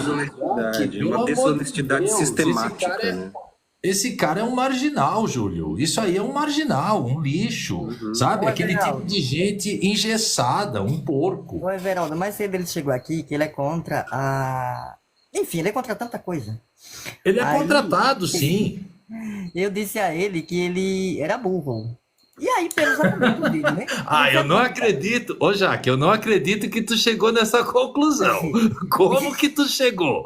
desonestidade, pelo uma amor de desonestidade Deus, sistemática, né? esse cara é um marginal, Júlio. Isso aí é um marginal, um lixo, Uhum. sabe? Ô, Aquele tipo Everaldo, de gente engessada, um ô, porco. Everaldo, mais cedo ele chegou aqui que ele é contra a. Enfim, ele é contra tanta coisa. Ele é Aí contratado, sim. eu disse a ele que ele era burro. E aí, pelos argumentos dele, né? Ah, Você eu não acredita? acredito. Ô, Jaque, eu não acredito que tu chegou nessa conclusão. Como que tu chegou?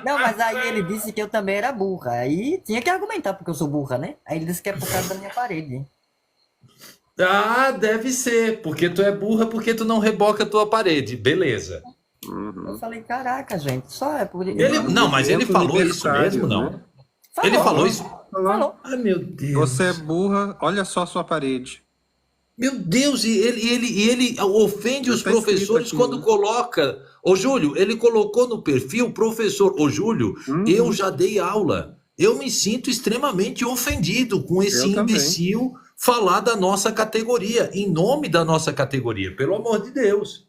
Não, mas aí ele disse que eu também era burra. Aí tinha que argumentar porque eu sou burra, né? Aí ele disse que é por causa da minha parede. Ah, deve ser, porque tu é burra porque tu não reboca a tua parede. Beleza. Eu Uhum. falei, caraca, gente, só é por. Ele, Um não, mas ele movimento falou isso mesmo, libertário, né? não? Ele Falou, falou Falou, isso? falou. falou. Ai, meu Você é Deus. burra, olha só a sua parede. Meu Deus, e ele ofende os Está escrito professores aqui, quando né? coloca. Ô, Júlio, ele colocou no perfil, professor. Ô, Júlio, eu Uhum. já dei aula. Eu me sinto extremamente ofendido com esse Eu também. imbecil falar da nossa categoria, em nome da nossa categoria, pelo amor de Deus.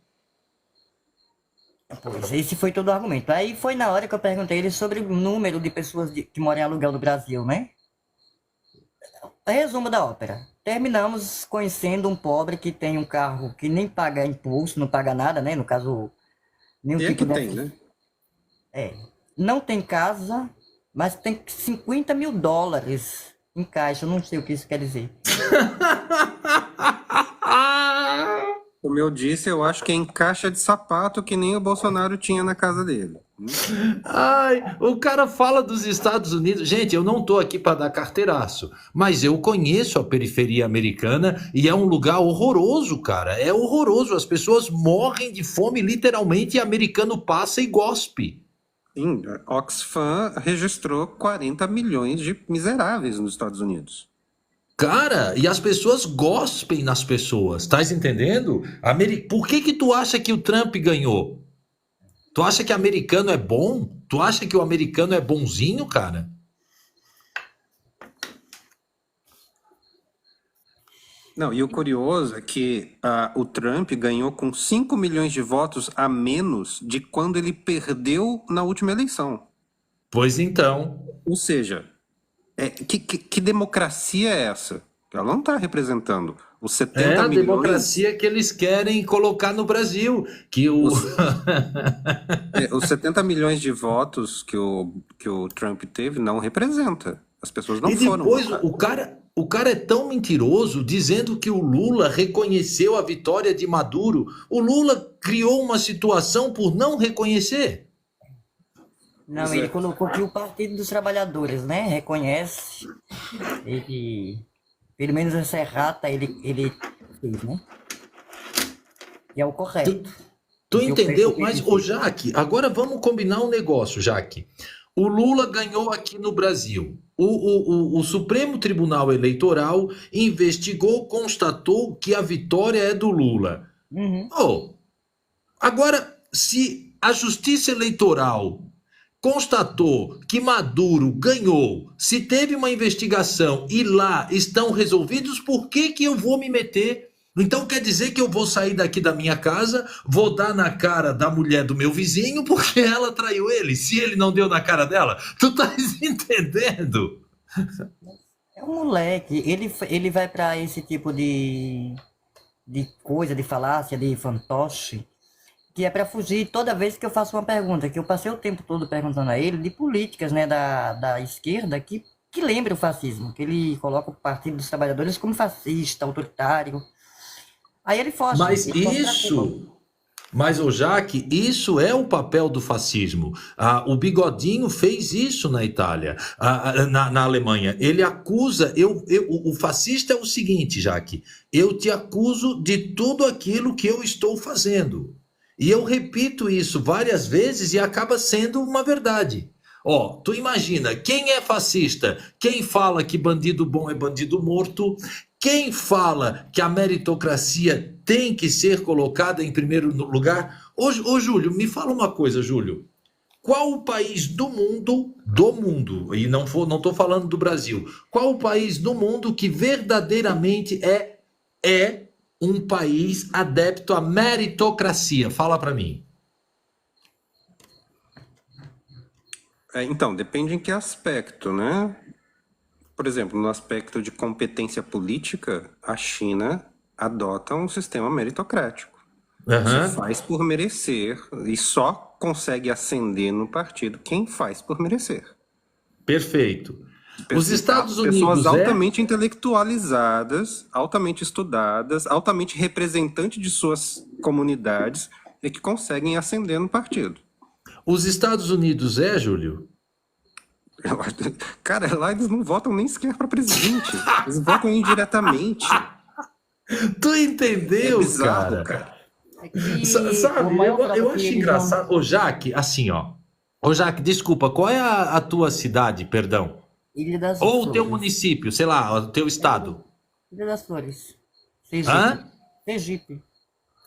Pois, esse foi todo o argumento. Aí foi na hora que eu perguntei ele sobre o número de pessoas que moram em aluguel no Brasil, né? Resumo da ópera. Terminamos conhecendo um pobre que tem um carro que nem paga imposto, não paga nada, né? No caso, nenhum E tipo aqui de. tem, né? É. Não tem casa, mas tem 50 mil dólares em caixa. Eu não sei o que isso quer dizer. Como eu disse, eu acho que é em caixa de sapato que nem o Bolsonaro tinha na casa dele. Ai, o cara fala dos Estados Unidos. Gente, eu não tô aqui para dar carteiraço, mas eu conheço a periferia americana e é um lugar horroroso, cara. É horroroso. As pessoas morrem de fome, literalmente, e americano passa e gospe. Sim, a Oxfam registrou 40 milhões de miseráveis nos Estados Unidos. Cara, e as pessoas gospem nas pessoas, tá entendendo? Por que que tu acha que o Trump ganhou? Tu acha que americano é bom? Tu acha que o americano é bonzinho, cara? Não, e o curioso é que o Trump ganhou com 5 milhões de votos a menos de quando ele perdeu na última eleição. Pois então. Ou seja, que democracia é essa? Ela não está representando os É 70 a milhões, democracia que eles querem colocar no Brasil, que o os, os 70 milhões de votos que o Trump teve não representa. As pessoas não e foram depois votar. o cara é tão mentiroso dizendo que o Lula reconheceu a vitória de Maduro. O Lula criou uma situação por não reconhecer. Não, Pois ele é. colocou que o Partido dos Trabalhadores, né? Reconhece. Ele, pelo menos essa errata ele fez, né? Que é o Tu, correto. tu O entendeu? que ele Mas, ô disse. Jaque, agora vamos combinar um negócio, Jaque. O Lula ganhou aqui no Brasil. O Supremo Tribunal Eleitoral investigou, constatou que a vitória é do Lula. Uhum. Oh, agora, se a Justiça Eleitoral constatou que Maduro ganhou, se teve uma investigação e lá estão resolvidos, por que que eu vou me meter? Então quer dizer que eu vou sair daqui da minha casa, vou dar na cara da mulher do meu vizinho porque ela traiu ele, se ele não deu na cara dela? Tu tá entendendo? É um moleque. Ele vai para esse tipo de coisa, de falácia, de fantoche, que é para fugir toda vez que eu faço uma pergunta, que eu passei o tempo todo perguntando a ele de políticas, né, da esquerda que lembra o fascismo, que ele coloca o Partido dos Trabalhadores como fascista, autoritário. Aí ele foge, Mas ele foge da culpa. isso Mas, ô Jaque, isso é o papel do fascismo. O Bigodinho fez isso na Itália, na Alemanha. Ele acusa. O fascista é o seguinte, Jaque: eu te acuso de tudo aquilo que eu estou fazendo. E eu repito isso várias vezes e acaba sendo uma verdade. Ó, tu imagina, quem é fascista? Quem fala que bandido bom é bandido morto? Quem fala que a meritocracia tem que ser colocada em primeiro lugar? Ô Júlio, me fala uma coisa, Júlio. Qual o país do mundo, e não estou falando do Brasil, qual o país do mundo que verdadeiramente é um país adepto à meritocracia? Fala para mim. Então, depende em que aspecto, né? Por exemplo, no aspecto de competência política, a China adota um sistema meritocrático. Você Aham, faz por merecer e só consegue ascender no partido quem faz por merecer. perfeito. Os Estados Pessoas Unidos altamente intelectualizadas, altamente estudadas, altamente representantes de suas comunidades e que conseguem ascender no partido. Os Estados Unidos Júlio? Cara, lá eles não votam nem sequer para presidente. Eles votam indiretamente. Tu É entendeu, bizarro, cara? cara. É que o Sabe, maior eu prova que acho eles não. engraçado. Ô, Jaque, assim, ó. Ô, Jaque, desculpa, qual é a tua cidade, perdão? Ilha das Ou o teu Flores. município, sei lá, o teu estado? Ilha das Flores. Sergipe. Hã? Sergipe.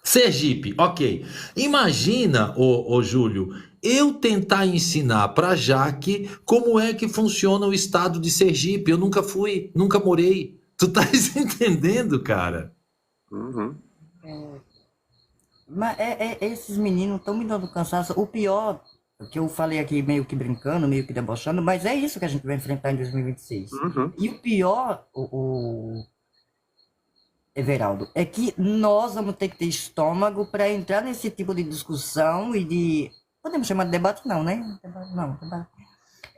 Sergipe, ok. Imagina, ô Júlio, eu tentar ensinar para Jaque como é que funciona o estado de Sergipe. Eu nunca fui, nunca morei. Tu tá entendendo, cara? Uhum. Mas esses meninos estão me dando cansaço. O pior, que eu falei aqui meio que brincando, meio que debochando, mas é isso que a gente vai enfrentar em 2026. Uhum. E o pior, Everaldo, é que nós vamos ter que ter estômago para entrar nesse tipo de discussão e de. Podemos chamar de debate, não, né? Não, debate.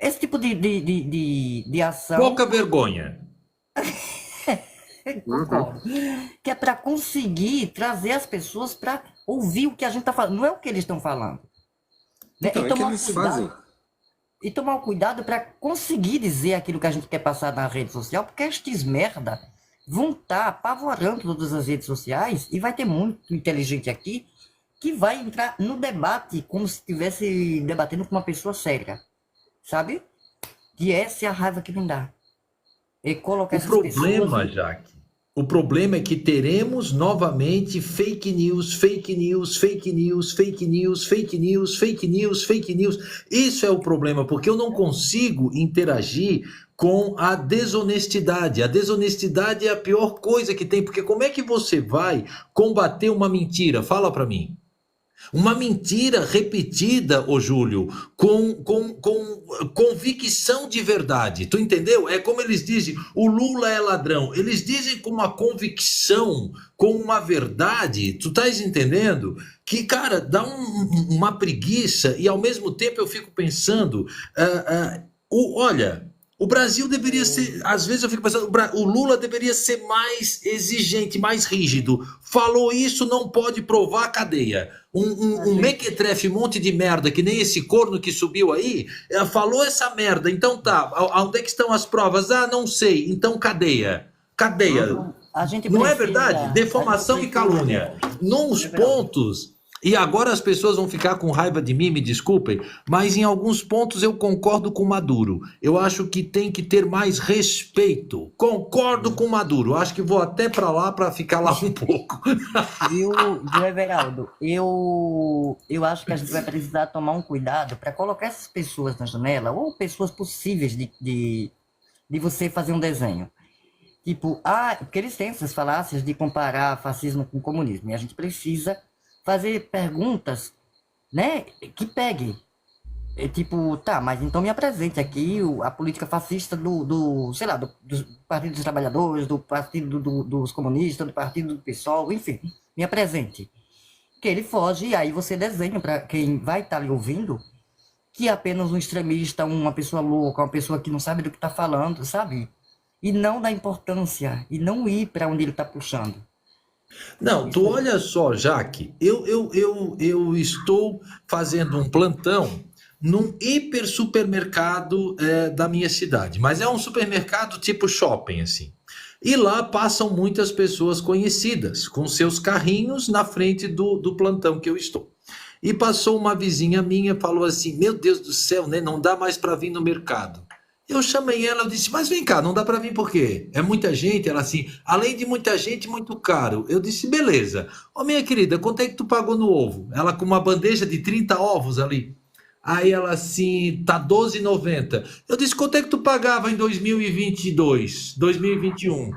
Esse tipo de ação. Pouca vergonha. Concordo. Que é para conseguir trazer as pessoas para ouvir o que a gente está falando. Não é o que eles estão falando. Né? Então, é que eles fazem. E tomar o cuidado para conseguir dizer aquilo que a gente quer passar na rede social, porque estes merda vão estar apavorando todas as redes sociais e vai ter muito inteligente aqui que vai entrar no debate como se estivesse debatendo com uma pessoa séria. Sabe? E essa é a raiva que me dá. É colocar O essas problema, pessoas. Jaque, o problema é que teremos novamente fake news, fake news, fake news, fake news, fake news, fake news, fake news. Isso é o problema, porque eu não consigo interagir com a desonestidade. A desonestidade é a pior coisa que tem, porque como é que você vai combater uma mentira? Fala para mim. Uma mentira repetida, ô Júlio, com convicção de verdade. Tu entendeu? É como eles dizem, o Lula é ladrão. Eles dizem com uma convicção, com uma verdade. Tu estás entendendo? Que, cara, dá uma preguiça e ao mesmo tempo eu fico pensando, olha, o Brasil deveria ser, às vezes eu fico pensando, o Lula deveria ser mais exigente, mais rígido. Falou isso, não pode provar cadeia. Um mequetrefe, monte de merda, que nem esse corno que subiu aí, falou essa merda, então tá, onde é que estão as provas? Ah, não sei, então cadeia. Cadeia. A gente Não é precisa- verdade? Defamação a gente e calúnia. precisa- Nos É verdade. pontos. E agora as pessoas vão ficar com raiva de mim, me desculpem, mas em alguns pontos eu concordo com Maduro. Eu acho que tem que ter mais respeito. Concordo com Maduro. Acho que vou até para lá para ficar lá um pouco. Viu, Everaldo? Eu acho que a gente vai precisar tomar um cuidado para colocar essas pessoas na janela, ou pessoas possíveis de você fazer um desenho. Tipo, porque eles têm essas falácias de comparar fascismo com comunismo. E a gente precisa fazer perguntas, né, que peguem. É tipo, tá, mas então me apresente aqui a política fascista sei lá, do Partido dos Trabalhadores, do Partido dos Comunistas, do Partido do PSOL, enfim, me apresente. Que ele foge e aí você desenha para quem vai estar lhe ouvindo que é apenas um extremista, uma pessoa louca, uma pessoa que não sabe do que está falando, sabe? E não dá importância, e não ir para onde ele está puxando. Não, tu olha só, Jaque, eu estou fazendo um plantão num hiper supermercado da minha cidade, mas é um supermercado tipo shopping, assim. E lá passam muitas pessoas conhecidas, com seus carrinhos na frente do plantão que eu estou. E passou uma vizinha minha, falou assim, meu Deus do céu, né, não dá mais para vir no mercado. Eu chamei ela, eu disse, mas vem cá, não dá para vir por quê? É muita gente? Ela assim, além de muita gente, muito caro. Eu disse, beleza. Ô minha querida, quanto é que tu pagou no ovo? Ela com uma bandeja de 30 ovos ali. Aí ela assim, tá R$12,90. Eu disse, quanto é que tu pagava em 2022, 2021?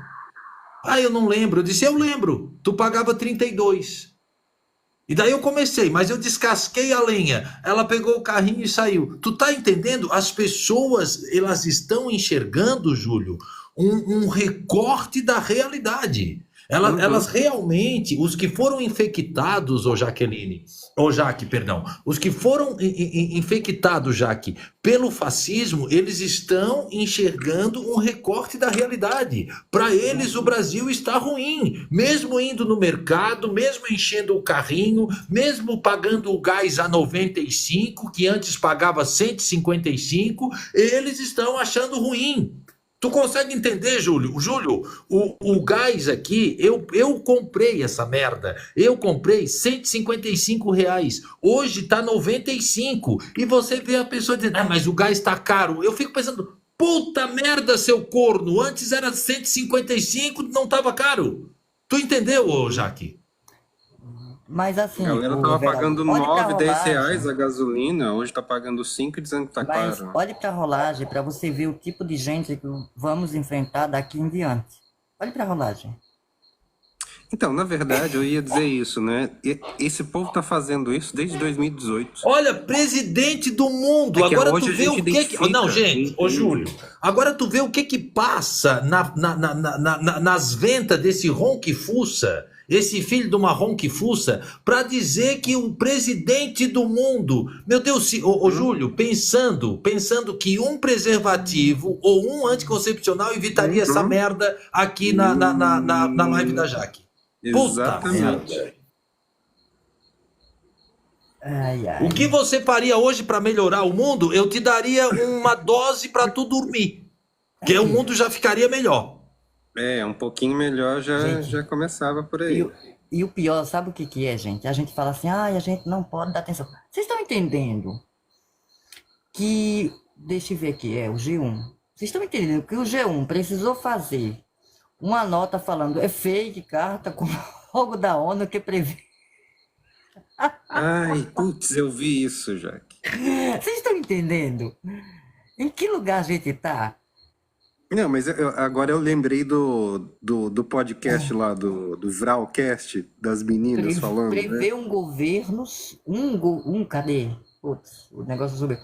Ah, eu não lembro. Eu disse, eu lembro, tu pagava 32. E daí eu comecei, mas eu descasquei a lenha. Ela pegou o carrinho e saiu. Tu tá entendendo? As pessoas, elas estão enxergando, Júlio, um recorte da realidade. Elas realmente, os que foram infectados, Jaque, perdão, os que foram infectados, Jaque, pelo fascismo, eles estão enxergando um recorte da realidade. Para eles, o Brasil está ruim, mesmo indo no mercado, mesmo enchendo o carrinho, mesmo pagando o gás a 95, que antes pagava 155, eles estão achando ruim. Tu consegue entender, Júlio? Júlio, o gás aqui, eu comprei essa merda. Eu comprei R$ 155. Hoje tá 95. E você vê a pessoa dizendo, mas o gás tá caro. Eu fico pensando, puta merda, seu corno. Antes era 155, não tava caro. Tu entendeu, Jaque? Mas assim, A galera tava pagando olhe pra 9, 10 rolagem, reais a gasolina, hoje tá pagando 5 e dizendo que tá mas caro. olhe pra rolagem para você ver o tipo de gente que vamos enfrentar daqui em diante. Olhe pra rolagem. Então, na verdade, eu ia dizer isso, né? Esse povo tá fazendo isso desde 2018. Olha, presidente do mundo. É que Agora hoje tu a vê gente o que identifica. Não, gente, ô Júlio. Agora tu vê o que passa nas ventas desse ronquifuça, esse filho de uma ronquifuça, para dizer que o presidente do mundo. Meu Deus, ô Júlio, pensando que um preservativo ou um anticoncepcional evitaria essa merda aqui na live da Jaque. Puta Exatamente. merda. Ai, ai. O que você faria hoje para melhorar o mundo? Eu te daria uma dose para tu dormir. Que o mundo já ficaria melhor. Um pouquinho melhor já começava por aí. E o pior, sabe o que é, gente? A gente fala assim, a gente não pode dar atenção. Vocês estão entendendo que, deixa eu ver aqui, o G1. Vocês estão entendendo que o G1 precisou fazer uma nota falando, é fake, carta com logo da ONU que prevê. Ai, putz, eu vi isso, Jaque. Vocês estão entendendo? Em que lugar a gente tá? Não, mas agora eu lembrei do podcast lá, do Vralcast, das meninas falando, né? Prever um governo, cadê? Putz, o negócio subiu.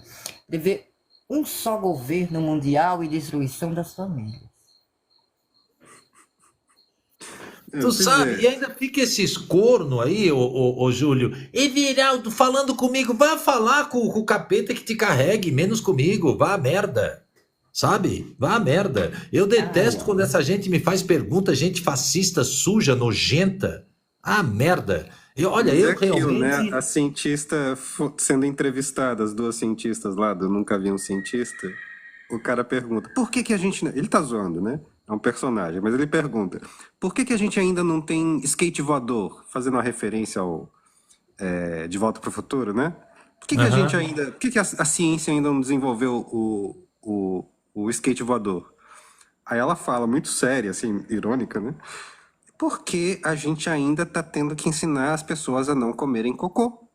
Prever um só governo mundial e destruição das famílias. Tu sabe, e ainda fica esses corno aí, ô Júlio. Everaldo falando comigo, vá falar com o capeta que te carregue, menos comigo, vá a merda. Sabe? Vá a merda. Eu detesto quando essa gente me faz pergunta, gente fascista, suja, nojenta. Ah, merda. Olha, eu aquilo, realmente... né? A cientista sendo entrevistada, as duas cientistas lá do Nunca Vi um Cientista, o cara pergunta, por que a gente... Ele tá zoando, né? É um personagem, mas ele pergunta, por que a gente ainda não tem skate voador? Fazendo uma referência ao De Volta para o Futuro, né? Por que a gente ainda... Por que a ciência ainda não desenvolveu o skate voador? Aí ela fala, muito séria, assim, irônica, né? Porque a gente ainda tá tendo que ensinar as pessoas a não comerem cocô.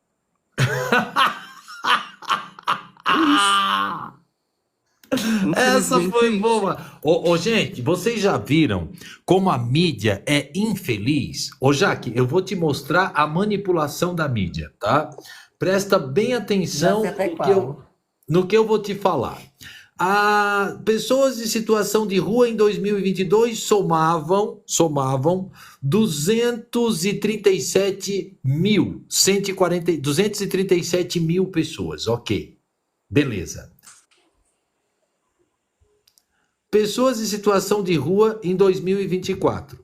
Essa foi boa. Gente, vocês já viram como a mídia é infeliz? Jaque, eu vou te mostrar a manipulação da mídia, tá? Presta bem atenção no que eu vou te falar. Pessoas em situação de rua em 2022 somavam 237 mil pessoas, ok, beleza. Pessoas em situação de rua em 2024,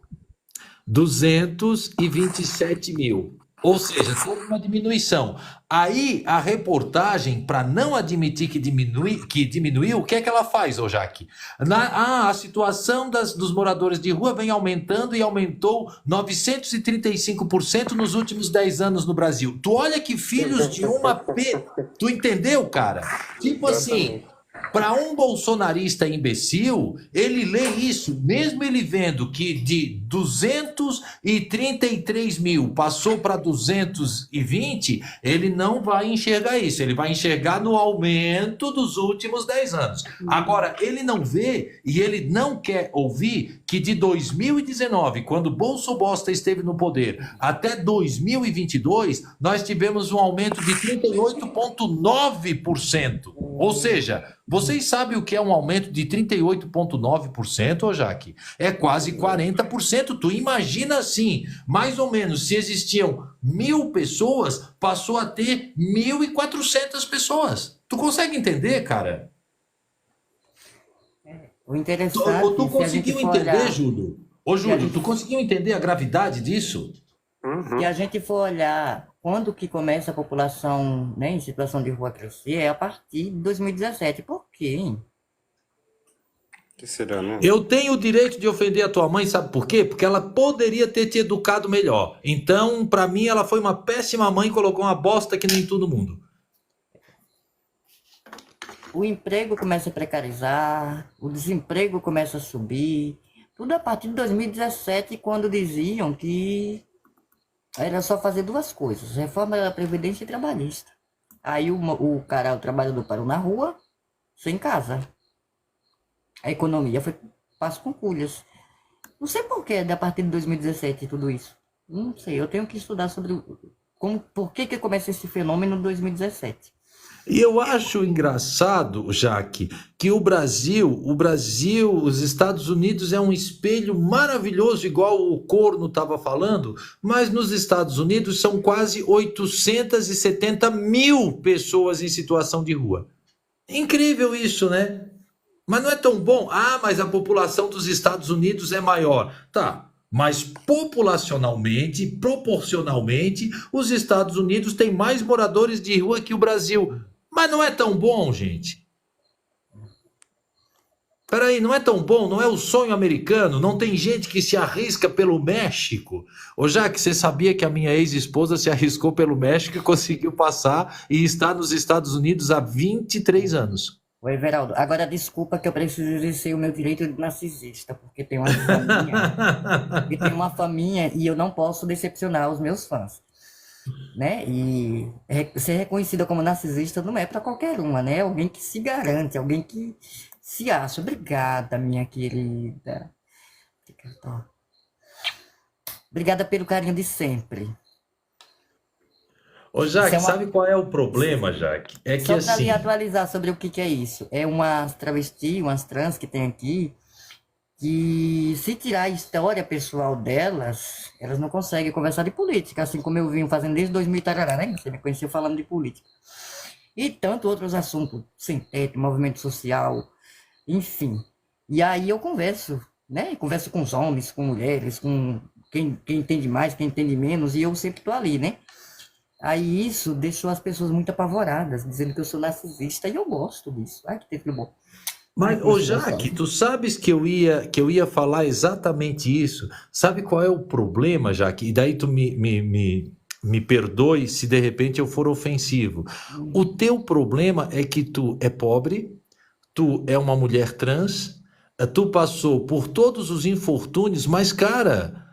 227 mil. Ou seja, houve uma diminuição. Aí a reportagem, para não admitir que diminuiu, o que é que ela faz, Jaque? A situação dos moradores de rua vem aumentando e aumentou 935% nos últimos 10 anos no Brasil. Tu olha que filhos de uma... Tu entendeu, cara? Tipo assim, Para um bolsonarista imbecil, ele lê isso, mesmo ele vendo que de 233 mil passou para 220, ele não vai enxergar isso, ele vai enxergar no aumento dos últimos 10 anos. Agora, ele não vê e ele não quer ouvir que de 2019, quando Bolso Bosta esteve no poder, até 2022, nós tivemos um aumento de 38,9%. Ou seja, vocês sabem o que é um aumento de 38,9%, ô Jaque? É quase 40%. Tu imagina assim, mais ou menos, se existiam 1.000 pessoas, passou a ter 1.400 pessoas. Tu consegue entender, cara? O Tu interessante, se a gente conseguiu for entender, olhar, Júlio? Ô, se a Júlio, tu gente, conseguiu entender a gravidade disso? se a gente for olhar quando que começa a população, né, em situação de rua crescer, é a partir de 2017. Por quê, hein? Que será, né? Eu tenho o direito de ofender a tua mãe, sabe por quê? Porque ela poderia ter te educado melhor. Então, pra mim, ela foi uma péssima mãe e colocou uma bosta que nem todo mundo. O emprego começa a precarizar, o desemprego começa a subir, tudo a partir de 2017, quando diziam que era só fazer duas coisas, reforma da Previdência e trabalhista. Aí o trabalhador parou na rua, sem casa. A economia foi passo com culhas. Não sei por que, a partir de 2017, tudo isso. Não sei, eu tenho que estudar sobre por que começa esse fenômeno em 2017. E eu acho engraçado, Jaque, que o Brasil, os Estados Unidos é um espelho maravilhoso, igual o Corno estava falando, mas nos Estados Unidos são quase 870 mil pessoas em situação de rua. Incrível isso, né? Mas não é tão bom. Ah, mas a população dos Estados Unidos é maior. Tá, mas populacionalmente, proporcionalmente, os Estados Unidos têm mais moradores de rua que o Brasil. Mas não é tão bom, gente. Peraí, não é tão bom? Não é o sonho americano? Não tem gente que se arrisca pelo México? Ô Jaque, você sabia que a minha ex-esposa se arriscou pelo México e conseguiu passar e está nos Estados Unidos há 23 anos? Ô, Everaldo, agora desculpa que eu preciso exercer o meu direito de narcisista, porque tem uma faminha, e eu não posso decepcionar os meus fãs, né? E ser reconhecida como narcisista não é para qualquer uma, né? Alguém que se garante, alguém que se acha. Obrigada, minha querida. Obrigada pelo carinho de sempre. Ô Isso é Jaque, uma... sabe qual é o problema, Jaque? É que Só para lhe assim, atualizar sobre o que é isso. É umas travesti, umas trans que tem aqui, que se tirar a história pessoal delas, elas não conseguem conversar de política, assim como eu vim fazendo desde 2000 e tarará, né? Você me conheceu falando de política. E tanto outros assuntos, sem teto, movimento social, enfim. E aí eu converso, né? Converso com os homens, com mulheres, com quem entende mais, quem entende menos, e eu sempre tô ali, né? Aí isso deixou as pessoas muito apavoradas, dizendo que eu sou narcisista, e eu gosto disso. Ai, que tempo bom. mas, ô Jaque, tu sabes que eu ia falar exatamente isso. Sabe qual é o problema, Jaque? E daí tu me perdoe se de repente eu for ofensivo. O teu problema é que tu é pobre, tu é uma mulher trans, tu passou por todos os infortúnios, mas, cara,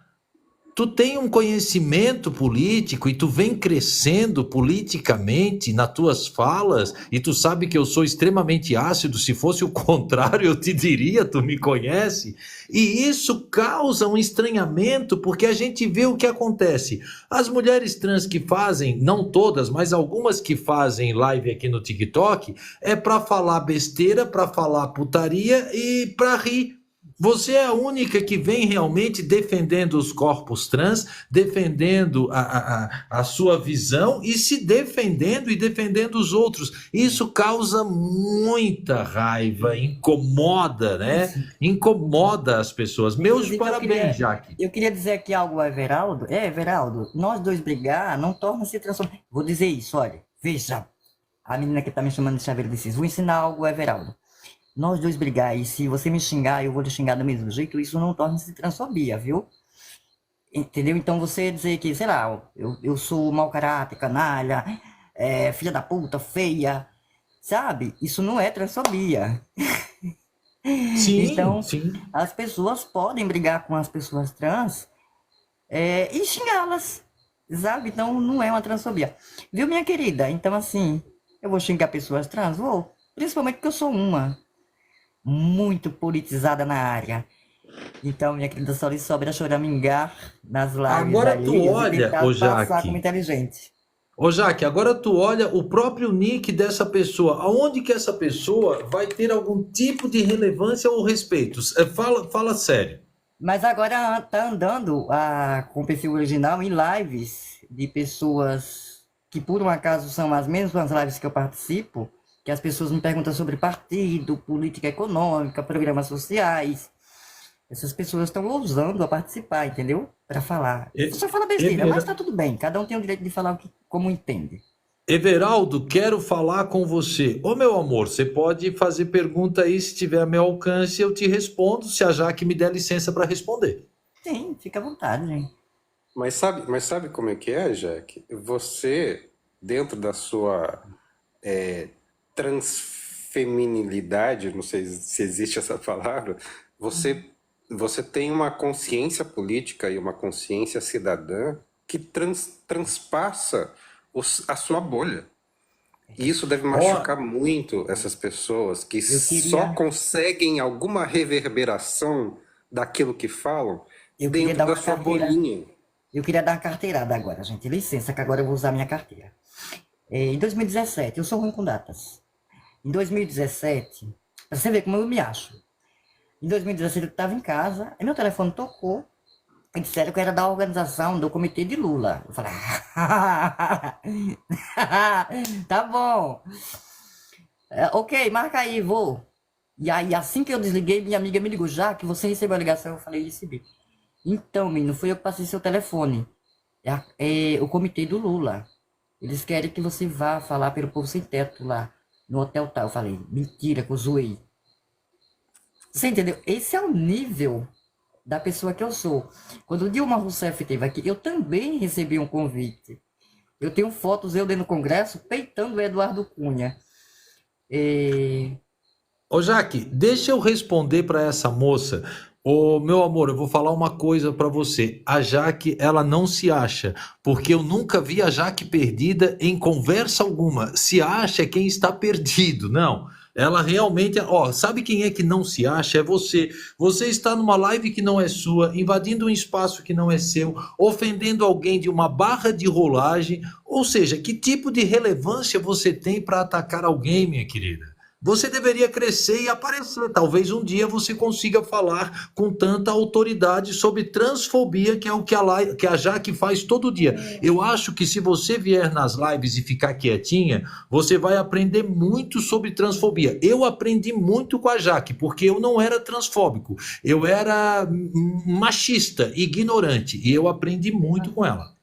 tu tem um conhecimento político e tu vem crescendo politicamente nas tuas falas e tu sabe que eu sou extremamente ácido, se fosse o contrário eu te diria, tu me conhece, e isso causa um estranhamento porque a gente vê o que acontece. As mulheres trans que fazem, não todas, mas algumas que fazem live aqui no TikTok, é para falar besteira, para falar putaria e para rir. Você é a única que vem realmente defendendo os corpos trans, defendendo a sua visão e se defendendo e defendendo os outros. Isso causa muita raiva, incomoda, né? Incomoda as pessoas. Meus Inclusive, parabéns, Jaque. eu queria dizer aqui algo ao Everaldo. Everaldo, nós dois brigar não torna-se transformar. Vou dizer isso, olha. Veja, a menina que tá me chamando de chaveiro de cis. Vou ensinar algo ao Everaldo. Nós dois brigar, e se você me xingar, eu vou te xingar do mesmo jeito, isso não torna-se transfobia, viu? Entendeu? Então você dizer que, sei lá, eu sou mau caráter, canalha, filha da puta, feia, sabe? Isso não é transfobia. Sim, Então, sim. as pessoas podem brigar com as pessoas trans e xingá-las, sabe? Então, não é uma transfobia. Viu, minha querida? Então, assim, eu vou xingar pessoas trans? Vou. Principalmente porque eu sou uma muito politizada na área. Então, minha querida, só lhe sobra choramingar nas lives Agora tu alheias e olha, tentar ô passar como Jaque, inteligente. ô Jaque, agora tu olha o próprio nick dessa pessoa. Aonde que essa pessoa vai ter algum tipo de relevância ou respeito? Fala sério. Mas agora tá andando com o perfil original em lives de pessoas que por um acaso são as mesmas lives que eu participo, que as pessoas me perguntam sobre partido, política econômica, programas sociais. Essas pessoas estão ousando a participar, entendeu? Para falar. E- Só fala besteira, mas Evera- tá tudo bem. Cada um tem o direito de falar como entende. Everaldo, quero falar com você. Ô meu amor, você pode fazer pergunta aí se tiver a meu alcance, eu te respondo, se a Jaque me der licença para responder. Sim, fica à vontade, gente. Mas sabe como é que é, Jack? Você, dentro da sua transfeminilidade, não sei se existe essa palavra, você tem uma consciência política e uma consciência cidadã que transpassa a sua bolha. E isso deve Ó, machucar muito essas pessoas que Eu só queria, conseguem alguma reverberação daquilo que falam eu queria dentro dar da uma sua carteira. bolinha. Eu queria dar uma carteirada agora, gente. Licença, que agora eu vou usar minha carteira. Em 2017, eu sou ruim com datas. Em 2017, pra você ver como eu me acho. Em 2017 eu estava em casa, aí meu telefone tocou e disseram que era da organização do comitê de Lula. Eu falei, tá bom. Ok, marca aí, vou. E aí, assim que eu desliguei, minha amiga me ligou, já que você recebeu a ligação, eu falei, recebi. Então, menino, foi eu que passei seu telefone. É o comitê do Lula. Eles querem que você vá falar pelo povo sem teto lá, no hotel tal. Eu falei, mentira, que eu zoei. Você entendeu? Esse é o nível da pessoa que eu sou. Quando o Dilma Rousseff esteve aqui, eu também recebi um convite. Eu tenho fotos eu dentro do Congresso peitando o Eduardo Cunha. E... Ô Jaque, deixa eu responder para essa moça. Ô meu amor, eu vou falar uma coisa para você. A Jaque, ela não se acha, porque eu nunca vi a Jaque perdida em conversa alguma. Se acha é quem está perdido. Não. Ela realmente, ó, sabe quem é que não se acha? É você. Você está numa live que não é sua, invadindo um espaço que não é seu, ofendendo alguém de uma barra de rolagem. Ou seja, que tipo de relevância você tem para atacar alguém, minha querida? Você deveria crescer e aparecer. Talvez um dia você consiga falar com tanta autoridade sobre transfobia, que é o que a Jaque faz todo dia. Eu acho que se você vier nas lives e ficar quietinha, você vai aprender muito sobre transfobia. Eu aprendi muito com a Jaque, porque eu não era transfóbico. Eu era machista, ignorante. E eu aprendi muito com ela.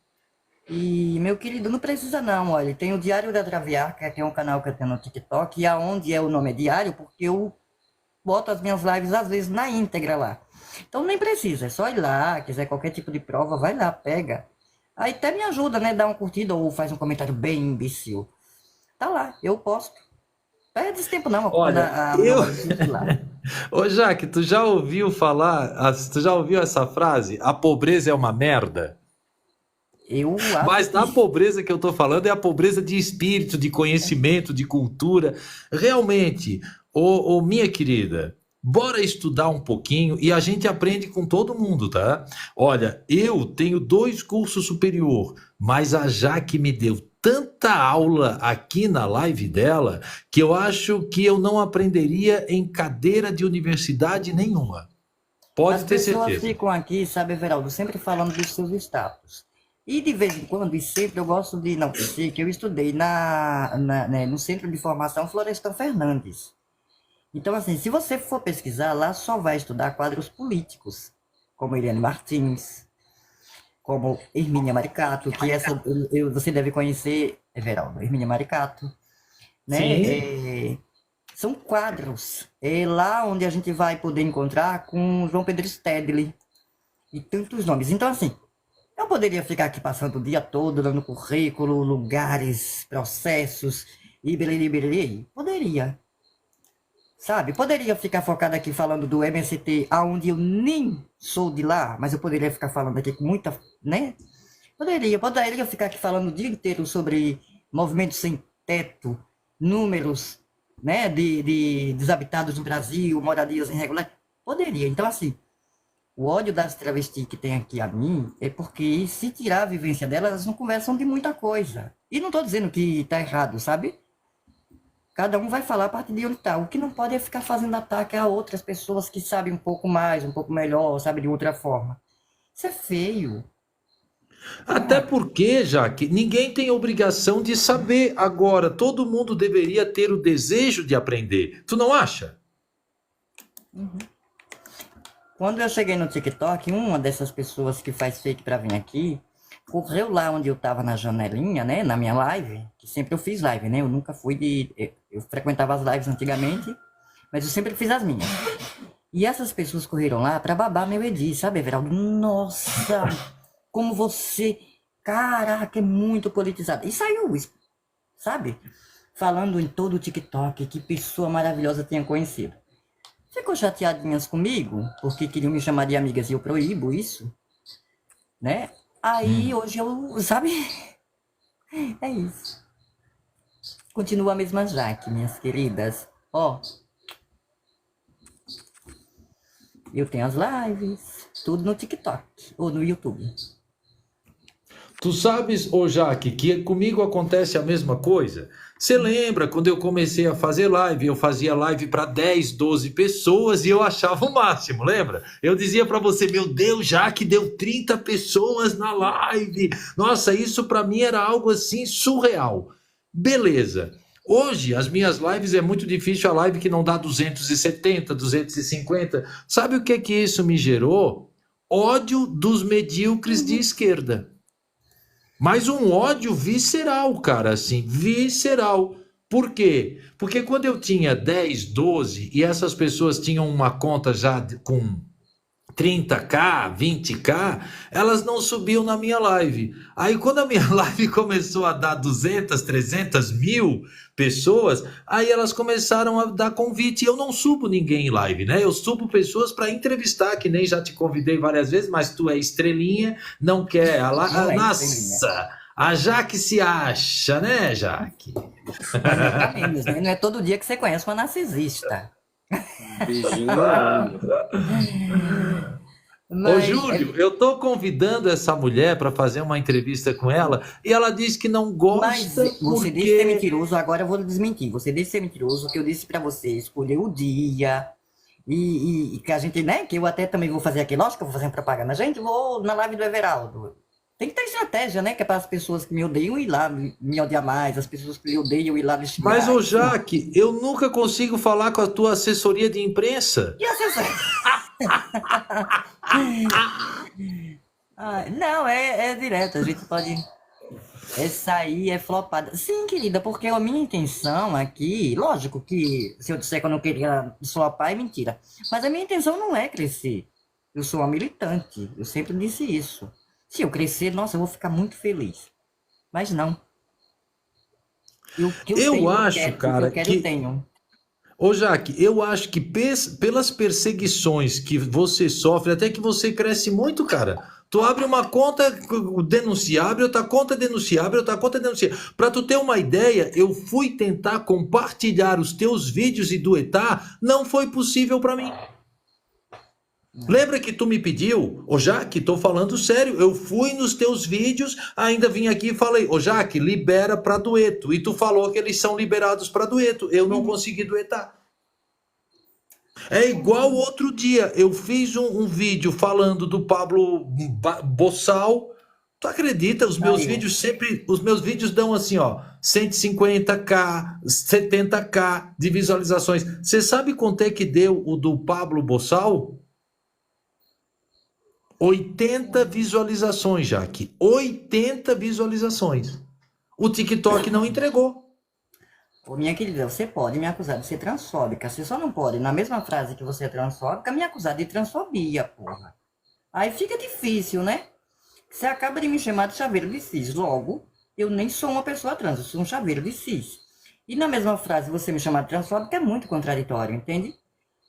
E, meu querido, não precisa não, olha, tem o Diário da Traviar, que é um canal que eu tenho no TikTok, e aonde o nome é Diário, porque eu boto as minhas lives, às vezes, na íntegra lá. Então nem precisa, é só ir lá, quiser qualquer tipo de prova, vai lá, pega. Aí até me ajuda, né, dá uma curtida ou faz um comentário bem imbecil. Tá lá, eu posto. Perde esse tempo não, ocupando Olha, a eu. memória do celular. Ô Jaque, tu já ouviu falar, tu já ouviu essa frase? A pobreza é uma merda? Eu acho Mas na que pobreza que eu estou falando é a pobreza de espírito, de conhecimento, de cultura. Realmente, minha querida, bora estudar um pouquinho e a gente aprende com todo mundo, tá? Olha, eu tenho 2 cursos superior, mas a Jaque me deu tanta aula aqui na live dela que eu acho que eu não aprenderia em cadeira de universidade nenhuma. as Pode ter pessoas certeza. ficam aqui, sabe, Everaldo, sempre falando dos seus status. E de vez em quando, e sempre eu gosto de não esquecer que eu estudei no Centro de Formação Florestan Fernandes. Então, assim, se você for pesquisar, lá só vai estudar quadros políticos, como Eliane Martins, como Hermínia Maricato, que você deve conhecer, Everaldo, Hermínia Maricato, né? Sim. São quadros, lá onde a gente vai poder encontrar com João Pedro Stedley e tantos nomes. Então, assim, eu poderia ficar aqui passando o dia todo dando currículo, lugares, processos, e bererê, bererê. Poderia. poderia. Sabe? Poderia ficar focado aqui falando do MST, aonde eu nem sou de lá, mas eu poderia ficar falando aqui com muita, né? Poderia ficar aqui falando o dia inteiro sobre movimentos sem teto, números, né, de desabitados no Brasil, moradias irregulares. Poderia. Então, assim, o ódio das travestis que tem aqui a mim é porque, se tirar a vivência delas, elas não conversam de muita coisa. E não estou dizendo que está errado, sabe? Cada um vai falar a partir de onde está. O que não pode é ficar fazendo ataque a outras pessoas que sabem um pouco mais, um pouco melhor, sabem de outra forma. Isso é feio. Até porque, Jaque, ninguém tem obrigação de saber. Agora, todo mundo deveria ter o desejo de aprender. Tu não acha? Quando eu cheguei no TikTok, uma dessas pessoas que faz fake pra vir aqui, correu lá onde eu tava na janelinha, né, na minha live, que sempre eu fiz live, né, eu nunca fui eu frequentava as lives antigamente, mas eu sempre fiz as minhas. E essas pessoas correram lá pra babar meu Edi, sabe, Everaldo? Nossa, como você, caraca, é muito politizado. E saiu isso, sabe? Falando em todo o TikTok, que pessoa maravilhosa tenha conhecido. Ficou chateadinhas comigo, porque queriam me chamar de amigas e eu proíbo isso, né? Aí hoje eu, sabe? É isso. Continua a mesma Jaque, minhas queridas. Ó, eu tenho as lives, tudo no TikTok ou no YouTube. Tu sabes, ô Jaque, que comigo acontece a mesma coisa? Você lembra quando eu comecei a fazer live? Eu fazia live para 10, 12 pessoas e eu achava o máximo, lembra? Eu dizia para você, meu Deus, Jaque, deu 30 pessoas na live. Nossa, isso para mim era algo assim surreal. Beleza. Hoje, as minhas lives é muito difícil a live que não dá 270, 250. Sabe o que isso me gerou? Ódio dos medíocres de esquerda. Mas um ódio visceral, cara, assim, visceral. Por quê? Porque quando eu tinha 10, 12 e essas pessoas tinham uma conta já com 30k, 20k, elas não subiam na minha live. Aí quando a minha live começou a dar 200, 300 mil pessoas, aí elas começaram a dar convite. Eu não subo ninguém em live, né? Eu subo pessoas para entrevistar, que nem já te convidei várias vezes, mas tu é estrelinha, não quer. Nossa, a Jaque se acha, né, Jaque? Menos, né? Não é todo dia que você conhece uma narcisista. Beijinho. Ô Júlio, eu tô convidando essa mulher para fazer uma entrevista com ela e ela diz que não Mas gosta você disse ser mentiroso, agora eu vou desmentir. Você disse ser mentiroso, que eu disse pra você escolher o dia e que a gente, né, que eu até também vou fazer aqui, lógico que eu vou fazer uma propaganda. Gente, vou na live do Everaldo. Tem que ter estratégia, né, que é para as pessoas que me odeiam ir lá me odiar mais, as pessoas que me odeiam ir lá me xingar. Mas, ô Jaque, eu nunca consigo falar com a tua assessoria de imprensa. E assessoria? Não, é direto, a gente pode... Essa aí é flopada. Sim, querida, porque a minha intenção aqui, lógico que se eu disser que eu não queria flopar é mentira, mas a minha intenção não é crescer. Eu sou uma militante, eu sempre disse isso. Se eu crescer, nossa, eu vou ficar muito feliz. Mas não. Eu acho, cara, o que eu quero, eu tenho. Ô Jaque, eu acho que pelas perseguições que você sofre, até que você cresce muito, cara. Tu abre uma conta, denuncia, abre outra conta, denuncia, abre outra conta, denuncia. Pra tu ter uma ideia, eu fui tentar compartilhar os teus vídeos e duetar, não foi possível pra mim. Lembra que tu me pediu, ô Jaque, tô falando sério, eu fui nos teus vídeos, ainda vim aqui e falei, ô Jaque, libera pra dueto. E tu falou que eles são liberados pra dueto, eu não consegui duetar. É igual outro dia, eu fiz um vídeo falando do Pablo Bossal. Tu acredita? Os meus vídeos dão assim, ó, 150k, 70k de visualizações. Você sabe quanto é que deu o do Pablo Bossal? 80 visualizações, Jaque. 80 visualizações. O TikTok não entregou. Ô, minha querida, você pode me acusar de ser transfóbica. Você só não pode, na mesma frase que você é transfóbica, me acusar de transfobia, porra. Aí fica difícil, né? Você acaba de me chamar de chaveiro de cis. Logo, eu nem sou uma pessoa trans, eu sou um chaveiro de cis. E na mesma frase, você me chamar de transfóbico é muito contraditório, entende?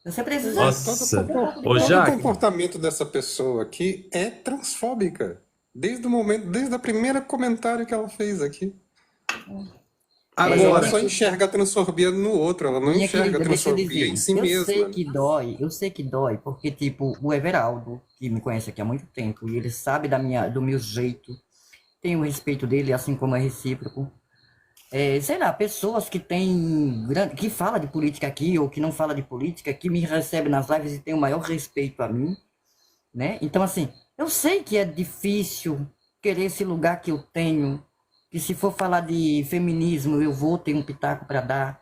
Você precisa Nossa, ter um pouco de ô Todo o conhecimento. Jaque, comportamento dessa pessoa aqui é transfóbica. Desde o momento, desde a primeira comentário que ela fez aqui. Mas ela agora, só enxerga a transfobia no outro, ela não Minha enxerga a querida, deixa eu transfobia em dizer, si mesma. eu sei que dói, porque, tipo, o Everaldo, que me conhece aqui há muito tempo, e ele sabe do meu jeito, tenho o respeito dele, assim como é recíproco. Sei lá, pessoas que que fala de política aqui, ou que não fala de política, que me recebe nas lives e tem o maior respeito a mim, né? Então, assim, eu sei que é difícil querer esse lugar que eu tenho, que se for falar de feminismo, eu vou ter um pitaco para dar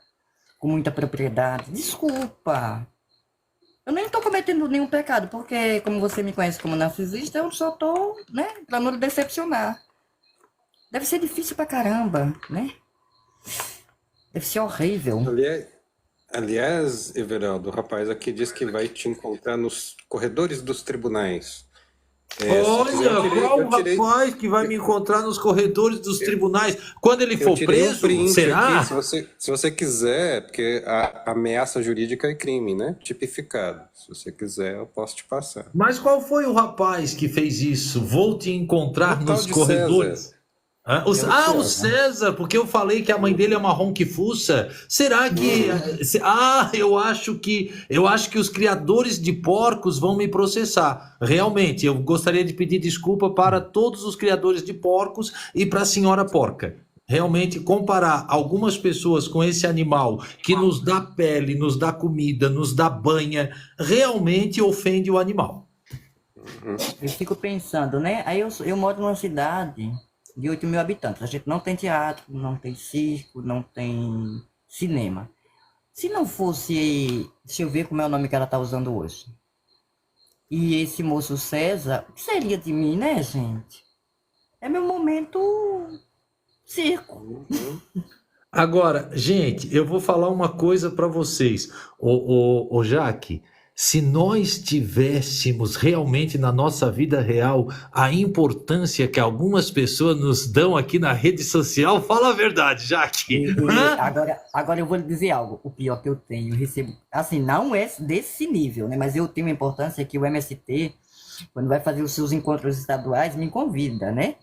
com muita propriedade. Desculpa. Eu nem tô cometendo nenhum pecado, porque como você me conhece como narcisista, eu só tô, né, pra não lhe decepcionar. Deve ser difícil pra caramba, né? Deve ser horrível. Aliás, aliás, Everaldo, o rapaz aqui diz que vai te encontrar nos corredores dos tribunais. Se quiser, olha, qual eu o tirei, rapaz que vai me encontrar nos corredores dos tribunais? Quando ele eu for tirei um preso, print aqui, será? se você quiser, porque a ameaça jurídica é crime, né? Tipificado. Se você quiser, eu posso te passar. Mas qual foi o rapaz que fez isso? Vou te O encontrar tal nos de César. corredores. Hã? É o O César. César, porque eu falei que a mãe dele é marrom que fuça. Será que. Eu acho que os criadores de porcos vão me processar. Realmente, eu gostaria de pedir desculpa para todos os criadores de porcos e para a senhora porca. Realmente, comparar algumas pessoas com esse animal que nos dá pele, nos dá comida, nos dá banha, realmente ofende o animal. Eu fico pensando, né? Aí eu moro numa cidade de 8 mil habitantes. A gente não tem teatro, não tem circo, não tem cinema. Se não fosse, deixa eu ver como é o nome que ela tá usando hoje. E esse moço César, o que seria de mim, né, gente? É meu momento circo. Agora, gente, eu vou falar uma coisa para vocês. Ô, Jaque, se nós tivéssemos realmente na nossa vida real a importância que algumas pessoas nos dão aqui na rede social, fala a verdade, Jaque. Hã? Agora eu vou lhe dizer algo. O pior que eu tenho, eu recebo, assim, não é desse nível, né? Mas eu tenho a importância que o MST, quando vai fazer os seus encontros estaduais, me convida, né?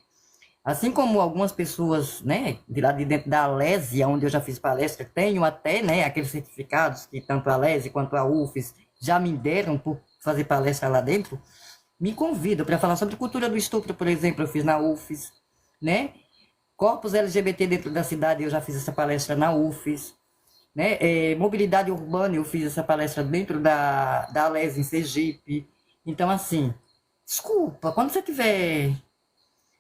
Assim como algumas pessoas, né, de lá de dentro da Alesi, onde eu já fiz palestra, tenho até, né, aqueles certificados que tanto a Alesi quanto a UFES já me deram por fazer palestra lá dentro, me convidam para falar sobre cultura do estupro, por exemplo, eu fiz na UFES, né? Corpos LGBT dentro da cidade, eu já fiz essa palestra na UFES, né? Mobilidade urbana, eu fiz essa palestra dentro da Alesi, em Sergipe. Então, assim, desculpa, quando você tiver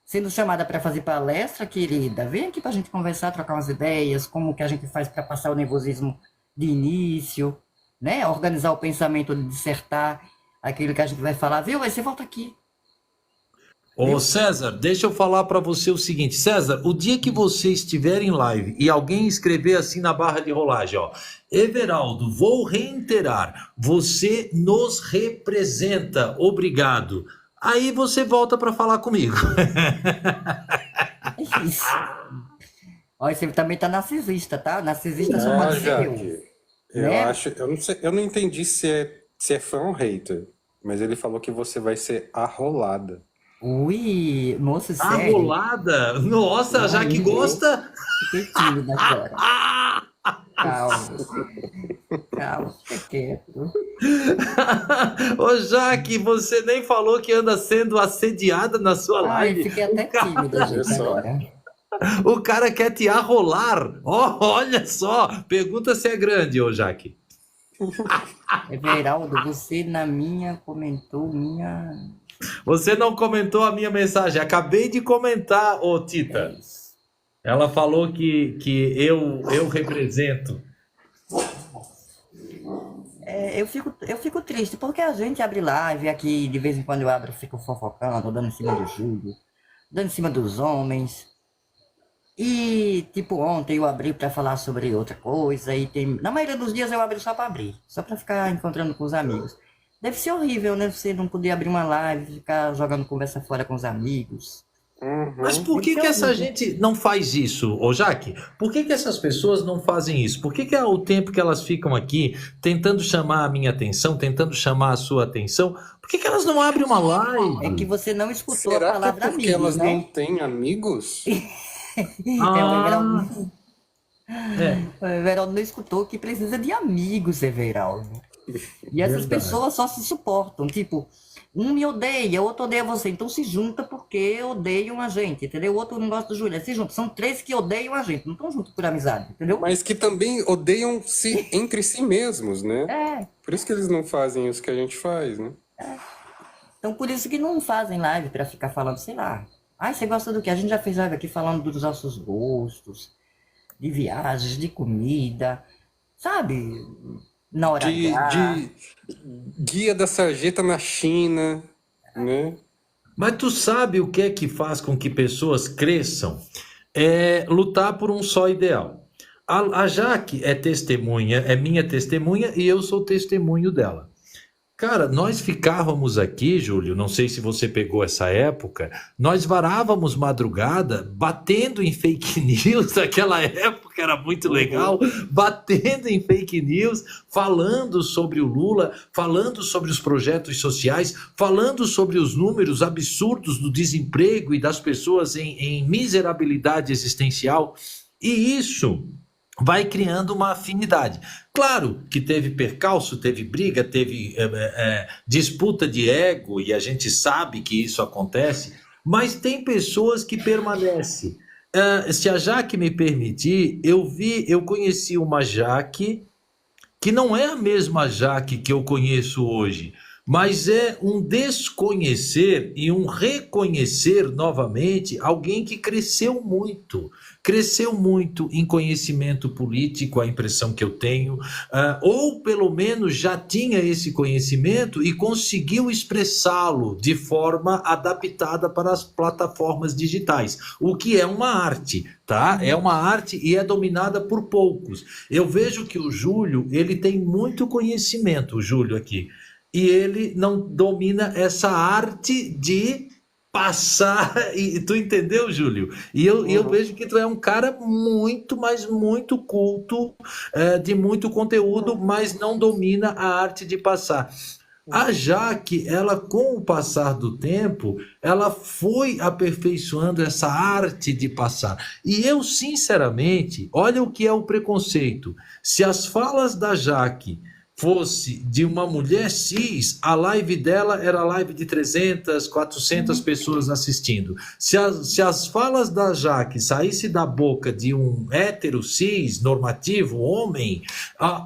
sendo chamada para fazer palestra, querida, vem aqui para a gente conversar, trocar umas ideias, como que a gente faz para passar o nervosismo de início, né? Organizar o pensamento, de dissertar aquilo que a gente vai falar, viu? Aí você volta aqui, Ô viu? César, deixa eu falar para você o seguinte, César, o dia que você estiver em live e alguém escrever assim na barra de rolagem, ó, Everaldo, vou reiterar, você nos representa, obrigado. Aí você volta para falar comigo. É isso. Olha, você também tá narcisista, tá? Narcisista só Ah, pode ser eu, Jaque, né? eu não sei, eu não entendi se é fã ou hater, mas ele falou que você vai ser arrolada. Ui, moço, sério? Arrolada? Nossa, já que Ai, gosta. fiquei tímida agora. Calma, calma, fica quieto. Ô Jaque, você nem falou que anda sendo assediada na sua Ai, live. fiquei até tímida, Olha gente, só. agora. O cara quer te arrolar. Olha só. Pergunta se é grande, ô Jaque. Everaldo, você na minha comentou minha. Você não comentou a minha mensagem. Acabei de comentar, ô É Tita. isso. Ela falou que eu represento. Eu fico triste, porque a gente abre live aqui, de vez em quando eu abro, fico fofocando, dando em cima do Júlio, dando em cima dos homens. E, tipo, ontem eu abri pra falar sobre outra coisa, e na maioria dos dias eu abro só pra abrir, só pra ficar encontrando com os amigos. Deve ser horrível, né? Você não poder abrir uma live, ficar jogando conversa fora com os amigos. Mas Uhum. por Isso que é que essa horrível. gente não faz isso, ô Jaque? Por que que essas pessoas não fazem isso? Por que que é o tempo que elas ficam aqui tentando chamar a minha atenção, tentando chamar a sua atenção, por que que elas não abrem uma É que live? você não escutou a Será que é palavra porque amigos, elas não né? têm amigos? O Everaldo, Ah, é, o Everaldo não escutou que precisa de amigos, Everaldo. E essas verdade. pessoas só se suportam. Tipo, um me odeia, o outro odeia você. Então se junta porque odeiam a gente, entendeu? O outro não gosta do Júlia. Se junta. São três que odeiam a gente. Não estão juntos por amizade, entendeu? Mas que também odeiam-se entre si mesmos, né? É. Por isso que eles não fazem isso que a gente faz, né? Então por isso que não fazem live pra ficar falando, sei lá. Ai, você gosta do quê? A gente já fez live aqui falando dos nossos gostos, de viagens, de comida, sabe? Na hora H. De guia da sarjeta na China, né? Mas tu sabe o que é que faz com que pessoas cresçam? É lutar por um só ideal. A Jaque é testemunha, é minha testemunha e eu sou testemunho dela. Cara, nós ficávamos aqui, Júlio, não sei se você pegou essa época, nós varávamos madrugada batendo em fake news, naquela época era muito Uhum. legal, batendo em fake news, falando sobre o Lula, falando sobre os projetos sociais, falando sobre os números absurdos do desemprego e das pessoas em miserabilidade existencial, e isso vai criando uma afinidade. Claro que teve percalço, teve briga, teve disputa de ego, e a gente sabe que isso acontece, mas tem pessoas que permanecem. Se a Jaque me permitir, eu conheci uma Jaque que não é a mesma Jaque que eu conheço hoje, mas é um desconhecer e um reconhecer novamente alguém que cresceu muito em conhecimento político, a impressão que eu tenho, ou pelo menos já tinha esse conhecimento e conseguiu expressá-lo de forma adaptada para as plataformas digitais, o que é uma arte, tá? É uma arte e é dominada por poucos. Eu vejo que o Júlio, ele tem muito conhecimento, o Júlio aqui, e ele não domina essa arte de passar, e tu entendeu, Júlio? E eu Uhum. vejo que tu é um cara muito, mas muito culto, de muito conteúdo, mas não domina a arte de passar. A Jaque, ela com o passar do tempo, ela foi aperfeiçoando essa arte de passar. E eu, sinceramente, olha o que é o preconceito. Se as falas da Jaque fosse de uma mulher cis, a live dela era live de 300, 400 pessoas assistindo. Se as falas da Jaque saísse da boca de um hétero cis, normativo, homem,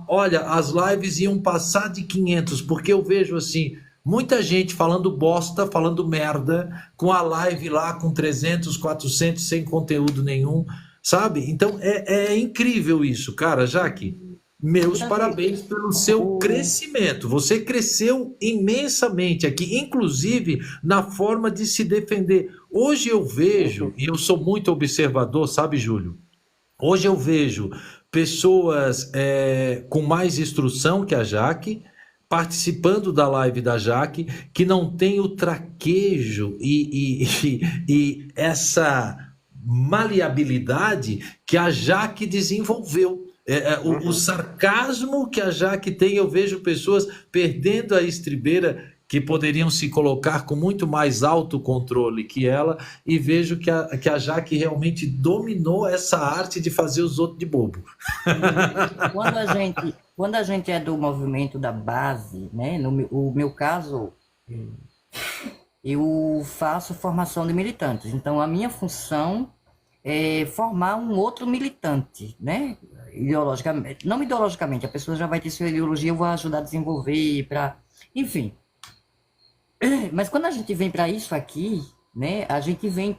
olha, as lives iam passar de 500, porque eu vejo assim, muita gente falando bosta, falando merda, com a live lá com 300, 400, sem conteúdo nenhum, sabe? Então é incrível isso, cara, Jaque. Meus parabéns pelo seu O, crescimento. Você cresceu imensamente aqui, inclusive na forma de se defender. Hoje eu vejo, Uhum. e eu sou muito observador, sabe, Júlio? Hoje eu vejo pessoas com mais instrução que a Jaque, participando da live da Jaque, que não tem o traquejo e essa maleabilidade que a Jaque desenvolveu. O Uhum. sarcasmo que a Jaque tem, eu vejo pessoas perdendo a estribeira que poderiam se colocar com muito mais autocontrole que ela, e vejo que a Jaque realmente dominou essa arte de fazer os outros de bobo. quando a gente é do movimento da base, né? O meu caso, eu faço formação de militantes. Então, a minha função é formar um outro militante, né? Ideologicamente, não ideologicamente, a pessoa já vai ter sua ideologia, eu vou ajudar a desenvolver para, enfim. Mas quando a gente vem para isso aqui, né? A gente vem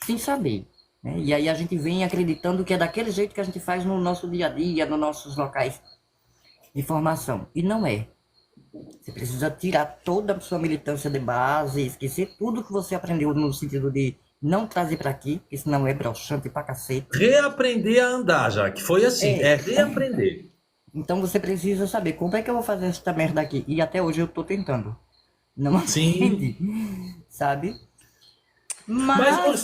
sem saber, né? E aí a gente vem acreditando que é daquele jeito que a gente faz no nosso dia a dia, nos nossos locais de formação. E não é. Você precisa tirar toda a sua militância de base, esquecer tudo que você aprendeu no sentido de não trazer para aqui, porque senão é broxante pra cacete. Reaprender a andar, Jaque. Foi assim, É, é reaprender. então você precisa saber como é que eu vou fazer essa merda aqui. E até hoje eu tô tentando. Não Sim. aprende, sabe? Mas, Mas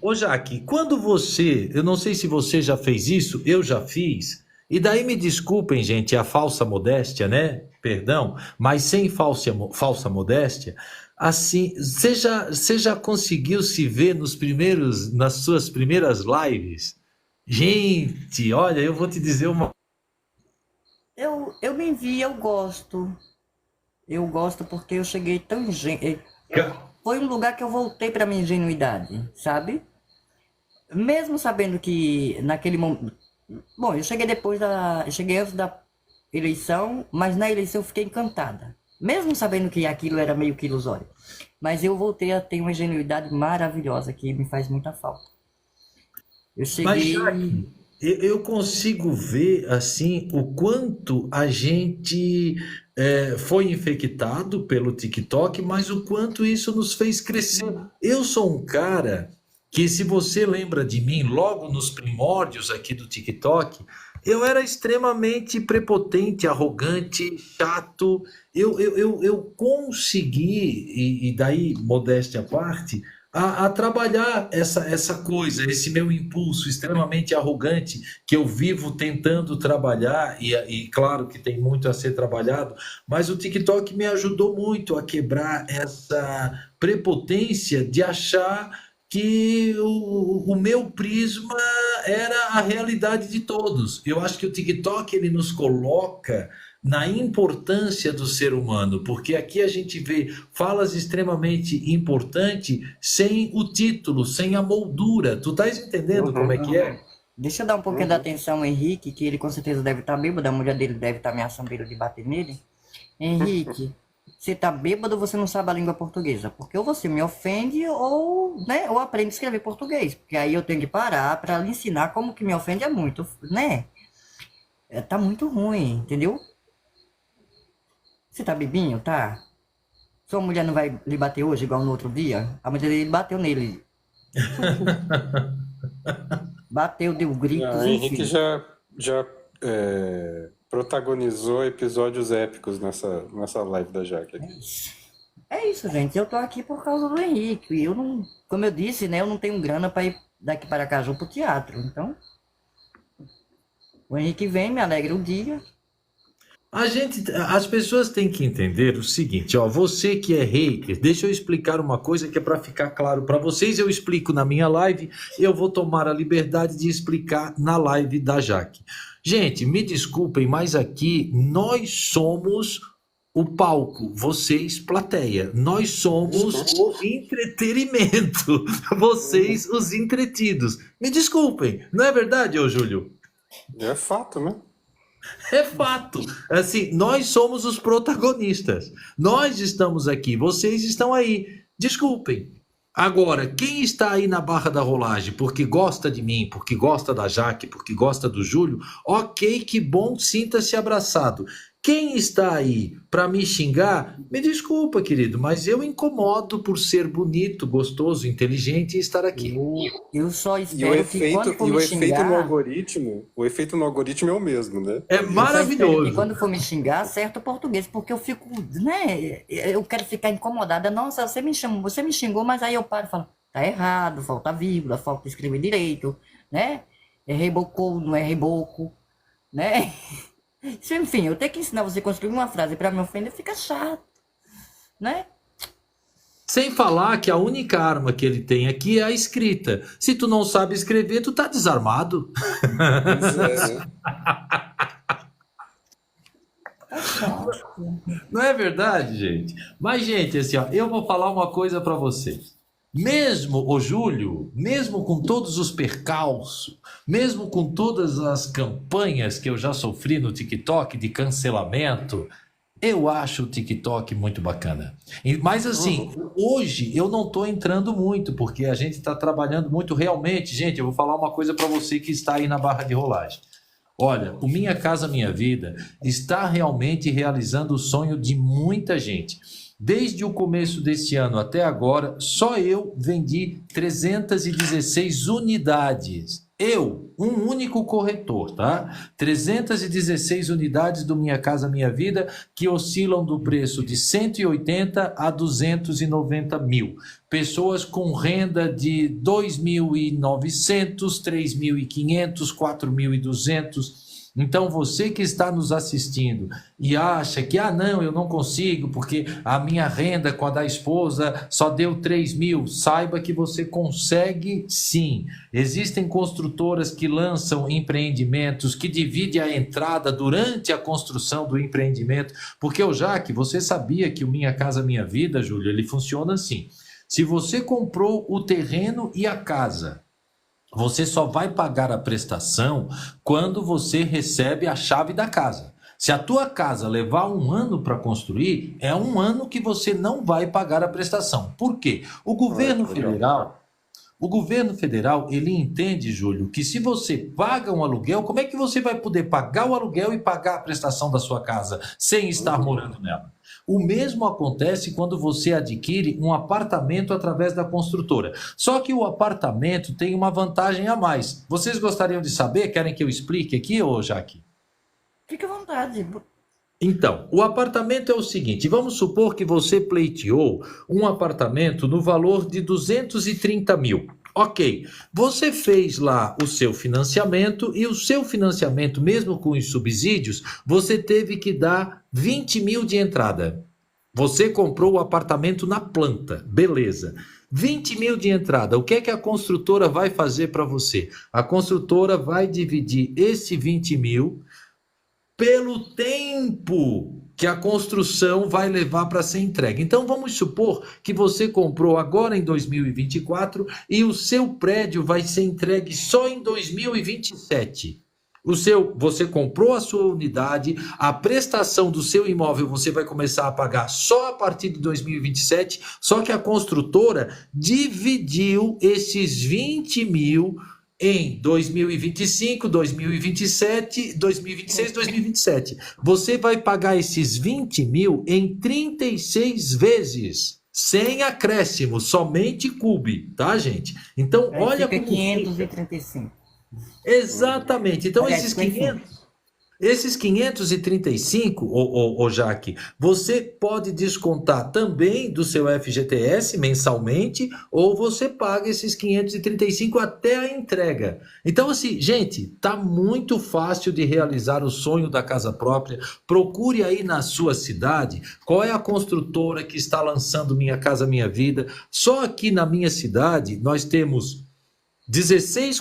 Ô Jaque, quando você, eu não sei se você já fez isso, eu já fiz, e daí me desculpem, gente, a falsa modéstia, né? Perdão, mas sem falsa modéstia, assim, você já conseguiu se ver nas suas primeiras lives? Gente, olha, eu vou te dizer uma. eu me vi, eu gosto. Eu gosto porque eu cheguei tão foi um lugar que eu voltei para minha ingenuidade, sabe? Mesmo sabendo que naquele momento. Bom, eu cheguei depois da. Eu cheguei antes da eleição, mas na eleição eu fiquei encantada. Mesmo sabendo que aquilo era meio que ilusório. Mas eu voltei a ter uma ingenuidade maravilhosa que me faz muita falta. Eu Mas, cheguei. Jaque, eu consigo ver assim o quanto a gente foi infectado pelo TikTok, mas o quanto isso nos fez crescer. Eu sou um cara que, se você lembra de mim, logo nos primórdios aqui do TikTok, eu era extremamente prepotente, arrogante, chato. Eu consegui, e daí, modéstia à parte, a trabalhar essa coisa, esse meu impulso extremamente arrogante que eu vivo tentando trabalhar, e claro que tem muito a ser trabalhado, mas o TikTok me ajudou muito a quebrar essa prepotência de achar que o meu prisma era a realidade de todos. Eu acho que o TikTok ele nos coloca na importância do ser humano, porque aqui a gente vê falas extremamente importantes sem o título, sem a moldura. Tu estás entendendo como é Uhum, que é? Deixa eu dar um pouquinho da uhum. atenção ao Henrique, que ele com certeza deve estar bêbado, a mulher dele deve estar ameaçando ele de bater nele. Henrique, você tá bêbado ou você não sabe a língua portuguesa? Porque ou você me ofende ou, né, ou aprende a escrever português. Porque aí eu tenho que parar para lhe ensinar como que me ofende é muito, né? Tá muito ruim, entendeu? Você tá bebinho, tá? Sua mulher não vai lhe bater hoje igual no outro dia? A mulher dele bateu nele. Bateu, deu Não, gritos, o Henrique enfim. já protagonizou episódios épicos nessa live da Jaque aqui. É isso, gente. Eu tô aqui por causa do Henrique. E eu não, como eu disse, né? Eu não tenho grana para ir daqui para Caju pro teatro. Então, o Henrique vem, me alegra o dia. As pessoas têm que entender o seguinte, ó, você que é hater, deixa eu explicar uma coisa que é para ficar claro para vocês, eu explico na minha live, eu vou tomar a liberdade de explicar na live da Jaque. Gente, me desculpem, mas aqui nós somos o palco, vocês plateia. Nós somos o entretenimento, vocês os entretidos. Me desculpem, não é verdade, ô Júlio? É fato, né? É fato. Assim, nós somos os protagonistas. Nós estamos aqui, vocês estão aí. Desculpem. Agora, quem está aí na barra da rolagem porque gosta de mim, porque gosta da Jaque, porque gosta do Júlio, ok, que bom, sinta-se abraçado. Quem está aí para me xingar, me desculpa, querido, mas eu incomodo por ser bonito, gostoso, inteligente e estar aqui. Eu só E o espero que quando for efeito, e me o efeito no xingar, algoritmo, o efeito no algoritmo é o mesmo, né? É eu só espero que maravilhoso. quando for me xingar, acerte o português, porque eu fico, né? Eu quero ficar incomodada. Nossa, você me chamou, você me xingou, mas aí eu paro e falo, tá errado, falta vírgula, falta escrever direito, né? É rebocou, não é reboco, né? Enfim, eu tenho que ensinar você a construir uma frase para me ofender, fica chato, né? Sem falar que a única arma que ele tem aqui é a escrita. Se tu não sabe escrever, tu tá desarmado. Pois é, né? Tá chato. Não é verdade, gente? Mas, gente, assim, ó, eu vou falar uma coisa para vocês. Mesmo o Júlio, mesmo com todos os percalços, mesmo com todas as campanhas que eu já sofri no TikTok de cancelamento, eu acho o TikTok muito bacana. Mas assim, hoje eu não estou entrando muito, porque a gente está trabalhando muito realmente. Gente, eu vou falar uma coisa para você que está aí na barra de rolagem. Olha, o Minha Casa Minha Vida está realmente realizando o sonho de muita gente. Desde o começo deste ano até agora, só eu vendi 316 unidades. Eu, um único corretor, tá? 316 unidades do Minha Casa Minha Vida que oscilam do preço de 180 a 290 mil. Pessoas com renda de 2.900, 3.500, 4.200. Então, você que está nos assistindo e acha que, não, eu não consigo porque a minha renda com a da esposa só deu 3 mil, saiba que você consegue sim. Existem construtoras que lançam empreendimentos, que dividem a entrada durante a construção do empreendimento, porque o Jaque, você sabia que o Minha Casa Minha Vida, Júlio, ele funciona assim. Se você comprou o terreno e a casa, você só vai pagar a prestação quando você recebe a chave da casa. Se a tua casa levar 1 ano para construir, é 1 ano que você não vai pagar a prestação. Por quê? O governo federal, ele entende, Júlio, que se você paga um aluguel, como é que você vai poder pagar o aluguel e pagar a prestação da sua casa sem estar morando nela? O mesmo acontece quando você adquire um apartamento através da construtora. Só que o apartamento tem uma vantagem a mais. Vocês gostariam de saber? Querem que eu explique aqui, ô Jaque? Fica à vontade. Então, o apartamento é o seguinte, vamos supor que você pleiteou um apartamento no valor de 230 mil. Ok, você fez lá o seu financiamento e o seu financiamento, mesmo com os subsídios, você teve que dar 20 mil de entrada. Você comprou o apartamento na planta, beleza. 20 mil de entrada, o que é que a construtora vai fazer para você? A construtora vai dividir esse 20 mil pelo tempo que a construção vai levar para ser entregue. Então, vamos supor que você comprou agora em 2024 e o seu prédio vai ser entregue só em 2027. Você comprou a sua unidade, a prestação do seu imóvel você vai começar a pagar só a partir de 2027, só que a construtora dividiu esses 20 mil em 2025, 2027, 2026, 2027. Você vai pagar esses 20 mil em 36 vezes, sem acréscimo, somente CUB, tá, gente? Então, Aí olha fica como 535. Exatamente. Então, Aliás, esses 55. 500... Esses 535, ô Jaque, você pode descontar também do seu FGTS mensalmente, ou você paga esses 535 até a entrega. Então, assim, gente, tá muito fácil de realizar o sonho da casa própria. Procure aí na sua cidade qual é a construtora que está lançando Minha Casa Minha Vida. Só aqui na minha cidade nós temos 16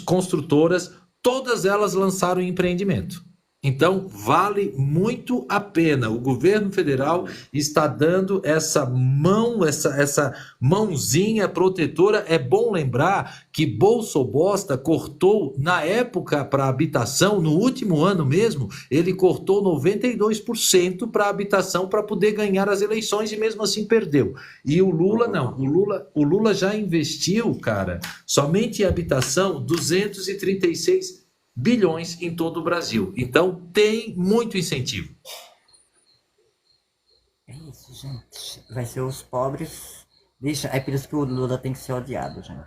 construtoras, todas elas lançaram empreendimento. Então, vale muito a pena. O governo federal está dando essa mão, essa mãozinha protetora. É bom lembrar que Bolsobosta cortou, na época, para habitação, no último ano mesmo, ele cortou 92% para habitação para poder ganhar as eleições e mesmo assim perdeu. E o Lula não. O Lula já investiu, cara, somente em habitação, 236 bilhões em todo o Brasil. Então, tem muito incentivo. É isso, gente. Vai ser os pobres. Deixa, é por isso que o Lula tem que ser odiado, gente.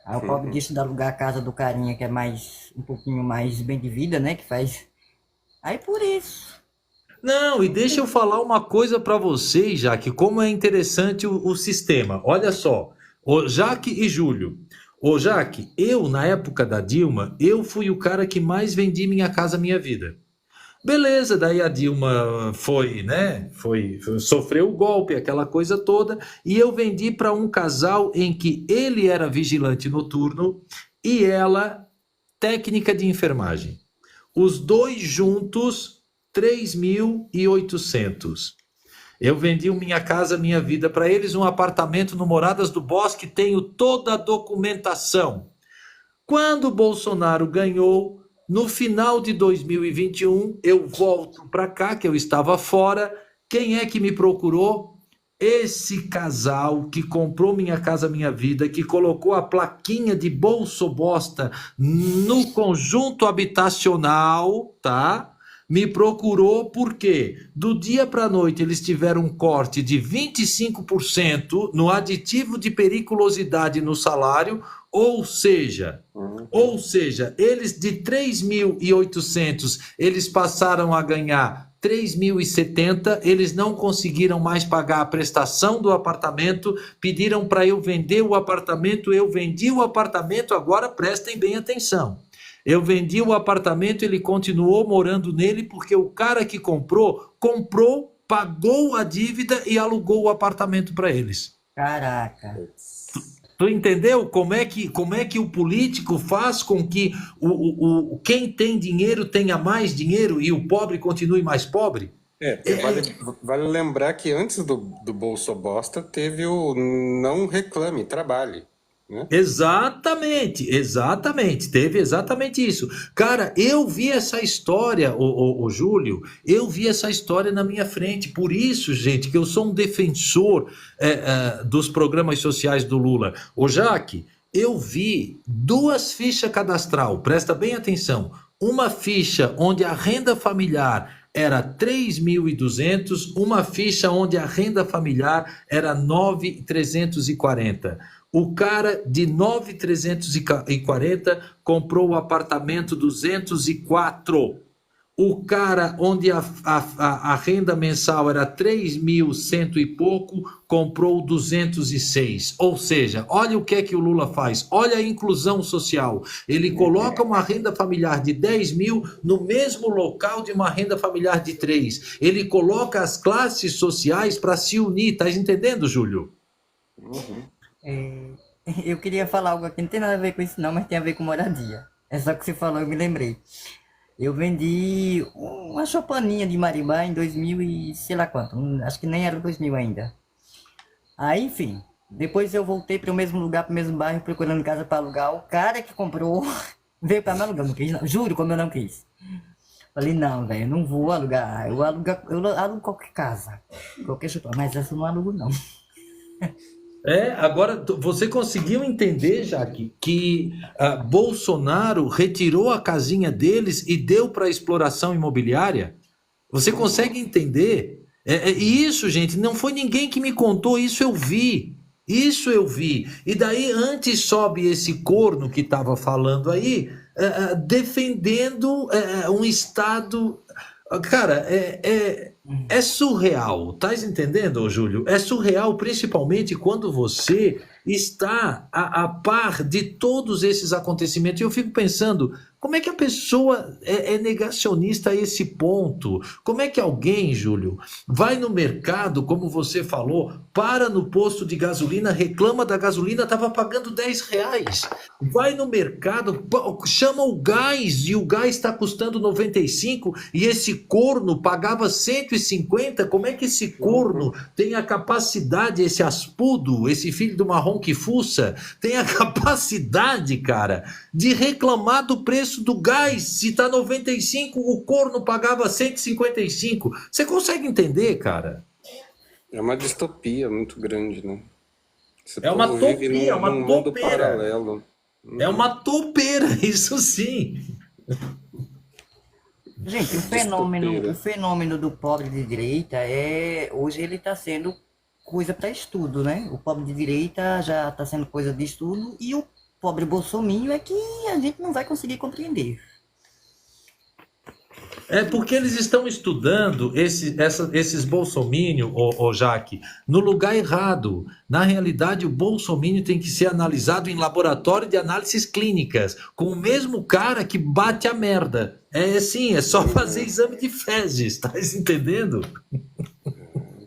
Aí o pobre deixa de alugar a casa do carinha que é mais, um pouquinho mais bem de vida, né? Que faz. Aí por isso. Não, e deixa eu falar uma coisa para vocês, Jaque, como é interessante o sistema. Olha só, o Jaque e Júlio. Ô Jaque, eu na época da Dilma, eu fui o cara que mais vendi Minha Casa Minha Vida. Beleza, daí a Dilma sofreu o golpe, aquela coisa toda, e eu vendi para um casal em que ele era vigilante noturno e ela técnica de enfermagem. Os dois juntos, 3.800. Eu vendi o Minha Casa Minha Vida para eles, um apartamento no Moradas do Bosque, tenho toda a documentação. Quando o Bolsonaro ganhou, no final de 2021, eu volto para cá, que eu estava fora. Quem é que me procurou? Esse casal que comprou Minha Casa Minha Vida, que colocou a plaquinha de Bolsobosta no conjunto habitacional, tá? Me procurou porque do dia para a noite eles tiveram um corte de 25% no aditivo de periculosidade no salário, ou seja, eles de 3.800 eles passaram a ganhar 3.070, eles não conseguiram mais pagar a prestação do apartamento, pediram para eu vender o apartamento, eu vendi o apartamento, agora prestem bem atenção. Eu vendi o apartamento, ele continuou morando nele porque o cara que comprou, pagou a dívida e alugou o apartamento para eles. Caraca. Tu entendeu como é que o político faz com que quem tem dinheiro tenha mais dinheiro e o pobre continue mais pobre? Vale lembrar que antes do Bolso Bosta teve o Não Reclame, Trabalhe. Né? Exatamente, teve exatamente isso. Cara, eu vi essa história, o Júlio, eu vi essa história na minha frente, por isso, gente, que eu sou um defensor dos programas sociais do Lula. Ô Jaque, eu vi 2 fichas cadastral, presta bem atenção, uma ficha onde a renda familiar era 3.200, uma ficha onde a renda familiar era 9.340. O cara de 9.340 comprou o apartamento 204. O cara onde a renda mensal era 3.100 e pouco, comprou 206. Ou seja, olha o que é que o Lula faz. Olha a inclusão social. Ele coloca uma renda familiar de 10 mil no mesmo local de uma renda familiar de 3. Ele coloca as classes sociais para se unir. Tá entendendo, Júlio? Eu queria falar algo aqui, não tem nada a ver com isso não, mas tem a ver com moradia. É só que você falou, eu me lembrei. Eu vendi uma choupaninha de Maribá em 2000 e sei lá quanto, acho que nem era 2000 ainda. Aí, enfim, depois eu voltei para o mesmo lugar, para o mesmo bairro, procurando casa para alugar. O cara que comprou veio para me alugar, não quis, não. Juro, como eu não quis. Falei, não, velho, eu não vou alugar, eu alugo qualquer casa, qualquer choupana, mas essa eu não alugo não. Agora você conseguiu entender, Jaque, que Bolsonaro retirou a casinha deles e deu para exploração imobiliária? Você consegue entender? E isso, gente, não foi ninguém que me contou, isso eu vi. E daí antes sobe esse corno que estava falando aí, defendendo um Estado... Cara, é surreal, tá entendendo, Júlio? É surreal, principalmente quando você está a par de todos esses acontecimentos. E eu fico pensando, como é que a pessoa é negacionista a esse ponto? Como é que alguém, Júlio, vai no mercado, como você falou, para no posto de gasolina, reclama da gasolina, estava pagando R$10. Vai no mercado, chama o gás e o gás está custando 95 e esse corno pagava 150. Como é que esse corno tem a capacidade, esse aspudo, esse filho do marrom que fuça, tem a capacidade, cara, de reclamar do preço do gás? Se tá 95, o corno pagava 155. Você consegue entender, cara? É uma distopia muito grande, né? É uma utopia, uma mundo topeira. Paralelo. É uma topeira, isso sim. Gente, o fenômeno do pobre de direita hoje ele está sendo coisa para estudo, né? O pobre de direita já está sendo coisa de estudo e o pobre bolsominho é que a gente não vai conseguir compreender. É porque eles estão estudando esses bolsominion, Jaque, no lugar errado. Na realidade, o bolsominion tem que ser analisado em laboratório de análises clínicas, com o mesmo cara que bate a merda. É só fazer exame de fezes, tá entendendo?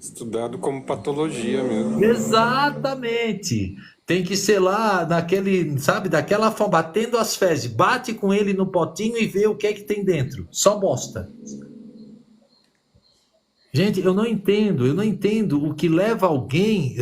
Estudado como patologia mesmo. Exatamente. Tem que ser lá daquela forma, batendo as fezes, bate com ele no potinho e vê o que é que tem dentro. Só bosta. Gente, eu não entendo o que leva alguém...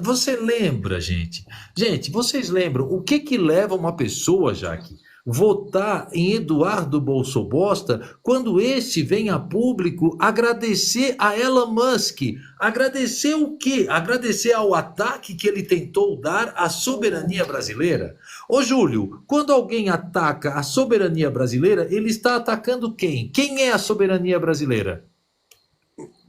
Você lembra, gente? Gente, vocês lembram o que leva uma pessoa, Jaque, votar em Eduardo Bolsobosta quando este vem a público agradecer a Elon Musk. Agradecer o quê? Agradecer ao ataque que ele tentou dar à soberania brasileira. Ô Júlio, quando alguém ataca a soberania brasileira, ele está atacando quem? Quem é a soberania brasileira?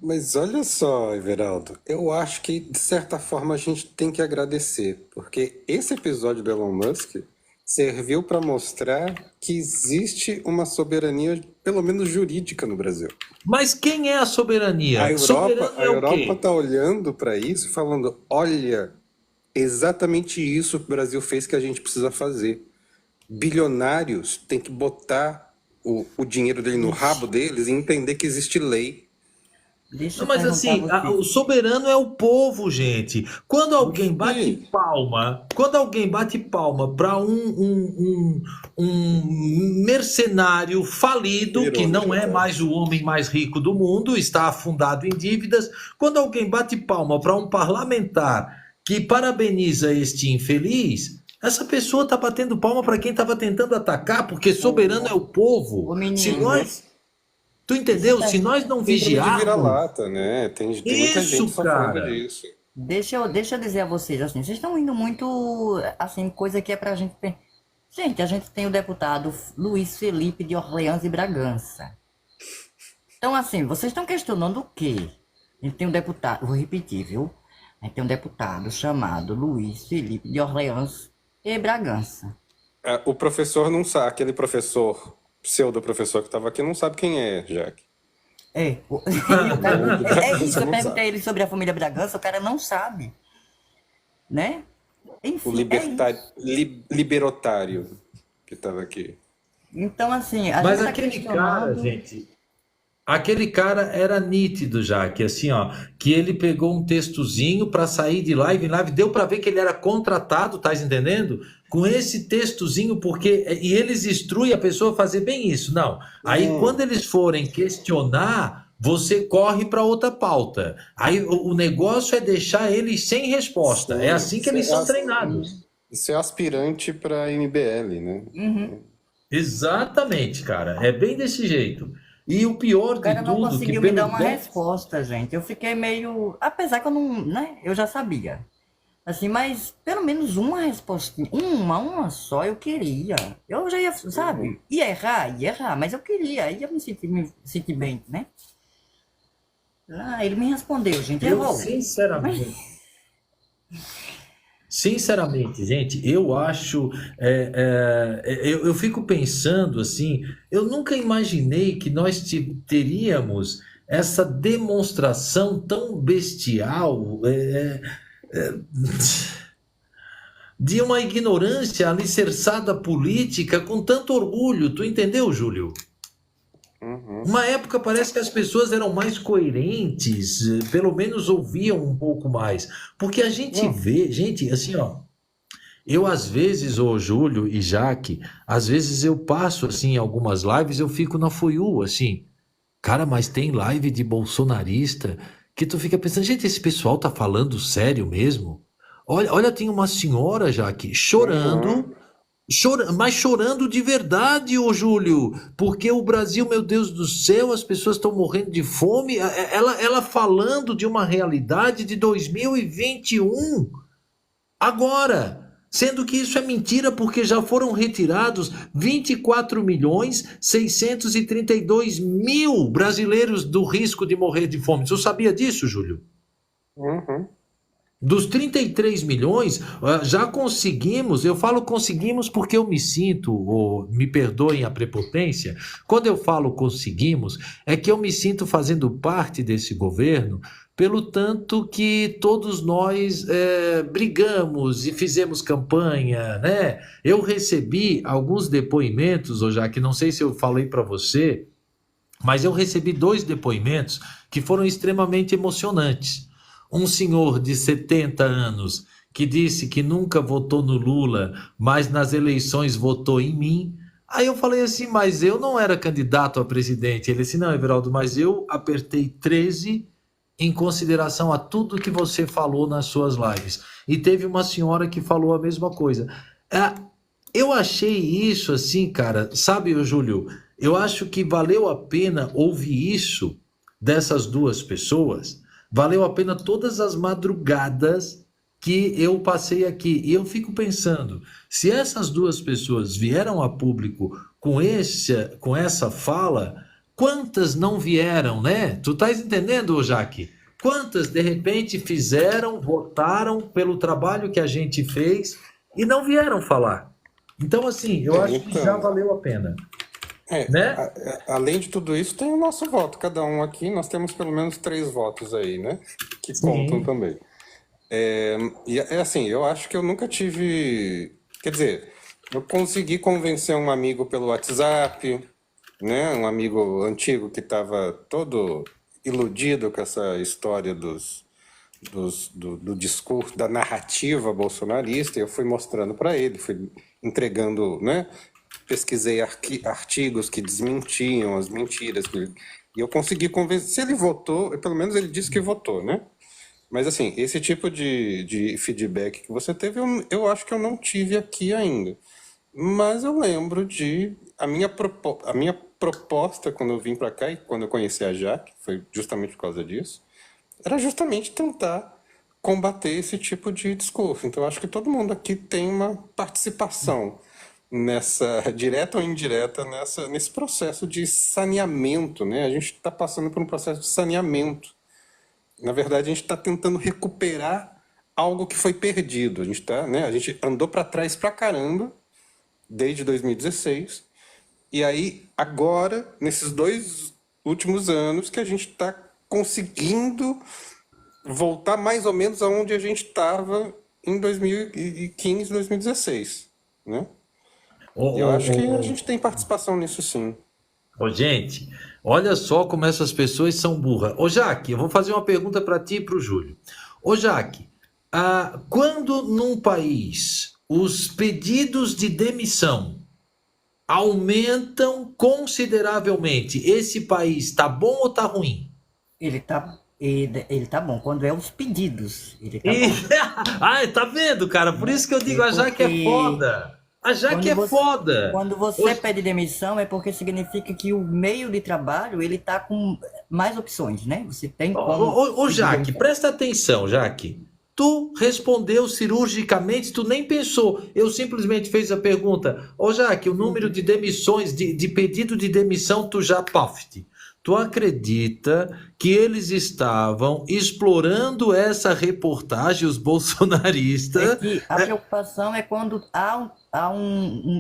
Mas olha só, Everaldo, eu acho que de certa forma a gente tem que agradecer, porque esse episódio do Elon Musk serviu para mostrar que existe uma soberania, pelo menos jurídica, no Brasil. Mas quem é a soberania? A Europa, Soberano a é o Europa quê? está olhando para isso e falando: olha, exatamente isso que o Brasil fez que a gente precisa fazer. Bilionários têm que botar o dinheiro dele no rabo deles e entender que existe lei. Deixa Não, eu mas perguntar assim, a você. o soberano é o povo, gente. Quando alguém bate Sim. palma, quando alguém bate palma para um mercenário falido, que Irônico, não é cara. mais o homem mais rico do mundo, está afundado em dívidas, quando alguém bate palma para um parlamentar que parabeniza este infeliz, essa pessoa está batendo palma para quem estava tentando atacar, porque soberano é o povo. Ô Se menino, nós, tu entendeu? Se nós não Síndrome de vigiarmos, vira-lata, né? Tem muita isso, gente sofrendo cara. disso. deixa eu dizer a vocês, assim, vocês estão indo muito, assim, coisa que é pra gente... Gente, a gente tem o deputado Luiz Felipe de Orleans e Bragança. Então, assim, vocês estão questionando o quê? A gente tem um deputado, vou repetir, viu? A gente tem um deputado chamado Luiz Felipe de Orleans e Bragança. O professor não sabe, aquele professor, pseudo-professor que estava aqui, não sabe quem é, Jack. É, é isso, eu perguntei a ele sobre a família Bragança, o cara não sabe, né? O Enfim, é isso. liberotário que estava aqui. Então, assim, a Mas gente tá aquele cara, questionando... gente, aquele cara era nítido já, que assim, ó, que ele pegou um textozinho para sair de live em live, deu para ver que ele era contratado, tá entendendo? Com esse textozinho, porque e eles instruem a pessoa a fazer bem isso. Não. Aí quando eles forem questionar, você corre para outra pauta. Aí o negócio é deixar eles sem resposta. É assim que eles são treinados. Isso é aspirante para MBL, né? Exatamente, cara. É bem desse jeito. E o pior O cara de não tudo, que conseguiu me dar pelo uma resposta, gente. Eu fiquei meio... Apesar que eu não... né? Eu já sabia. Assim, mas pelo menos uma resposta... Uma só eu queria. Eu já ia, sabe? Ia errar, mas eu queria. Ia me sentir bem, né? Ah, ele me respondeu, gente. eu, Errou. sinceramente, gente, eu acho, eu fico pensando assim, eu nunca imaginei que nós teríamos essa demonstração tão bestial, de uma ignorância alicerçada política com tanto orgulho. Tu entendeu, Júlio? Uma época parece que as pessoas eram mais coerentes, pelo menos ouviam um pouco mais. Porque a gente vê, gente, assim, ó, eu às vezes, ô Júlio e Jaque, às vezes eu passo assim em algumas lives, eu fico na FOIU, assim, cara, mas tem live de bolsonarista que tu fica pensando, gente, esse pessoal tá falando sério mesmo? Olha, tem uma senhora, Jaque, chorando. Mas chorando de verdade, ô Júlio, porque o Brasil, meu Deus do céu, as pessoas estão morrendo de fome. Ela falando de uma realidade de 2021, agora, sendo que isso é mentira, porque já foram retirados 24.632.000 brasileiros do risco de morrer de fome. Você sabia disso, Júlio? Dos 33 milhões, já conseguimos, eu falo conseguimos porque eu me sinto, ou me perdoem a prepotência, quando eu falo conseguimos, é que eu me sinto fazendo parte desse governo, pelo tanto que todos nós brigamos e fizemos campanha, né? Eu recebi alguns depoimentos, já que não sei se eu falei para você, mas eu recebi 2 depoimentos que foram extremamente emocionantes. Um senhor de 70 anos que disse que nunca votou no Lula, mas nas eleições votou em mim. Aí eu falei assim, mas eu não era candidato a presidente. Ele disse, não, Everaldo, mas eu apertei 13 em consideração a tudo que você falou nas suas lives. E teve uma senhora que falou a mesma coisa. Eu achei isso assim, cara, sabe, ô Júlio? Eu acho que valeu a pena ouvir isso dessas duas pessoas. Valeu a pena todas as madrugadas que eu passei aqui. E eu fico pensando, se essas duas pessoas vieram a público com essa fala, quantas não vieram, né? Tu estás entendendo, ô Jaque? Quantas de repente fizeram, votaram pelo trabalho que a gente fez e não vieram falar? Então, assim, eu acho que já Então, valeu a pena, né? além de tudo isso, tem o nosso voto. Cada um aqui, nós temos pelo menos 3 votos aí, né? Que contam Sim. também. E é assim, eu acho que eu nunca tive. Quer dizer, eu consegui convencer um amigo pelo WhatsApp, né? Um amigo antigo que estava todo iludido com essa história do discurso, da narrativa bolsonarista, e eu fui mostrando para ele, fui entregando, né? Pesquisei artigos que desmentiam as mentiras, e eu consegui convencer. Se ele votou, pelo menos ele disse que votou, né? Mas assim, esse tipo de feedback que você teve, eu acho que eu não tive aqui ainda. Mas eu lembro de a minha proposta quando eu vim para cá e quando eu conheci a Jaque, foi justamente por causa disso, era justamente tentar combater esse tipo de discurso. Então, eu acho que todo mundo aqui tem uma participação nessa, direta ou indireta, nesse processo de saneamento, né? A gente está passando por um processo de saneamento. Na verdade, a gente está tentando recuperar algo que foi perdido. A gente tá, né? A gente andou para trás pra caramba desde 2016. E aí, agora, nesses 2 últimos anos, que a gente está conseguindo voltar mais ou menos aonde a gente estava em 2015, 2016, né? Ô, E eu acho que a ô, ô, gente tem participação nisso, sim. ô, gente, olha só como essas pessoas são burras. Ô, Jaque, eu vou fazer uma pergunta para ti e para o Júlio. Ô, Jaque, quando num país os pedidos de demissão aumentam consideravelmente, esse país tá bom ou tá ruim? Ele tá bom. Quando é os pedidos, ele tá E... bom. Ai, tá vendo, cara? Por isso que eu É digo, a Jaque é porque foda. A Jaque quando é você, foda. quando você Ô, pede demissão é porque significa que o meio de trabalho ele tá com mais opções, né? Você tem como ô, pedir Jaque, demissão. presta atenção, Jaque. Tu respondeu cirurgicamente, tu nem pensou. Eu simplesmente fiz a pergunta. Ô, Jaque, o número Uhum. de demissões, de pedido de demissão, tu já pafte. Tu acredita que eles estavam explorando essa reportagem, os É bolsonaristas, que a preocupação é quando há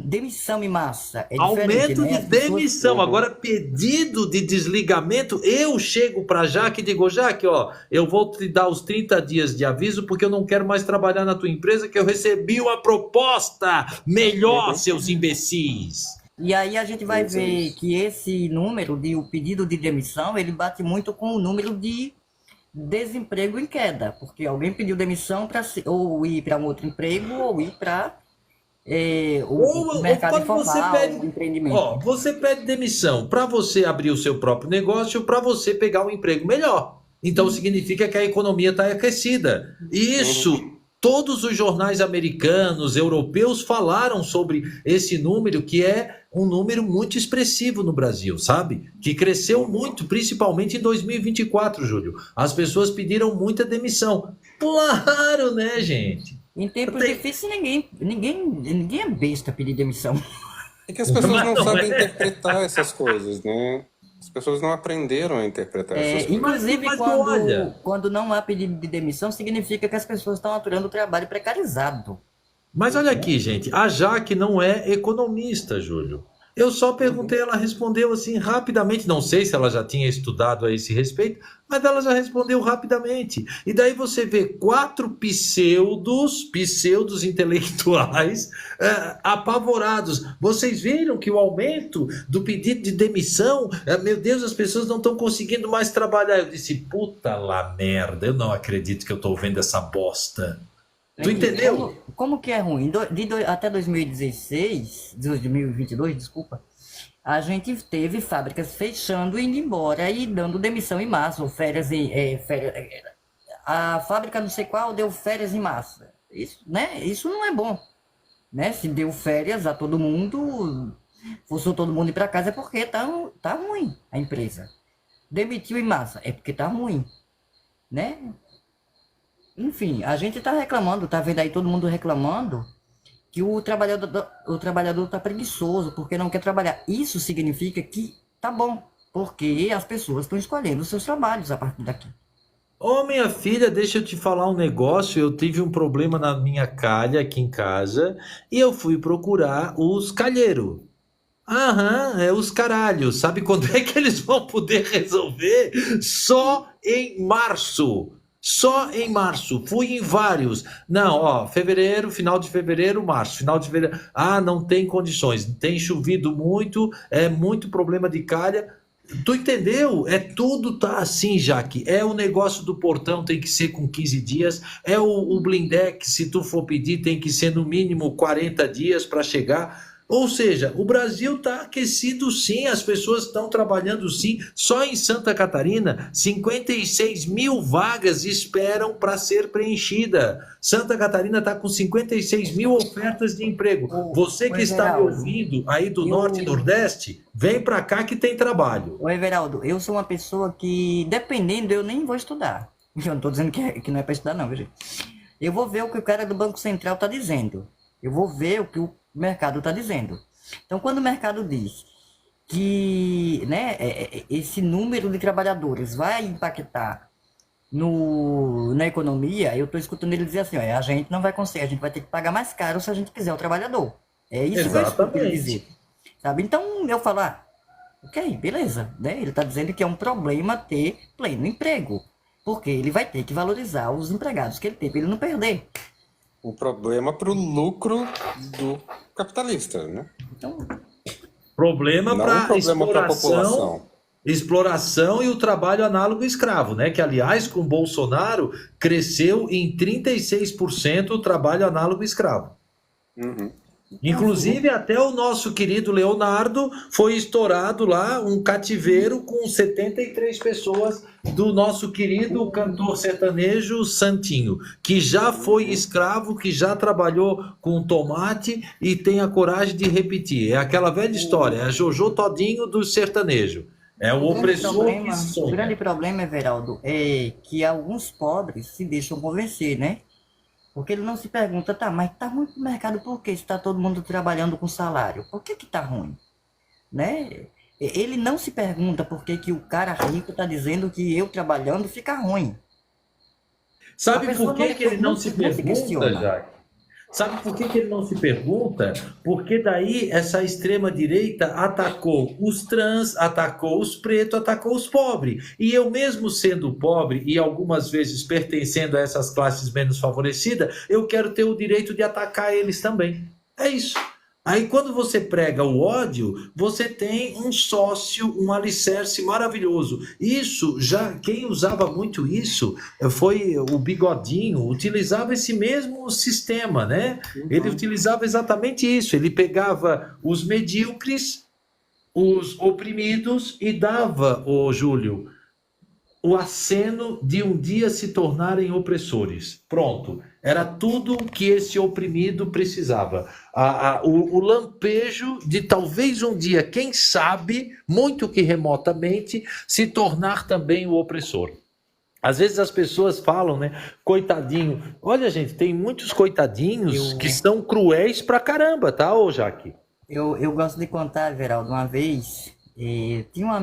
demissão em massa. É diferente, aumento né? de As pessoas. demissão, agora pedido de desligamento, eu chego para Jaque e digo, Jaque, ó, eu vou te dar os 30 dias de aviso porque eu não quero mais trabalhar na tua empresa que eu recebi uma proposta melhor, Uhum. seus imbecis. E aí a gente vai Isso, é ver isso. que esse número de o pedido de demissão, ele bate muito com o número de desemprego em queda, porque alguém pediu demissão para ou ir para um outro emprego ou ir para o Ou mercado quando você informal, o pede, empreendimento. ó, você pede demissão para você abrir o seu próprio negócio, para você pegar um emprego melhor. Então significa que a economia está aquecida. E Uhum. isso, todos os jornais americanos, europeus falaram sobre esse número, que é um número muito expressivo no Brasil, sabe? Que cresceu Uhum. muito, principalmente em 2024, Júlio. As pessoas pediram muita demissão. Claro, né, gente? Em tempos Tem- difíceis, ninguém é besta pedir demissão. É que as pessoas Mas não não sabem é. interpretar essas coisas, né? As pessoas não aprenderam a interpretar essas coisas. Inclusive, Mas quando, olha, quando não há pedido de demissão, significa que as pessoas estão aturando o trabalho precarizado. mas olha aqui, gente, a Jaque não é economista, Júlio. Eu só Uhum. perguntei, ela respondeu assim rapidamente. Não sei se ela já tinha estudado a esse respeito, mas ela já respondeu rapidamente. E daí você vê 4 pseudos intelectuais apavorados. Vocês viram que o aumento do pedido de demissão, meu Deus, as pessoas não estão conseguindo mais trabalhar. Eu disse, puta lá merda, eu não acredito que eu estou vendo essa bosta. É Tu que, entendeu? como que é ruim? Até 2016, 2022, desculpa, a gente teve fábricas fechando e indo embora e dando demissão em massa, ou a fábrica não sei qual deu férias em massa. Isso, né? Isso não é bom. né? Se deu férias a todo mundo, forçou todo mundo ir para casa é porque tá ruim a empresa. Demitiu em massa é porque tá ruim, né? Enfim, a gente tá reclamando, tá vendo aí todo mundo reclamando que o trabalhador tá preguiçoso porque não quer trabalhar. Isso significa que tá bom, porque as pessoas estão escolhendo os seus trabalhos a partir daqui. Ô, minha filha, deixa eu te falar um negócio. Eu tive um problema na minha calha aqui em casa e eu fui procurar os calheiros. Aham, é os caralhos. Sabe quando é que eles vão poder resolver? Só em março. Só em março. Fui em vários. Não, ó, fevereiro, final de fevereiro, março. Final de fevereiro. Ah, não tem condições. Tem chovido muito, é muito problema de calha. Tu entendeu? É tudo tá assim, Jaque. É o negócio do portão, tem que ser com 15 dias. É o blindex, se tu for pedir, tem que ser no mínimo 40 dias para chegar. Ou seja, o Brasil está aquecido sim, as pessoas estão trabalhando sim. Só em Santa Catarina, 56 mil vagas esperam para ser preenchida. Santa Catarina está com 56 mil ofertas de emprego. Você que está me Everaldo, ouvindo aí do Norte e eu, Nordeste, vem para cá que tem trabalho. ô Everaldo, eu sou uma pessoa que, dependendo, eu nem vou estudar. Eu não tô dizendo que não é para estudar, não, viu, gente? Eu vou ver o que o cara do Banco Central tá dizendo. Eu vou ver o que o mercado está dizendo. Então, quando o mercado diz que, né, esse número de trabalhadores vai impactar na economia, eu estou escutando ele dizer assim, ó, a gente não vai conseguir, a gente vai ter que pagar mais caro se a gente quiser o trabalhador. É isso que eu escuto ele dizer. Exatamente. Sabe? Então, eu falo, ok, beleza, né? Ele está dizendo que é um problema ter pleno emprego, porque ele vai ter que valorizar os empregados que ele tem, para ele não perder. O problema para o lucro do capitalista, né? Então, Problema Não um para problema para a população. exploração e o trabalho análogo escravo, né? Que, aliás, com Bolsonaro cresceu em 36% o trabalho análogo escravo. Uhum. Inclusive, até o nosso querido Leonardo foi estourado lá um cativeiro com 73 pessoas do nosso querido cantor sertanejo Santinho, que já foi escravo, que já trabalhou com tomate e tem a coragem de repetir. É aquela velha história, é a Jojo Todinho do sertanejo. É o opressor que o sonha. grande problema, Everaldo, é que alguns pobres se deixam convencer, né? Porque ele não se pergunta, tá, mas tá ruim pro mercado por quê? Se tá todo mundo trabalhando com salário, por que que tá ruim? Né? Ele não se pergunta por que que o cara rico tá dizendo que eu trabalhando fica ruim. A Sabe pessoa por que que ele não se não se pergunta, questiona. Jaque? Sabe por que que ele não se pergunta? Porque daí essa extrema-direita atacou os trans, atacou os pretos, atacou os pobres. E eu mesmo sendo pobre e algumas vezes pertencendo a essas classes menos favorecidas, eu quero ter o direito de atacar eles também. É isso. Aí quando você prega o ódio, você tem um sócio, um alicerce maravilhoso. Isso, já quem usava muito isso foi o Bigodinho, utilizava esse mesmo sistema, né? Ele utilizava exatamente isso. Ele pegava os medíocres, os oprimidos e dava, ô Júlio, o aceno de um dia se tornarem opressores. Pronto. Era tudo que esse oprimido precisava. O lampejo de talvez um dia, quem sabe, muito que remotamente, se tornar também o opressor. Às vezes as pessoas falam, né? Coitadinho. Olha, gente, tem muitos coitadinhos que são cruéis pra caramba, tá, ô Jaque? Eu gosto de contar, Everaldo, uma vez, tinha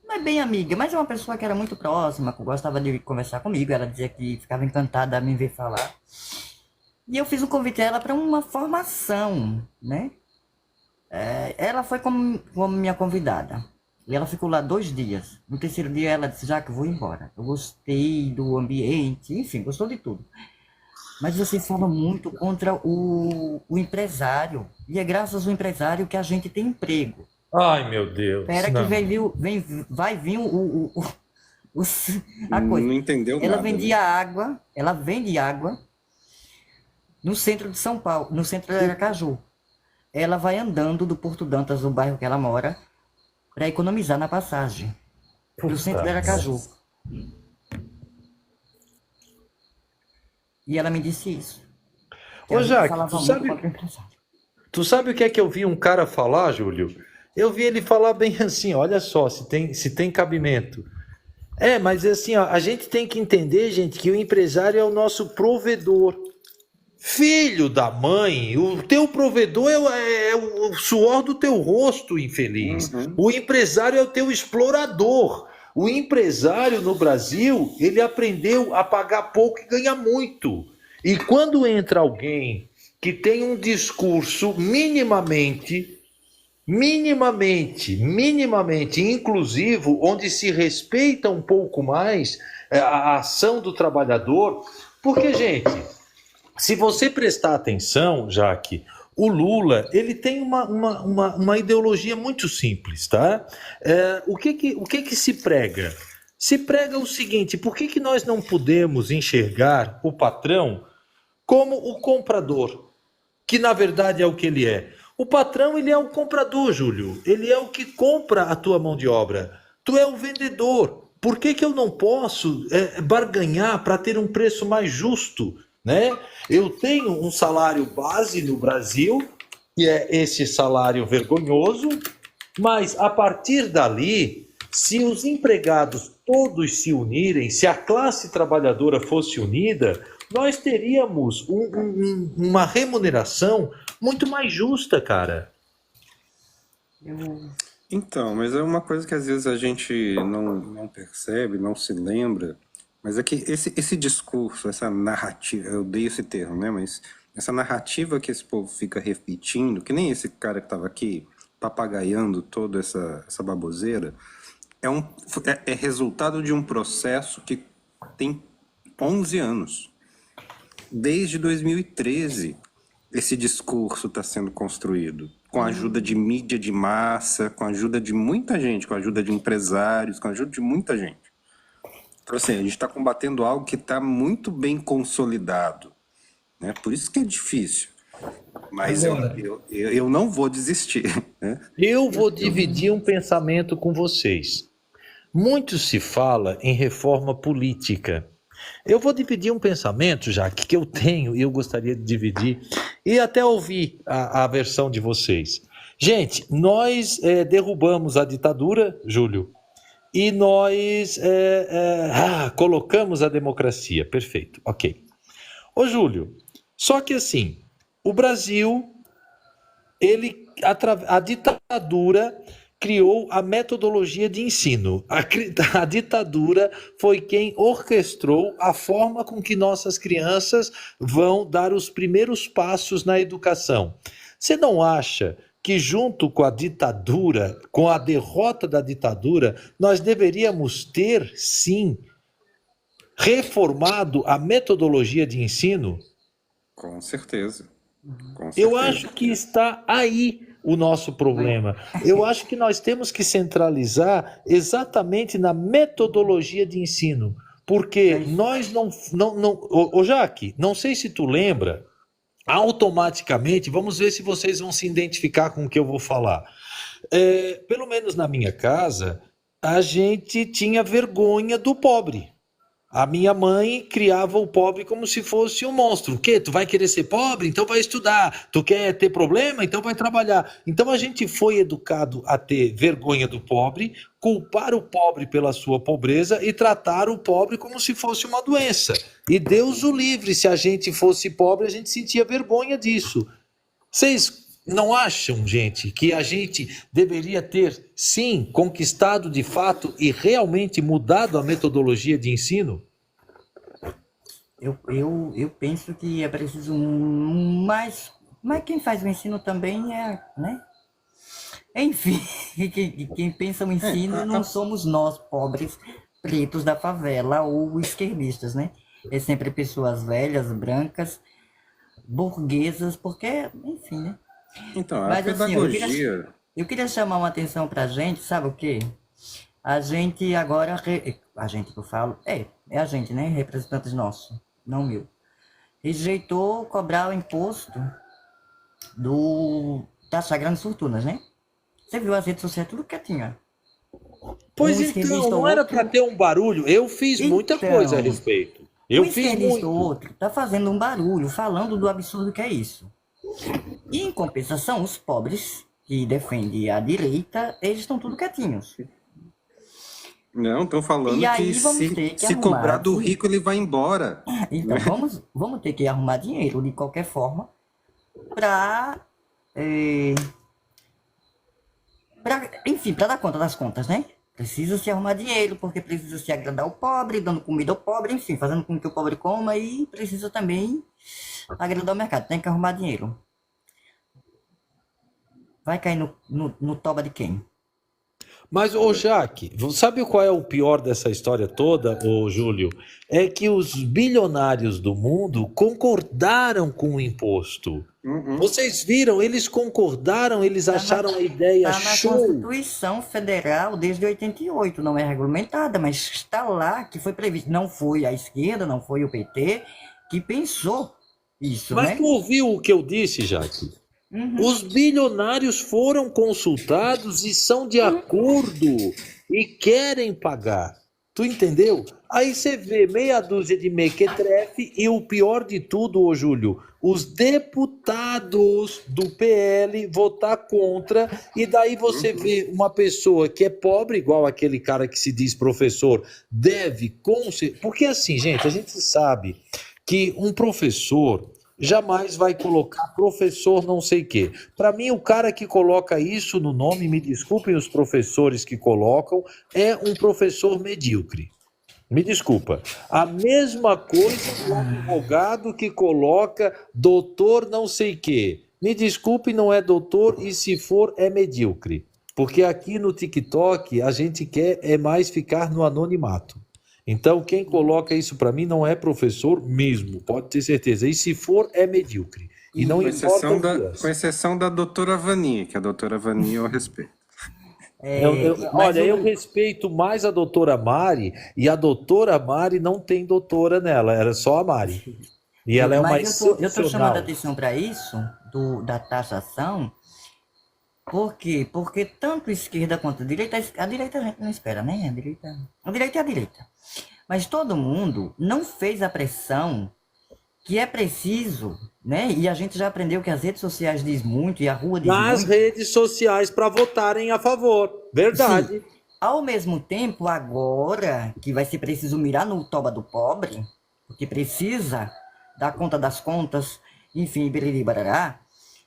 não é bem amiga, mas é uma pessoa que era muito próxima, que gostava de conversar comigo, ela dizia que ficava encantada a me ver falar. E eu fiz um convite a ela para uma formação, né? Ela foi como minha convidada. E ela ficou lá 2 dias. No terceiro dia ela disse, já que vou embora. Eu gostei do ambiente, enfim, gostou de tudo. Mas você fala muito contra o empresário. E é graças ao empresário que a gente tem emprego. Ai, meu Deus. Espera que Não. vai vir a coisa. Não entendeu Ela nada, vendia água, ela vende água no centro de São Paulo, no centro de Aracaju. Ela vai andando do Porto Dantas, do bairro que ela mora, para economizar na passagem. No centro de Aracaju. E ela me disse isso. Que Ô, a gente Jaque, falava tu muito sabe, contra o empresário. tu sabe o que é que eu vi um cara falar, Júlio? Eu vi ele falar bem assim, olha só, se tem cabimento. Mas assim, ó, a gente tem que entender, gente, que o empresário é o nosso provedor. Filho da mãe, o teu provedor é o suor do teu rosto, infeliz. Uhum. O empresário é o teu explorador. O empresário no Brasil, ele aprendeu a pagar pouco e ganhar muito. E quando entra alguém que tem um discurso minimamente inclusivo, onde se respeita um pouco mais a ação do trabalhador, porque, gente, se você prestar atenção, Jaque, o Lula, ele tem uma ideologia muito simples, tá? O que que se prega? Se prega o seguinte, por que que nós não podemos enxergar o patrão como o comprador, que na verdade é o que ele é? O patrão, ele é o comprador, Júlio. Ele é o que compra a tua mão de obra. Tu é o vendedor. Por que que eu não posso barganhar para ter um preço mais justo, né? Eu tenho um salário base no Brasil, que é esse salário vergonhoso, mas a partir dali, se os empregados todos se unirem, se a classe trabalhadora fosse unida, nós teríamos uma remuneração muito mais justa, cara. Eu, Então, mas é uma coisa que às vezes a gente não percebe, não se lembra, mas é que esse discurso, essa narrativa, eu odeio esse termo, né? Mas essa narrativa que esse povo fica repetindo, que nem esse cara que estava aqui papagaiando toda essa baboseira, é resultado de um processo que tem 11 anos. Desde 2013, esse discurso está sendo construído, com a ajuda de mídia de massa, com a ajuda de muita gente, com a ajuda de empresários, com a ajuda de muita gente. Então, assim, a gente está combatendo algo que está muito bem consolidado, né? Por isso que é difícil. Mas Agora, eu não vou desistir, né? eu vou dividir um pensamento com vocês. Muito se fala em reforma política. Eu vou dividir um pensamento, já que eu tenho e eu gostaria de dividir e até ouvir a versão de vocês. Gente, nós derrubamos a ditadura, Júlio, e nós colocamos a democracia. Perfeito, ok. Ô, Júlio, só que assim, o Brasil, a ditadura criou a metodologia de ensino. A ditadura foi quem orquestrou a forma com que nossas crianças vão dar os primeiros passos na educação. Você não acha que junto com a ditadura, com a derrota da ditadura, nós deveríamos ter, sim, reformado a metodologia de ensino? Com certeza. Com Eu certeza. acho que está aí o nosso problema. Eu acho que nós temos que centralizar exatamente na metodologia de ensino, porque nós ô Jaque, não sei se tu lembra, automaticamente, vamos ver se vocês vão se identificar com o que eu vou falar. Pelo menos na minha casa, a gente tinha vergonha do pobre. A minha mãe criava o pobre como se fosse um monstro. O quê? Tu vai querer ser pobre? Então vai estudar. Tu quer ter problema? Então vai trabalhar. Então a gente foi educado a ter vergonha do pobre, culpar o pobre pela sua pobreza e tratar o pobre como se fosse uma doença. E Deus o livre, se a gente fosse pobre, a gente sentia vergonha disso. Vocês não acham, gente, que a gente deveria ter, sim, conquistado de fato e realmente mudado a metodologia de ensino? eu penso que é preciso mais. Mas quem faz o ensino também é, né? Enfim, quem pensa o ensino não somos nós, pobres pretos da favela ou esquerdistas, né? É sempre pessoas velhas, brancas, burguesas, porque, enfim, né? Então, a Mas assim, pedagogia... eu queria chamar uma atenção pra gente, sabe o quê? A gente agora, a gente que eu falo, é a gente, né? Representantes nossos, não meu. Rejeitou cobrar o imposto das grandes fortunas, né? Você viu as redes sociais, tudo quietinho, ó. Pois Um então, esquerdista não ou era outro. para ter um barulho. Eu fiz muita Então, coisa a respeito. Um Eu fiz esquerdista ou muito. outro está fazendo um barulho, falando do absurdo que é isso. E, em compensação, os pobres que defendem a direita, eles estão tudo quietinhos. Não, estão E falando que aí vamos ter que se cobrar arrumar do dinheiro. rico, ele vai embora. Então, vamos ter que arrumar dinheiro de qualquer forma para, enfim, para dar conta das contas, né? Precisa se arrumar dinheiro, porque precisa se agradar o pobre, dando comida ao pobre, enfim, fazendo com que o pobre coma e precisa também agradar o mercado. Tem que arrumar dinheiro. Vai cair no toba de quem? Mas, ô Jaque, sabe qual é o pior dessa história toda, ô Júlio? É que os bilionários do mundo concordaram com o imposto. Vocês viram? Eles concordaram, eles acharam a ideia Está na show. Constituição Federal desde 88, não é regulamentada, mas está lá que foi previsto. Não foi a esquerda, não foi o PT que pensou isso, Mas né? tu ouviu o que eu disse, Jaque? Os bilionários foram consultados e são de acordo e querem pagar. Tu entendeu? Aí você vê meia dúzia de mequetrefe e o pior de tudo, ô Júlio, os deputados do PL votar contra e daí você vê uma pessoa que é pobre, igual aquele cara que se diz professor, porque assim, gente, a gente sabe que um professor jamais vai colocar professor não sei o quê. Para mim, o cara que coloca isso no nome, me desculpem os professores que colocam, é um professor medíocre. Me desculpa. A mesma coisa do advogado que coloca doutor não sei o quê. Me desculpe, não é doutor e se for é medíocre. Porque aqui no TikTok a gente quer é mais ficar no anonimato. Então, quem coloca isso para mim não é professor mesmo, pode ter certeza. E se for, é medíocre. E não importa o que Com exceção da doutora Vani, que a doutora Vani eu respeito. Mas Olha, eu respeito mais a doutora Mari, e a doutora Mari não tem doutora nela, era só a Mari. E ela é uma Mas eu tô chamando a excepcional. atenção para isso, da taxação, por quê? Porque tanto esquerda quanto direita, a direita a gente não espera, né? A direita é a direita. Mas todo mundo não fez a pressão que é preciso, né? E a gente já aprendeu que as redes sociais diz muito e a rua diz Nas muito. redes sociais para votarem a favor. Verdade. Sim. Ao mesmo tempo, agora que vai ser preciso mirar no toba do pobre, porque precisa dar conta das contas, enfim, biriri barará,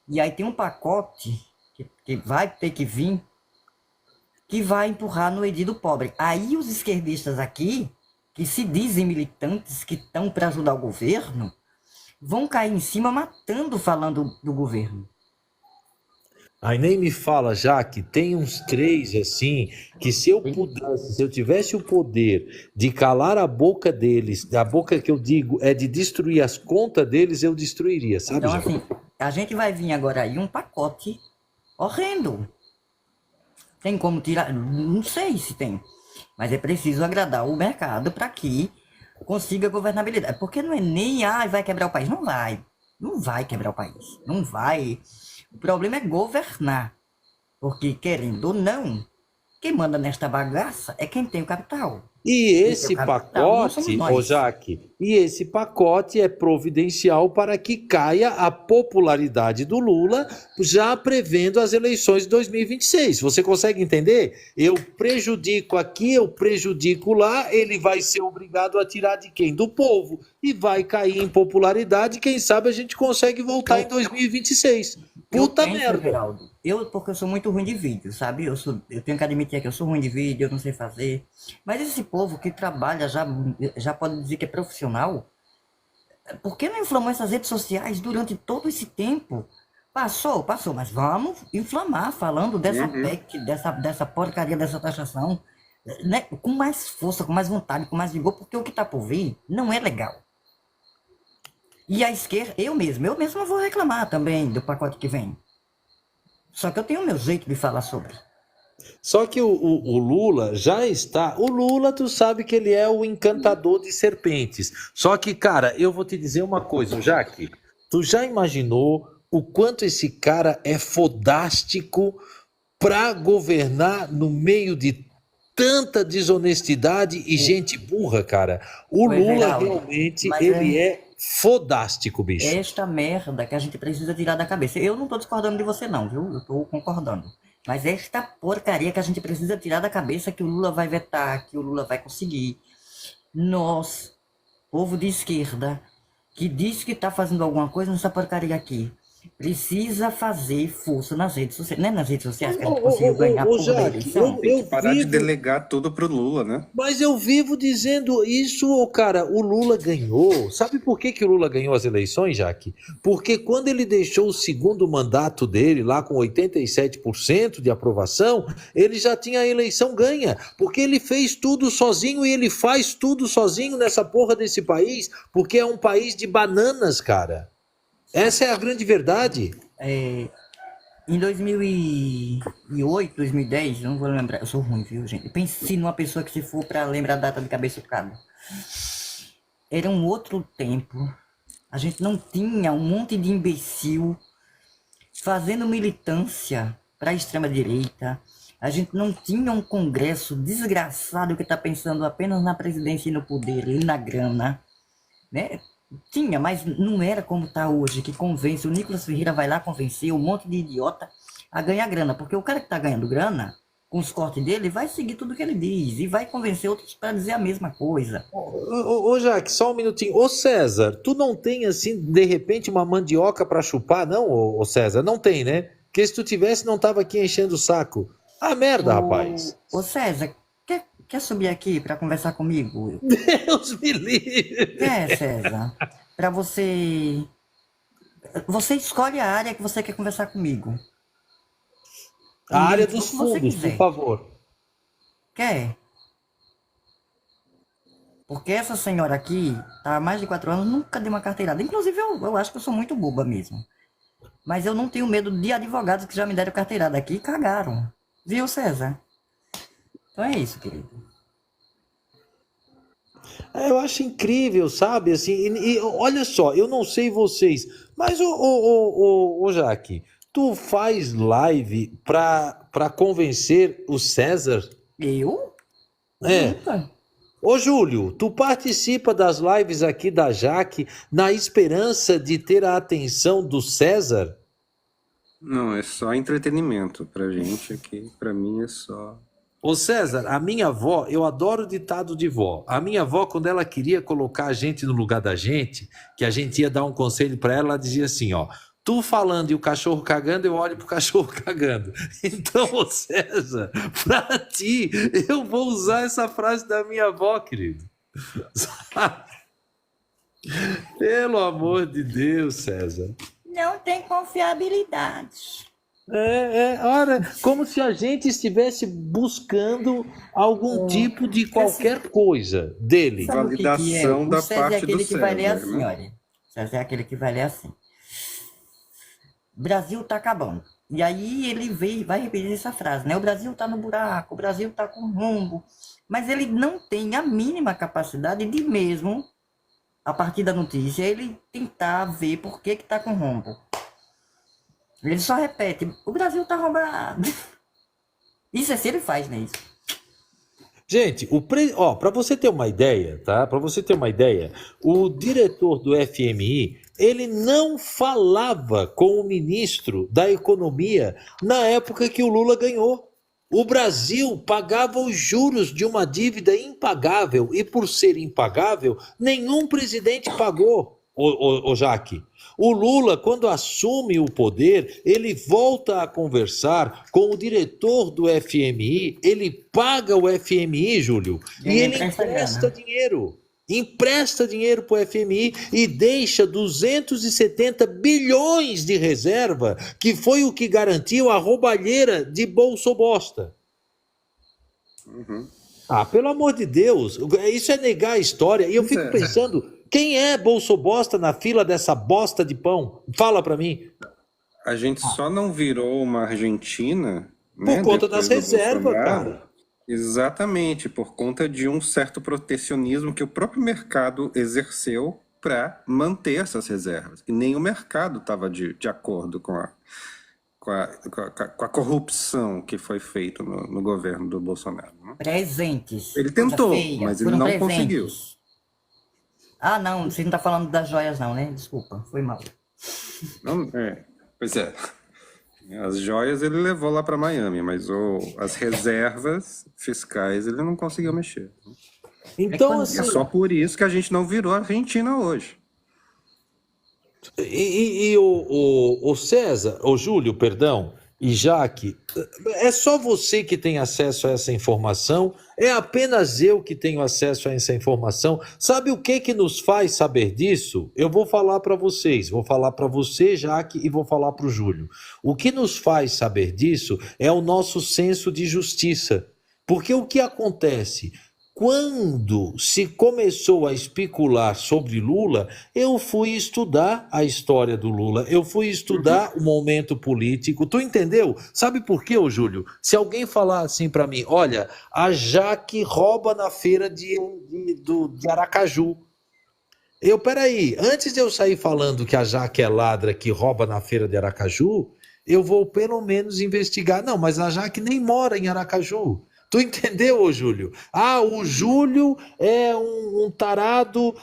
e aí tem um pacote que vai ter que vir, que vai empurrar no edil do pobre. Aí os esquerdistas aqui, que se dizem militantes, que estão para ajudar o governo, vão cair em cima matando, falando do governo. Aí nem me fala, já que tem uns 3 assim, que se eu pudesse, se eu tivesse o poder de calar a boca deles, a boca que eu digo é de destruir as contas deles, eu destruiria, sabe, Então, Jaque? assim, a gente vai vir agora aí um pacote horrendo. Tem como tirar? Não sei se tem. Mas é preciso agradar o mercado para que consiga governabilidade. Porque não é nem, vai quebrar o país. Não vai. Não vai quebrar o país. Não vai. O problema é governar. Porque, querendo ou não, quem manda nesta bagaça é quem tem o capital. E esse capital não somos pacote, nós. ô Jaque, e esse pacote é providencial para que caia a popularidade do Lula, já prevendo as eleições de 2026. Você consegue entender? Eu prejudico aqui, eu prejudico lá, ele vai ser obrigado a tirar de quem? Do povo. E vai cair em popularidade, quem sabe a gente consegue voltar em 2026. Puta Eu penso, merda. Geraldo, porque eu sou muito ruim de vídeo, sabe? Eu tenho que admitir que eu sou ruim de vídeo, eu não sei fazer. Mas esse povo que trabalha já pode dizer que é profissional. Por que não inflamou essas redes sociais durante todo esse tempo? Passou, mas vamos inflamar falando dessa PEC, dessa porcaria, dessa taxação, né? Com mais força, com mais vontade, com mais vigor, porque o que está por vir não é legal. E a esquerda, eu mesmo vou reclamar também do pacote que vem. Só que eu tenho o meu jeito de falar sobre. Só que o Lula já está. O Lula, tu sabe que ele é o encantador de serpentes. Só que, cara, eu vou te dizer uma coisa, Jaque. Tu já imaginou o quanto esse cara é fodástico para governar no meio de tanta desonestidade e gente burra, cara. O Ô, Lula Everaldo, realmente, mas ele é fodástico, é bicho. esta merda que a gente precisa tirar da cabeça. Eu não tô discordando de você não, viu? Eu tô concordando. Mas esta porcaria que a gente precisa tirar da cabeça que o Lula vai vetar, que o Lula vai conseguir. Nós, povo de esquerda, que diz que tá fazendo alguma coisa nessa porcaria aqui, precisa fazer força nas redes sociais. Não é nas redes sociais que a gente conseguiu ganhar a porra da Jaque, eleição? Tem que parar de vivo, delegar tudo pro Lula, né? mas eu vivo dizendo isso, ô, cara. O Lula ganhou. Sabe por que que o Lula ganhou as eleições, Jaque? Porque quando ele deixou o segundo mandato dele, lá com 87% de aprovação, ele já tinha a eleição ganha. Porque ele fez tudo sozinho e ele faz tudo sozinho nessa porra desse país, porque é um país de bananas, cara. Essa é a grande verdade. Em 2008, 2010, eu não vou lembrar, eu sou ruim, viu, gente? Pense numa pessoa que se for pra lembrar a data de cabeça cada. Era um outro tempo. A gente não tinha um monte de imbecil fazendo militância pra extrema-direita. A gente não tinha um congresso desgraçado que tá pensando apenas na presidência e no poder e na grana, né? Tinha, mas não era como tá hoje, que convence, o Nicolas Ferreira vai lá convencer um monte de idiota a ganhar grana, porque o cara que tá ganhando grana, com os cortes dele, vai seguir tudo que ele diz, e vai convencer outros para dizer a mesma coisa. Ô, Jaque, só um minutinho. Ô, César, tu não tem, assim, de repente, uma mandioca pra chupar, não, ô César? Não tem, né? Porque se tu tivesse, não tava aqui enchendo o saco. Ah, merda, rapaz. Ô César, quer subir aqui para conversar comigo? Deus me livre. César? Para você... Você escolhe a área que você quer conversar comigo. A área O dos que você fundos, por quiser. favor. Quer? Porque essa senhora aqui, tá há mais de 4 anos, nunca deu uma carteirada. Inclusive, eu acho que eu sou muito boba mesmo. Mas eu não tenho medo de advogados que já me deram carteirada aqui e cagaram. Viu, César? Então é isso, querido. Eu acho incrível, sabe? Assim, e olha só, eu não sei vocês, mas ô Jaque, tu faz live pra convencer o César? Eu? É. Nunca. Ô Júlio, tu participa das lives aqui da Jaque na esperança de ter a atenção do César? Não, é só entretenimento pra gente aqui. Pra mim é só. Ô César, a minha avó, eu adoro o ditado de vó. A minha avó, quando ela queria colocar a gente no lugar da gente, que a gente ia dar um conselho pra ela, ela dizia assim, ó, tu falando e o cachorro cagando, eu olho pro cachorro cagando. Então, ô César, pra ti, eu vou usar essa frase da minha avó, querido. Pelo amor de Deus, César. Não tem confiabilidade. Olha, como se a gente estivesse buscando algum tipo de qualquer coisa dele. Sabe o que Validação é? da O César é parte aquele do que vai ler César, assim, né? olha. O César é aquele que vai ler assim. Brasil tá acabando. E aí ele vai repetir essa frase, né? O Brasil tá no buraco, o Brasil tá com rumbo. Mas ele não tem a mínima capacidade de mesmo, a partir da notícia, ele tentar ver por que tá com rumbo. Ele só repete, o Brasil tá roubado. Isso é se ele faz, né? Isso. Gente, para você ter uma ideia, tá? Para você ter uma ideia, o diretor do FMI, ele não falava com o ministro da Economia na época que o Lula ganhou. O Brasil pagava os juros de uma dívida impagável e por ser impagável, nenhum presidente pagou, ô Jaque. O Lula, quando assume o poder, ele volta a conversar com o diretor do FMI, ele paga o FMI, Júlio, e ele empresta dinheiro. Empresta dinheiro para o FMI e deixa 270 bilhões de reserva, que foi o que garantiu a roubalheira de Bolsobosta. Ah, pelo amor de Deus, isso é negar a história. E eu fico pensando, quem é Bolsobosta na fila dessa bosta de pão? Fala para mim. A gente só não virou uma Argentina, por né, conta das reservas, cara. Exatamente, por conta de um certo protecionismo que o próprio mercado exerceu para manter essas reservas. E nem o mercado estava de acordo com a... com a corrupção que foi feita no governo do Bolsonaro, né? Presentes. Ele Coisa tentou, feia, mas ele foram não presentes. conseguiu. Ah, não, você não tá falando das joias não, né? Desculpa, foi mal. Não, pois é. As joias ele levou lá para Miami, mas as reservas fiscais ele não conseguiu mexer. Então, quando- assim, É só por isso que a gente não virou Argentina hoje. e o César, o Júlio, perdão, e Jaque, é só você que tem acesso a essa informação? É apenas eu que tenho acesso a essa informação? Sabe o que que nos faz saber disso? Eu vou falar para vocês, vou falar para você, Jaque, e vou falar para o Júlio. O que nos faz saber disso é o nosso senso de justiça. Porque o que acontece? Quando se começou a especular sobre Lula, eu fui estudar a história do Lula, eu fui estudar o momento político. Tu entendeu? Sabe por quê, ô Júlio? Se alguém falar assim para mim, olha, a Jaque rouba na feira de Aracaju. Peraí, antes de eu sair falando que a Jaque é ladra que rouba na feira de Aracaju, eu vou pelo menos investigar. Não, mas a Jaque nem mora em Aracaju. Tu entendeu, ô Júlio? Ah, o Júlio é um tarado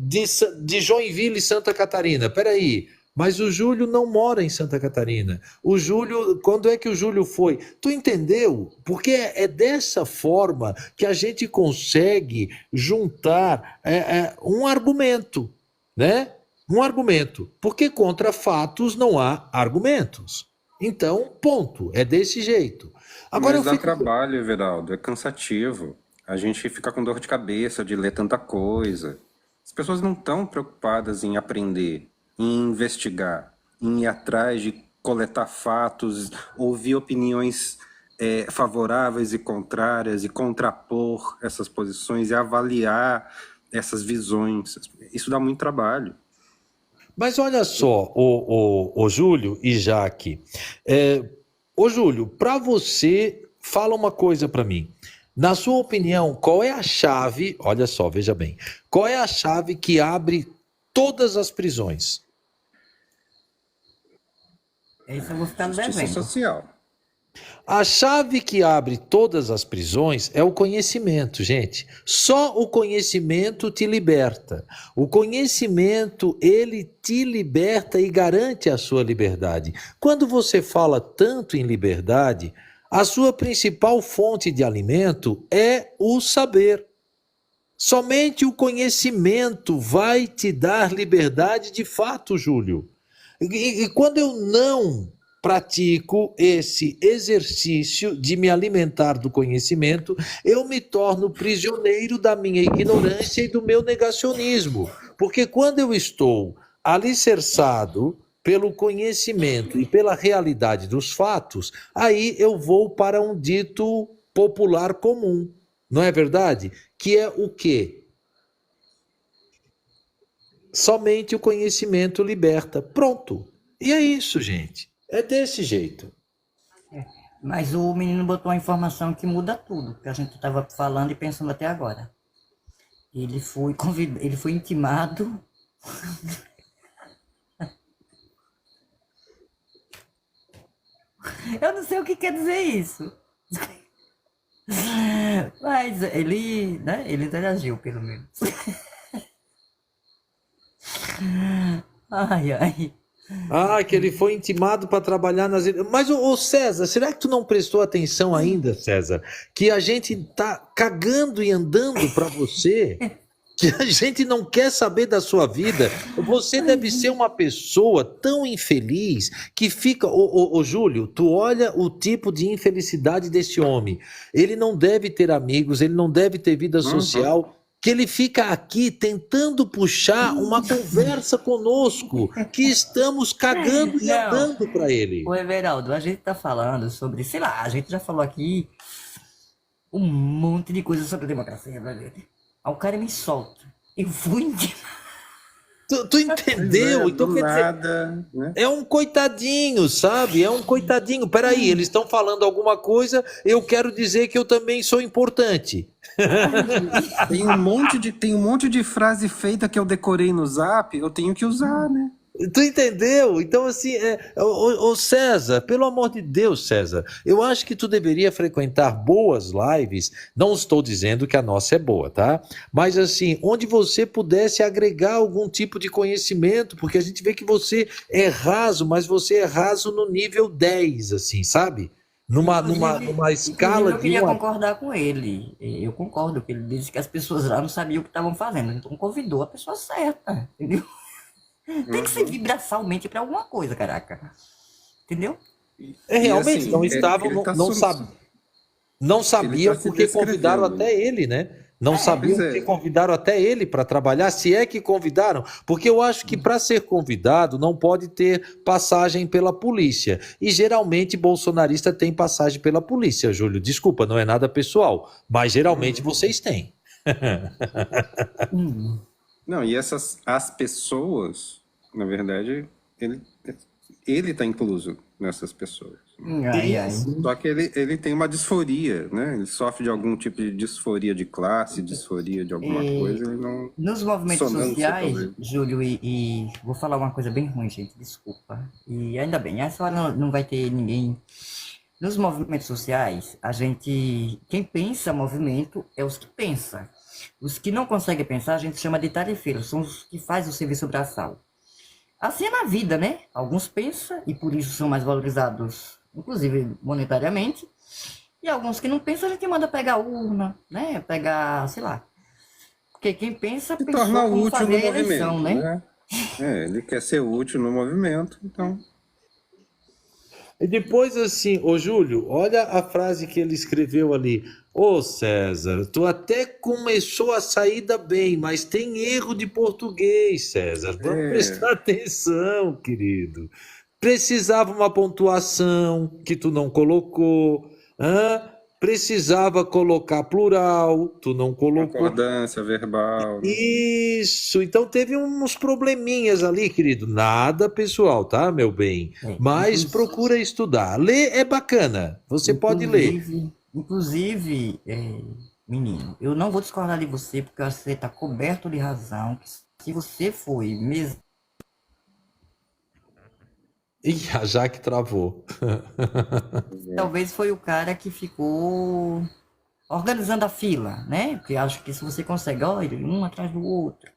de Joinville, Santa Catarina. Peraí, mas o Júlio não mora em Santa Catarina. O Júlio, quando é que o Júlio foi? Tu entendeu? Porque é dessa forma que a gente consegue juntar um argumento, né? Um argumento. Porque contra fatos não há argumentos. Então, ponto. É desse jeito. Agora Mas dá trabalho, Everaldo, é cansativo. A gente fica com dor de cabeça de ler tanta coisa. As pessoas não estão preocupadas em aprender, em investigar, em ir atrás de coletar fatos, ouvir opiniões favoráveis e contrárias, e contrapor essas posições e avaliar essas visões. Isso dá muito trabalho. Mas olha só, o Júlio e Jaque. Ô Júlio, para você, fala uma coisa para mim. Na sua opinião, qual é a chave, olha só, veja bem, qual é a chave que abre todas as prisões? Isso eu vou ficar Justiça devendo. social. A chave que abre todas as prisões é o conhecimento, gente. Só o conhecimento te liberta. O conhecimento, ele te liberta e garante a sua liberdade. Quando você fala tanto em liberdade, a sua principal fonte de alimento é o saber. Somente o conhecimento vai te dar liberdade de fato, Júlio. E quando eu não pratico esse exercício de me alimentar do conhecimento, eu me torno prisioneiro da minha ignorância e do meu negacionismo. Porque quando eu estou alicerçado pelo conhecimento e pela realidade dos fatos, aí eu vou para um dito popular comum, não é verdade? Que é o quê? Somente o conhecimento liberta. Pronto. E é isso, gente. É desse jeito. Mas o menino botou uma informação que muda tudo, que a gente estava falando e pensando até agora. Ele foi intimado. Eu não sei o que quer dizer isso. Mas ele, né, ele interagiu, pelo menos. Ai, ai. Ah, que ele foi intimado para trabalhar nas... Mas, ô César, será que tu não prestou atenção ainda, César? Que a gente tá cagando e andando para você? Que a gente não quer saber da sua vida? Você deve ser uma pessoa tão infeliz que fica... Ô Júlio, tu olha o tipo de infelicidade desse homem. Ele não deve ter amigos, ele não deve ter vida social... que ele fica aqui tentando puxar uma conversa conosco, que estamos cagando e andando para ele. Ô Everaldo, a gente tá falando sobre, sei lá, a gente já falou aqui um monte de coisa sobre democracia, né? Aí o cara me solta. Eu fui intimado. Tu entendeu? Então, do quer dizer, nada, né? é um coitadinho, sabe? É um coitadinho. Peraí, eles estão falando alguma coisa, eu quero dizer que eu também sou importante. Tem um monte de frase feita que eu decorei no Zap, eu tenho que usar, né? Tu entendeu? Então, assim, ô César, pelo amor de Deus, César, eu acho que tu deveria frequentar boas lives. Não estou dizendo que a nossa é boa, tá? Mas, assim, onde você pudesse agregar algum tipo de conhecimento, porque a gente vê que você é raso, mas você é raso no nível 10, assim, sabe? Numa Inclusive, escala eu de queria 1 a... concordar com ele. Eu concordo que ele disse que as pessoas lá não sabiam o que estavam fazendo. Então convidou a pessoa certa, entendeu? Tem que Uhum. servir braçalmente para alguma coisa, caraca. Entendeu? E Realmente, assim, não estavam, ele tá, não sabiam. Não ele tá sabiam se porque convidaram descrevendo. até ele, né? Não É. Pois sabiam porque é, convidaram até ele para trabalhar, se é que convidaram, porque eu acho que para ser convidado não pode ter passagem pela polícia. E geralmente bolsonarista tem passagem pela polícia, Júlio. Desculpa, não é nada pessoal, mas geralmente uhum. vocês têm. Hum. Não, e as pessoas, na verdade, ele, ele tá incluso nessas pessoas. Ai, ai. Isso. Só que ele tem uma disforia, né? Ele sofre de algum tipo de disforia de classe, disforia de alguma E coisa, ele não. nos movimentos Dissonância, sociais, talvez. Júlio, e vou falar uma coisa bem ruim, gente, desculpa. E ainda bem, essa hora não vai ter ninguém. Nos movimentos sociais, a gente. Quem pensa movimento é os que pensam. Os que não conseguem pensar, a gente chama de tarefeiros, são os que fazem o serviço braçal. Assim é na vida, né? Alguns pensam e por isso são mais valorizados, inclusive monetariamente. E alguns que não pensam, a gente manda pegar urna, né? Pegar, sei lá. Porque quem pensa, Se pensou torna como útil no fazer a eleição, movimento, né? né? Ele quer ser útil no movimento, então. E depois, assim, ô Júlio, olha a frase que ele escreveu ali. Ô César, tu até começou a saída bem, mas tem erro de português, César. Vamos É, prestar atenção, querido. Precisava uma pontuação que tu não colocou. Hã? Precisava colocar plural, tu não colocou. concordância verbal, né? Isso, então teve uns probleminhas ali, querido. Nada pessoal, tá, meu bem? É, Mas procura estudar. Ler é bacana, você pode ler. inclusive, menino, eu não vou discordar de você, porque eu acho que você está coberto de razão. Que se você foi mesmo, Ih, a Jaque travou. talvez foi o cara que ficou organizando a fila, né? Porque acho que se você consegue, olha, um atrás do outro.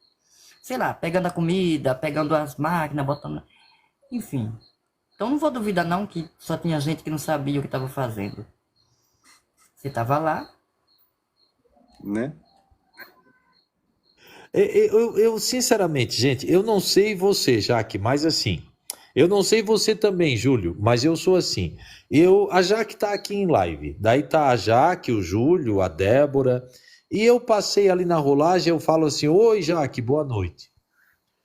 Sei lá, pegando a comida, pegando as máquinas, botando. Enfim. Então não vou duvidar não que só tinha gente que não sabia o que estava fazendo. Você estava lá. Né? Sinceramente, gente, eu não sei você, Jaque, mas assim, eu não sei você também, Júlio, mas eu sou assim. A Jaque tá aqui em live, daí tá a Jaque, o Júlio, a Débora, e eu passei ali na rolagem, eu falo assim, oi Jaque, boa noite.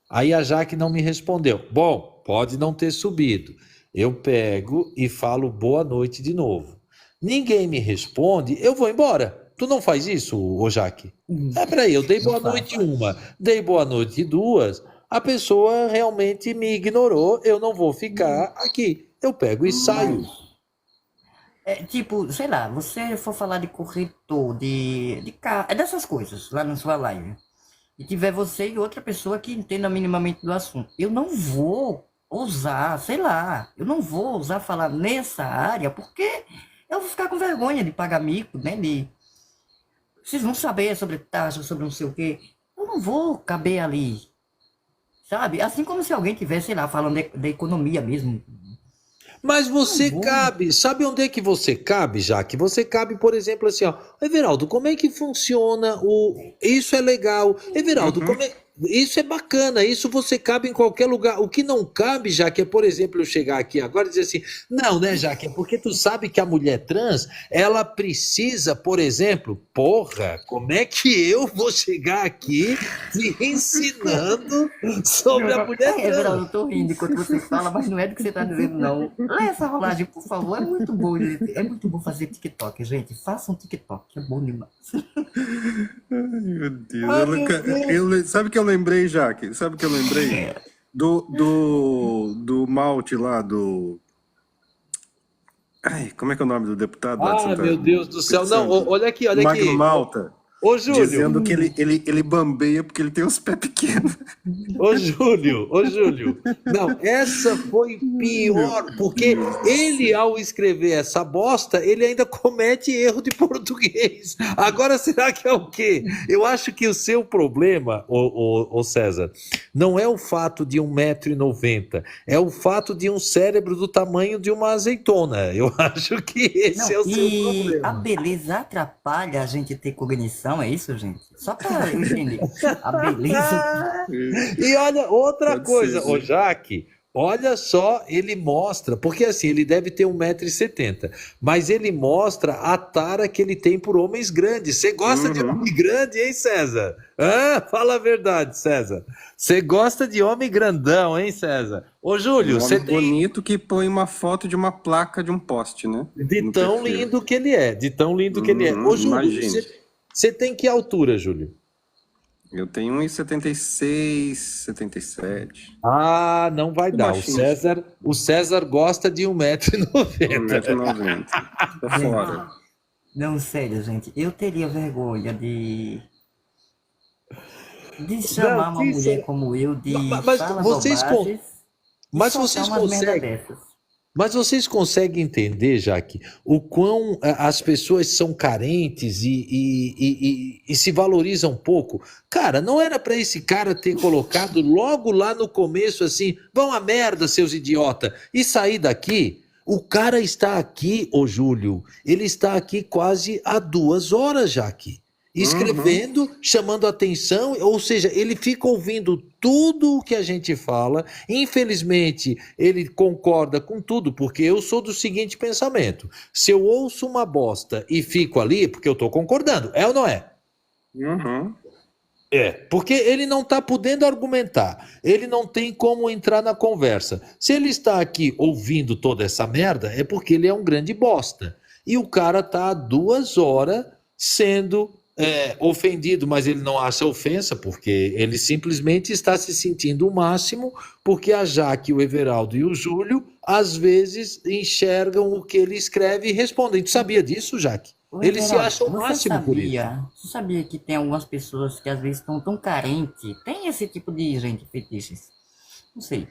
Aí a Jaque não me respondeu. Bom, pode não ter subido. Eu pego e falo boa noite de novo. Ninguém me responde, eu vou embora. Tu não faz isso, ô Jaque? Peraí, eu dei Não boa faz. noite uma, dei boa noite duas, a pessoa realmente me ignorou, eu não vou ficar aqui. Eu pego e saio. Mas, tipo, sei lá, você for falar de corretor, de carro, é dessas coisas lá na sua live. E tiver você e outra pessoa que entenda minimamente do assunto. Eu não vou ousar, sei lá, eu não vou ousar falar nessa área, porque eu vou ficar com vergonha de pagar mico, né? Vocês vão saber sobre taxa, sobre não sei o quê. Eu não vou caber ali, sabe? Assim como se alguém tivesse, sei lá, falando de economia mesmo. Mas Não você vou. cabe, sabe onde é que você cabe, Jaque? Você cabe, por exemplo, assim, ó, Everaldo, como é que funciona o. Isso é legal. Everaldo, Uhum. como é. Isso é bacana, isso você cabe em qualquer lugar. O que não cabe, Jaque, é, por exemplo, eu chegar aqui agora e dizer assim, não, né, Jaque, é porque tu sabe que a mulher trans, ela precisa, por exemplo, porra, como é que eu vou chegar aqui te ensinando sobre a mulher Everaldo, trans? eu tô rindo enquanto você fala, mas não é do que você tá dizendo, não. Lê essa rolagem, por favor. É muito bom, gente. É muito bom fazer TikTok, gente. Faça um TikTok, é bom demais. Ai, meu Deus. Ai, meu Deus. Sabe o que eu lembrei, Jaque? Sabe o que eu lembrei? Do Malte lá, do. Ai, como é que é o nome do deputado lá de Ah, Santa meu Deus do céu. Espírito Não, Santo? olha aqui, olha Magno aqui. Malta. Ô, Júlio, dizendo que ele bambeia porque ele tem os pés pequenos. ô, Júlio. Não, essa foi pior, porque ele, ao escrever essa bosta, ele ainda comete erro de português. Agora, será que é o quê? Eu acho que o seu problema, ô César, não é o fato de 1,90 m, é o fato de um cérebro do tamanho de uma azeitona. Eu acho que esse Não, é o seu e problema. a beleza atrapalha a gente ter cognição, é isso, gente? Só para eu entender. A beleza. E olha, outra Pode coisa, ser, ô sim. Jaque, olha só, ele mostra, porque assim, ele deve ter 1,70 m, mas ele mostra a tara que ele tem por homens grandes. Você gosta de Uhum. homem grande, hein, César? Fala a verdade, César. Você gosta de homem grandão, hein, César? Ô, Júlio, Um você homem tem bonito que põe uma foto de uma placa de um poste, né? de No tão perfil. lindo que ele é, de tão lindo que ele é. Ô, Júlio, Imagine. você tem que altura, Júlio? Eu tenho 1,76, 77. Ah, não vai Tô dar. baixinho. O César gosta de 1,90 m. 1,90 m. Tô fora. Não, sério, gente. Eu teria vergonha de chamar uma Não, mulher como eu de Mas falas vocês bobagens e mas soltar vocês umas merda conseguem, dessas. mas vocês conseguem entender, Jaque, o quão as pessoas são carentes e se valorizam pouco? Cara, não era para esse cara ter colocado logo lá no começo assim, vão a merda, seus idiota, e sair daqui? O cara está aqui, ô Júlio, ele está aqui quase há 2 horas, Jaque. Escrevendo, chamando atenção, ou seja, ele fica ouvindo tudo o que a gente fala. Infelizmente, ele concorda com tudo, porque eu sou do seguinte pensamento: se eu ouço uma bosta e fico ali, porque eu estou concordando, é ou não é? Uhum. É, porque ele não está podendo argumentar, ele não tem como entrar na conversa. Se ele está aqui ouvindo toda essa merda, é porque ele é um grande bosta. E o cara está há 2 horas sendo ofendido, mas ele não acha ofensa, porque ele simplesmente está se sentindo o máximo, porque a Jaque, o Everaldo e o Júlio, às vezes enxergam o que ele escreve e respondem. Tu sabia disso, Jaque? Ô, Ele se Everaldo, acha o máximo por isso. Você sabia que tem algumas pessoas que às vezes estão tão carentes? Tem esse tipo de gente, fetiches. Não sei.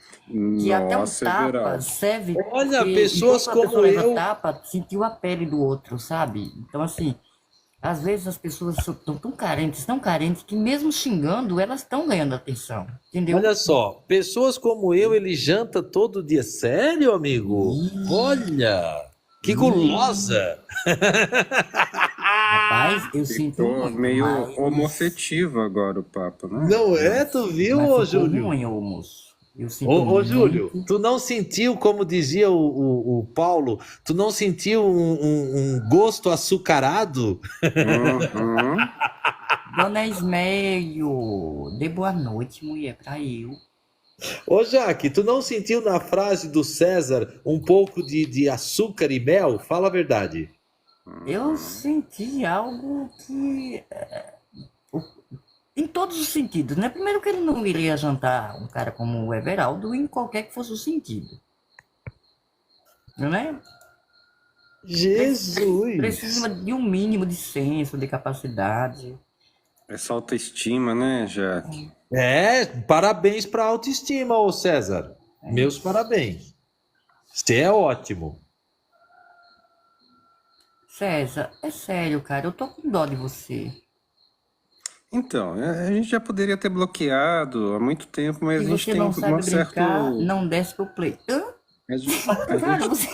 Que até um Nossa, tapa Everaldo. serve Olha, porque pessoas enquanto a pessoa como leva eu. tapa, sentiu a pele do outro, sabe? Então, assim, às vezes as pessoas estão tão carentes, que mesmo xingando, elas estão ganhando atenção. Entendeu? Olha só, pessoas como eu, ele janta todo dia. Sério, amigo? Olha, que gulosa! Rapaz, eu sinto Ficou muito, meio mas homoafetivo agora o papo, né? Não é? Tu viu, mas ô ficou Júlio? ruim, ô moço. Eu sinto Ô, Júlio, muito. tu não sentiu, como dizia o Paulo, tu não sentiu um gosto açucarado? Uhum. Dona Ismeio, dê boa noite, mulher, pra eu. Ô, Jaque, tu não sentiu na frase do César um pouco de açúcar e mel? Fala a verdade. Eu senti algo que. Em todos os sentidos, né? Primeiro que ele não iria jantar um cara como o Everaldo em qualquer que fosse o sentido. Não é? Jesus! Precisa de um mínimo de senso, de capacidade. Essa autoestima, né, Jaque? Parabéns pra autoestima, ô César. Meus parabéns. Você é ótimo. César, é sério, cara, eu tô com dó de você. Então, a gente já poderia ter bloqueado há muito tempo, mas Se a gente você tem não um sabe certo. brincar, não desce pro play. Hã? A gente, Cara, você.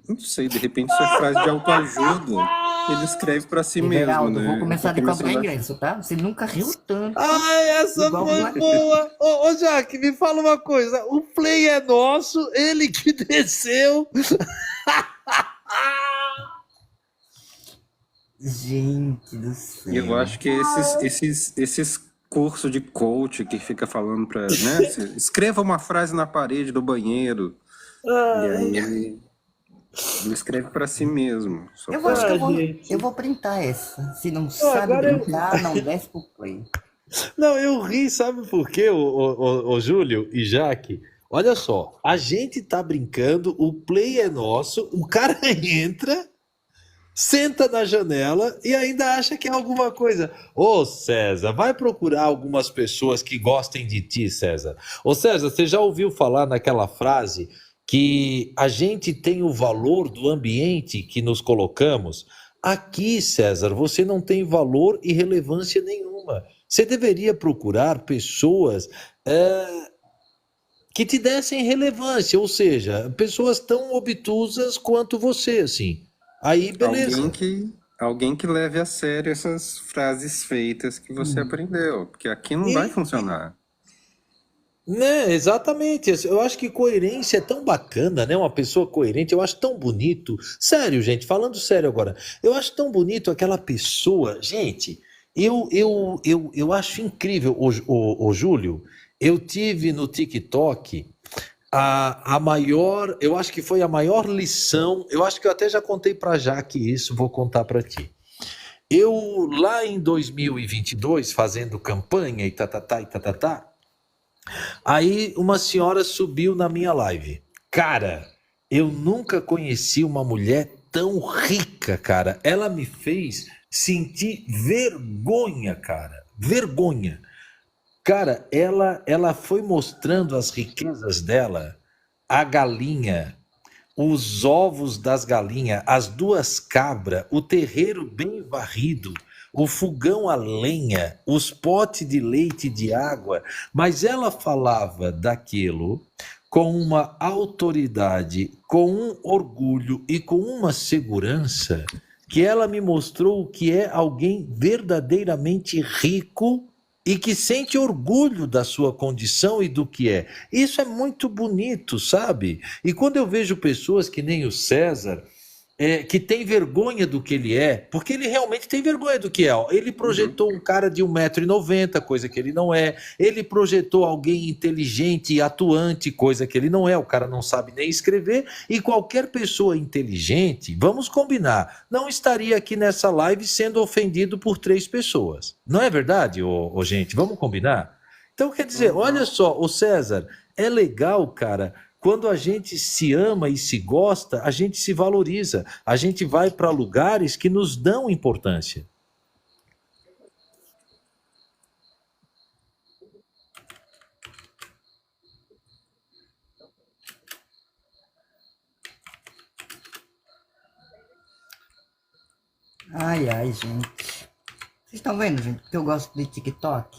não sei, de repente isso é frase de autoajuda. Ele escreve pra si mesmo, Everaldo, né? vou começar a Tá cobrar começando a- ingresso, tá? Você nunca riu tanto. Ai, essa Igual foi uma- boa. Ô, Jaque, me fala uma coisa. O play é nosso, ele que desceu. Gente do céu. E eu acho que esses cursos de coach que fica falando pra, né? Escreva uma frase na parede do banheiro. E aí ele escreve pra si mesmo. Só Eu acho que gente. eu vou printar essa. Se não sabe agora eu- brincar, não desce pro play. Não, eu ri, sabe por quê, ô Júlio e Jaque? olha só, a gente tá brincando, o play é nosso, o cara entra, senta na janela e ainda acha que é alguma coisa. Ô César, vai procurar algumas pessoas que gostem de ti, César. Ô César, você já ouviu falar naquela frase que a gente tem o valor do ambiente que nos colocamos? Aqui, César, você não tem valor e relevância nenhuma. Você deveria procurar pessoas que te dessem relevância, ou seja, pessoas tão obtusas quanto você, assim. Aí, Alguém beleza. que leve a sério essas frases feitas que você aprendeu, porque aqui não vai E, funcionar. né, exatamente. Eu acho que coerência é tão bacana, né? Uma pessoa coerente, eu acho tão bonito. Sério, gente, falando sério agora, eu acho tão bonito aquela pessoa. Gente, eu acho incrível, o Júlio. Eu tive no TikTok a maior, eu acho que foi a maior lição. Eu acho que eu até já contei pra Jaque isso, vou contar pra ti. Eu, lá em 2022, fazendo campanha e tá. Aí uma senhora subiu na minha live. Cara, eu nunca conheci uma mulher tão rica, cara. Ela me fez sentir vergonha, cara. Vergonha. Cara, ela foi mostrando as riquezas dela, a galinha, os ovos das galinhas, as duas cabras, o terreiro bem varrido, o fogão a lenha, os potes de leite e de água, mas ela falava daquilo com uma autoridade, com um orgulho e com uma segurança que ela me mostrou o que é alguém verdadeiramente rico e que sente orgulho da sua condição e do que é. Isso é muito bonito, sabe? E quando eu vejo pessoas que nem o César, que tem vergonha do que ele é, porque ele realmente tem vergonha do que é. Ó. Ele Uhum. projetou um cara de 1,90 m, coisa que ele não é. Ele projetou alguém inteligente e atuante, coisa que ele não é. O cara não sabe nem escrever. E qualquer pessoa inteligente, vamos combinar, não estaria aqui nessa live sendo ofendido por 3 pessoas. Não é verdade, gente? Vamos combinar? Então, quer dizer, olha Uhum. só, o César, é legal, cara, quando a gente se ama e se gosta, a gente se valoriza. A gente vai para lugares que nos dão importância. Ai, ai, gente. Vocês estão vendo, gente, que eu gosto de TikTok?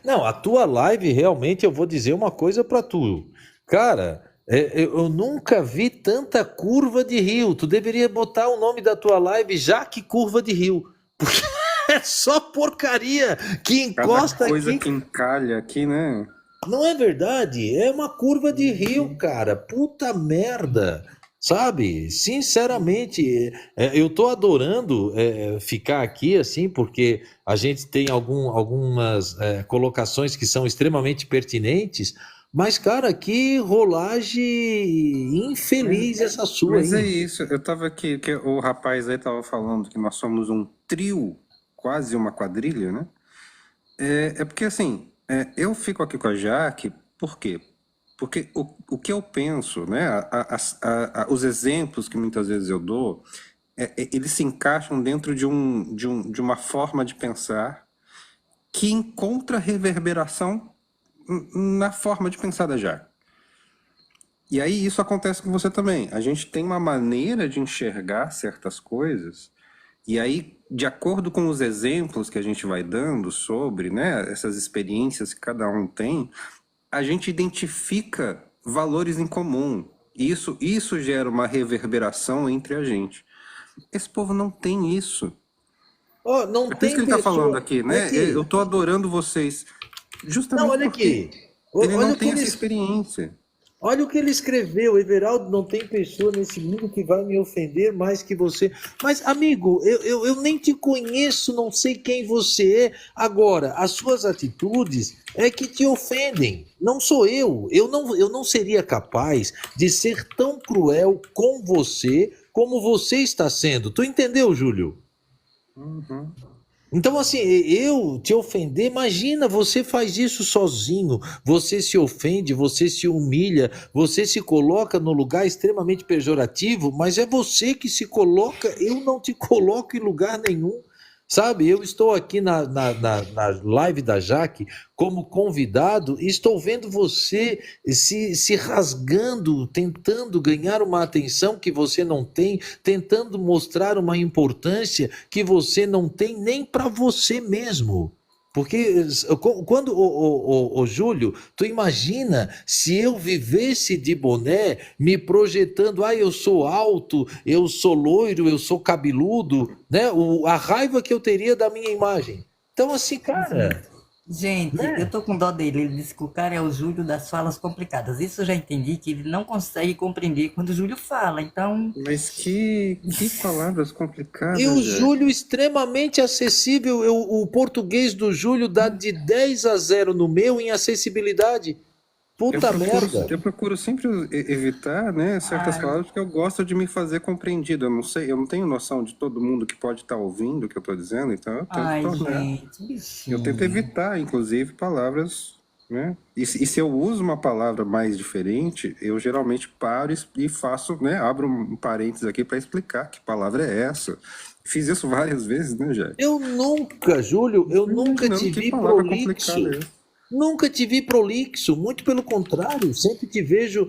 Não, a tua live realmente eu vou dizer uma coisa para tu. Cara, eu nunca vi tanta curva de rio. Tu deveria botar o nome da tua live Jaque Curva de Rio. Porque é só porcaria que Cada encosta coisa aqui. que encalha aqui, né? Não é verdade? É uma curva de rio, cara. Puta merda. Sabe? Sinceramente, eu tô adorando ficar aqui assim, porque a gente tem algumas colocações que são extremamente pertinentes, mas, cara, que rolagem infeliz essa sua, Mas é hein? isso, eu tava aqui, que o rapaz aí tava falando que nós somos um trio, quase uma quadrilha, né? É porque assim, eu fico aqui com a Jaque, por quê? Porque o que eu penso, né? Os exemplos que muitas vezes eu dou, eles se encaixam dentro de uma forma de pensar que encontra reverberação na forma de pensar da Jaque. E aí isso acontece com você também. A gente tem uma maneira de enxergar certas coisas, e aí, de acordo com os exemplos que a gente vai dando sobre, né, essas experiências que cada um tem, a gente identifica valores em comum. E isso gera uma reverberação entre a gente. Esse povo não tem isso. Ó, não É por isso que tem ele está falando pessoa. aqui, né? Eu Aqui. estou adorando vocês, Não, justamente olha porque aqui. ele Olha não o que tem essa eles. experiência. Olha o que ele escreveu, Everaldo, não tem pessoa nesse mundo que vai me ofender mais que você. Mas, amigo, eu nem te conheço, não sei quem você é. Agora, as suas atitudes é que te ofendem. Não sou eu. Eu não seria capaz de ser tão cruel com você como você está sendo. Tu entendeu, Júlio? Uhum. Então, assim, eu te ofender, imagina, você faz isso sozinho, você se ofende, você se humilha, você se coloca no lugar extremamente pejorativo, mas é você que se coloca, eu não te coloco em lugar nenhum. Sabe, eu estou aqui na live da Jaque como convidado e estou vendo você se rasgando, tentando ganhar uma atenção que você não tem, tentando mostrar uma importância que você não tem nem para você mesmo. Porque quando, o Júlio, tu imagina se eu vivesse de boné, me projetando, eu sou alto, eu sou loiro, eu sou cabeludo, né? A raiva que eu teria da minha imagem. Então, assim, cara, Gente, eu né? tô com dó dele. Ele disse que o cara é o Júlio das falas complicadas. Isso eu já entendi que ele não consegue compreender quando o Júlio fala. Então, Mas que palavras E complicadas, o já. Júlio extremamente acessível, o português do Júlio dá de 10-0 no meu em acessibilidade. Eu Puta procuro, merda. eu procuro sempre evitar, né, certas ai, palavras porque eu gosto de me fazer compreendido. Eu não sei, eu não tenho noção de todo mundo que pode estar ouvindo o que eu estou dizendo, então eu tento ai, tornar. gente, Eu tento bichinho. evitar, inclusive, palavras, né? E se eu uso uma palavra mais diferente, eu geralmente paro e faço, né? Abro um parênteses aqui para explicar que palavra é essa. Fiz isso várias vezes, né, Jack? Eu nunca, Júlio, eu nunca Imaginando te que vi palavra prolixo. complicada é essa. Nunca te vi prolixo, muito pelo contrário, sempre te vejo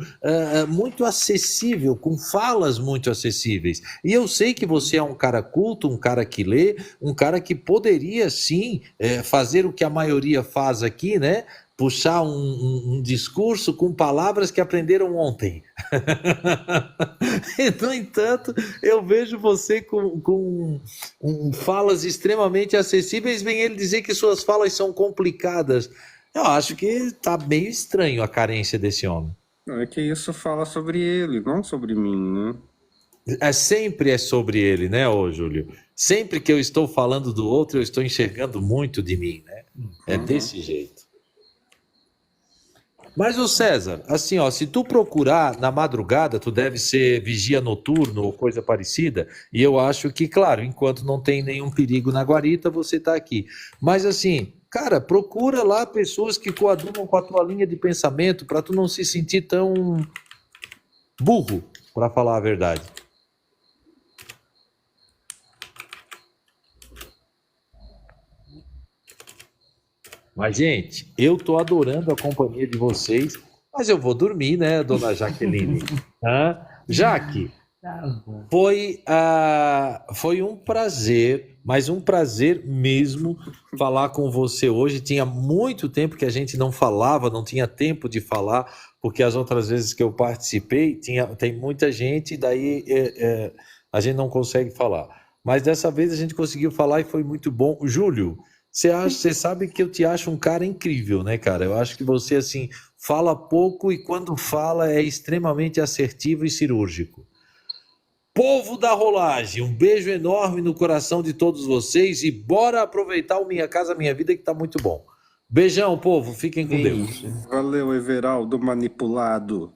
muito acessível, com falas muito acessíveis. E eu sei que você é um cara culto, um cara que lê, um cara que poderia sim fazer o que a maioria faz aqui, né? Puxar um discurso com palavras que aprenderam ontem. E, no entanto, eu vejo você com falas extremamente acessíveis, vem ele dizer que suas falas são complicadas. Eu acho que está meio estranho a carência desse homem. Não, é que isso fala sobre ele, não sobre mim, né? Sempre é sobre ele, né, ô Júlio? Sempre que eu estou falando do outro, eu estou enxergando muito de mim, né? É Uhum. desse jeito. Mas o César, assim, ó, se tu procurar na madrugada, tu deve ser vigia noturno ou coisa parecida, e eu acho que, claro, enquanto não tem nenhum perigo na guarita, você tá aqui. Mas assim, cara, procura lá pessoas que coadunam com a tua linha de pensamento para tu não se sentir tão burro, para falar a verdade. Mas, gente, eu tô adorando a companhia de vocês, mas eu vou dormir, né, dona Jaqueline? Hã? Jaque, Tá bom. foi um prazer, mas um prazer mesmo falar com você hoje. Tinha muito tempo que a gente não falava, não tinha tempo de falar, porque as outras vezes que eu participei, tem muita gente, e daí a gente não consegue falar. Mas dessa vez a gente conseguiu falar e foi muito bom. Júlio, você sabe que eu te acho um cara incrível, né, cara? Eu acho que você, assim, fala pouco e quando fala é extremamente assertivo e cirúrgico. Povo da rolagem, um beijo enorme no coração de todos vocês e bora aproveitar o Minha Casa Minha Vida que tá muito bom. Beijão, povo, fiquem com Deus. Beijo. Valeu, Everaldo manipulado.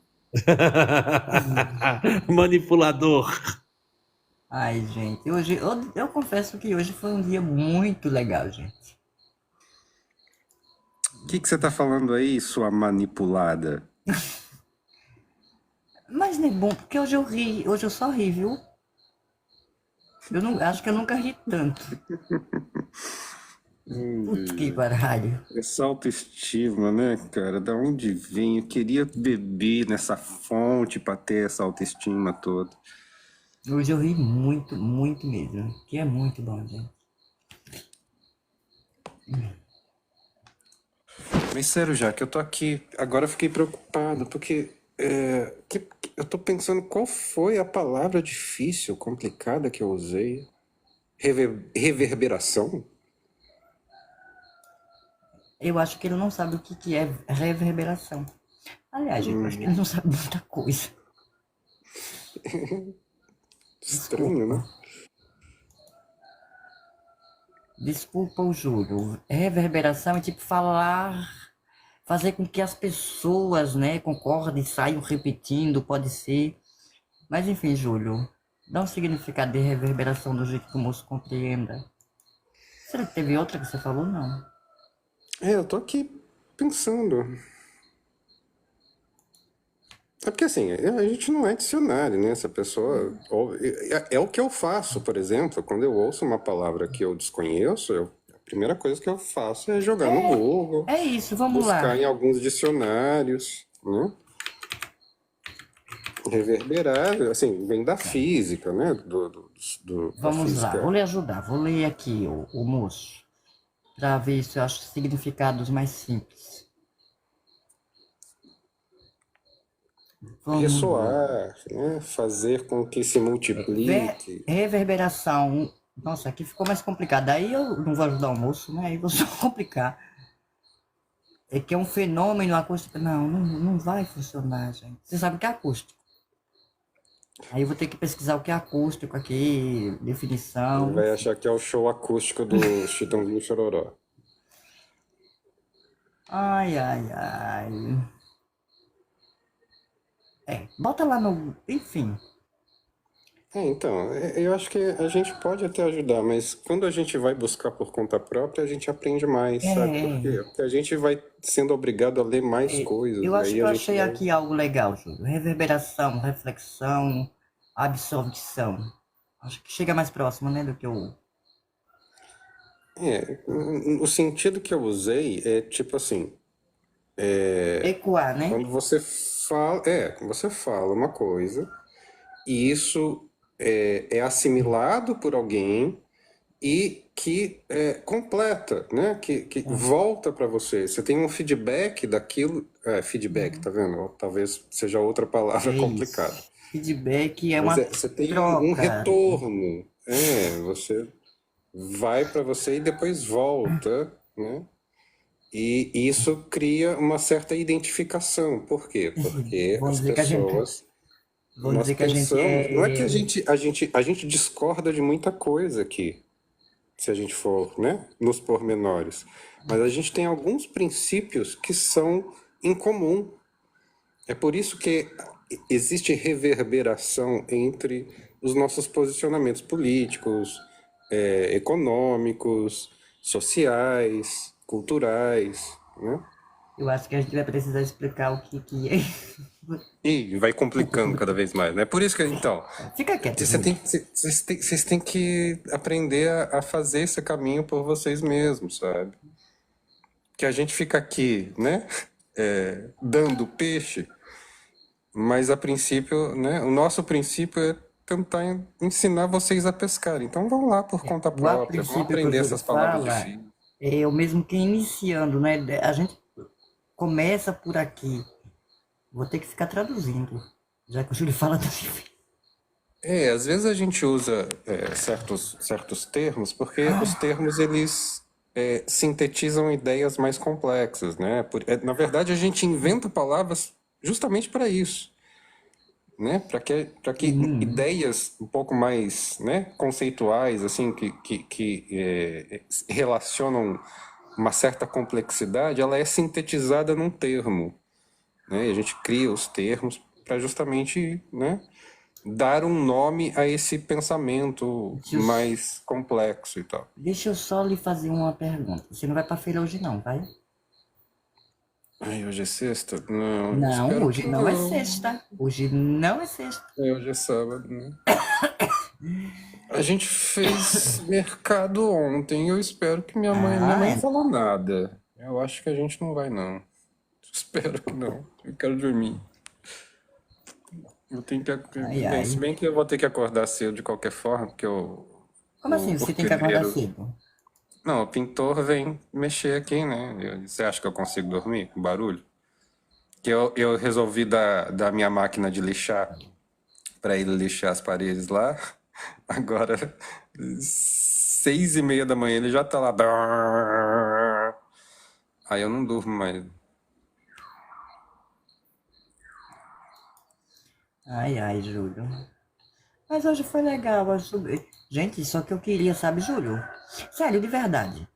Manipulador. Ai, gente, hoje eu confesso que hoje foi um dia muito legal, gente. O que você tá falando aí, sua manipulada? Mas não é bom, porque hoje eu ri, hoje eu só ri, viu? Eu não, acho que eu nunca ri tanto. Putz, que baralho. Essa autoestima, né, cara? Da onde vem? Eu queria beber nessa fonte pra ter essa autoestima toda. Hoje eu ri muito, muito mesmo. Que é muito bom, gente. Mas sério, já que eu tô aqui, agora eu fiquei preocupado, porque eu tô pensando qual foi a palavra difícil, complicada que eu usei. Reverberação? Eu acho que ele não sabe o que é reverberação. Aliás, gente, eu acho que ele não sabe muita coisa. Estranho, Desculpa. né? Desculpa o Júlio. Reverberação é tipo falar, fazer com que as pessoas, né, concordem, saiam repetindo, pode ser. Mas enfim, Júlio, dá um significado de reverberação do jeito que o moço compreenda. Será que teve outra que você falou? Não. Eu tô aqui pensando. É porque assim, a gente não é dicionário, né? Essa pessoa. É o que eu faço, por exemplo, quando eu ouço uma palavra que eu desconheço, a primeira coisa que eu faço é jogar no Google, É isso, vamos buscar lá. em alguns dicionários, né? Reverberar, assim, vem da física, né? Da Vamos lá, física. vou lhe ajudar. Vou ler aqui o moço, para ver se eu acho significados mais simples. Vamos ver. Ressoar, né? Fazer com que se multiplique. Reverberação. Nossa, aqui ficou mais complicado. Aí eu não vou ajudar o moço, né? Aí vou só complicar. É que é um fenômeno acústico. Não vai funcionar, gente. Você sabe o que é acústico. Aí eu vou ter que pesquisar o que é acústico aqui, Ele definição. vai achar que é o show acústico do Chitãozinho e Chororó. Ai, ai, ai. Bota lá no. Enfim. Então, eu acho que a gente pode até ajudar, mas quando a gente vai buscar por conta própria, a gente aprende mais, sabe por quê? Porque a gente vai sendo obrigado a ler mais coisas, Eu e acho aí que eu a gente achei vai... aqui algo legal, Júlio. Reverberação, reflexão, absorção. Acho que chega mais próximo, né, do que o. O sentido que eu usei é tipo assim, Ecoar, né? quando você fala uma coisa, e isso é assimilado por alguém e que completa, né? Que volta para você. Você tem um feedback daquilo. Feedback, tá vendo? Ou talvez seja outra palavra É complicada. isso. Feedback é Mas uma você tem um troca. retorno. Você vai para você e depois volta, né? E isso cria uma certa identificação. Por quê? Porque Vamos as dizer que a gente, pessoas, vamos nós dizer que a gente pensamos, não é que é. a gente discorda de muita coisa aqui, se a gente for, né, nos pormenores. Mas a gente tem alguns princípios que são em comum. É por isso que existe reverberação entre os nossos posicionamentos políticos, econômicos, sociais, culturais, né? Eu acho que a gente vai precisar explicar o que é. E vai complicando cada vez mais, né? Por isso que, então, Fica quieto, Júlio. vocês têm que aprender a fazer esse caminho por vocês mesmos, sabe? Que a gente fica aqui, né? Dando peixe, mas a princípio, né? O nosso princípio é tentar ensinar vocês a pescar. Então vão lá por conta O a própria, vão princípio que o aprender Júlio essas palavras fala difíceis. é o mesmo que iniciando, né? A gente começa por aqui. Vou ter que ficar traduzindo, já que o Júlio fala tão difícil. Às vezes a gente usa certos termos porque os termos eles sintetizam ideias mais complexas, né? Na verdade, a gente inventa palavras justamente para isso, né? Para que ideias um pouco mais, né, conceituais, assim, que relacionam uma certa complexidade, ela é sintetizada num termo, né? E a gente cria os termos para justamente, né, dar um nome a esse pensamento mais complexo e tal. Deixa eu só lhe fazer uma pergunta. Você não vai pra feira hoje não, vai? Ai, hoje é sexta? Não, Não, espero hoje que não é não. sexta. Hoje não é sexta. Hoje é sábado, né? A gente fez mercado ontem. Eu espero que minha mãe não falou nada. Eu acho que a gente não vai, não. Espero que não. Eu quero dormir. Eu tenho que... Se bem que eu vou ter que acordar cedo de qualquer forma, porque Como assim você tem que acordar cedo? Não, o pintor vem mexer aqui, né? Você acha que eu consigo dormir com barulho? Que eu resolvi dar minha máquina de lixar para ele lixar as paredes lá. Agora, 6:30 da manhã, ele já tá lá. Aí eu não durmo mais. Ai, Júlio. Mas hoje foi legal. Gente, só que eu queria, sabe, Júlio? Sério, de verdade.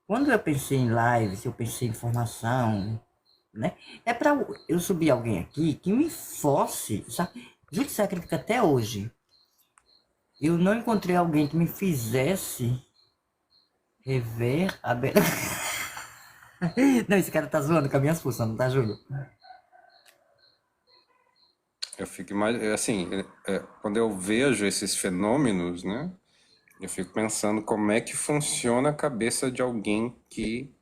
Quando eu pensei em live, se eu pensei em formação, né? É pra eu subir alguém aqui que me force, sabe? Júlio, você acredita que até hoje eu não encontrei alguém que me fizesse Rever a Não, esse cara tá zoando com as minhas forças, não tá, Júlio? Eu fico assim, quando eu vejo esses fenômenos, né? Eu fico pensando como é que funciona a cabeça de alguém que,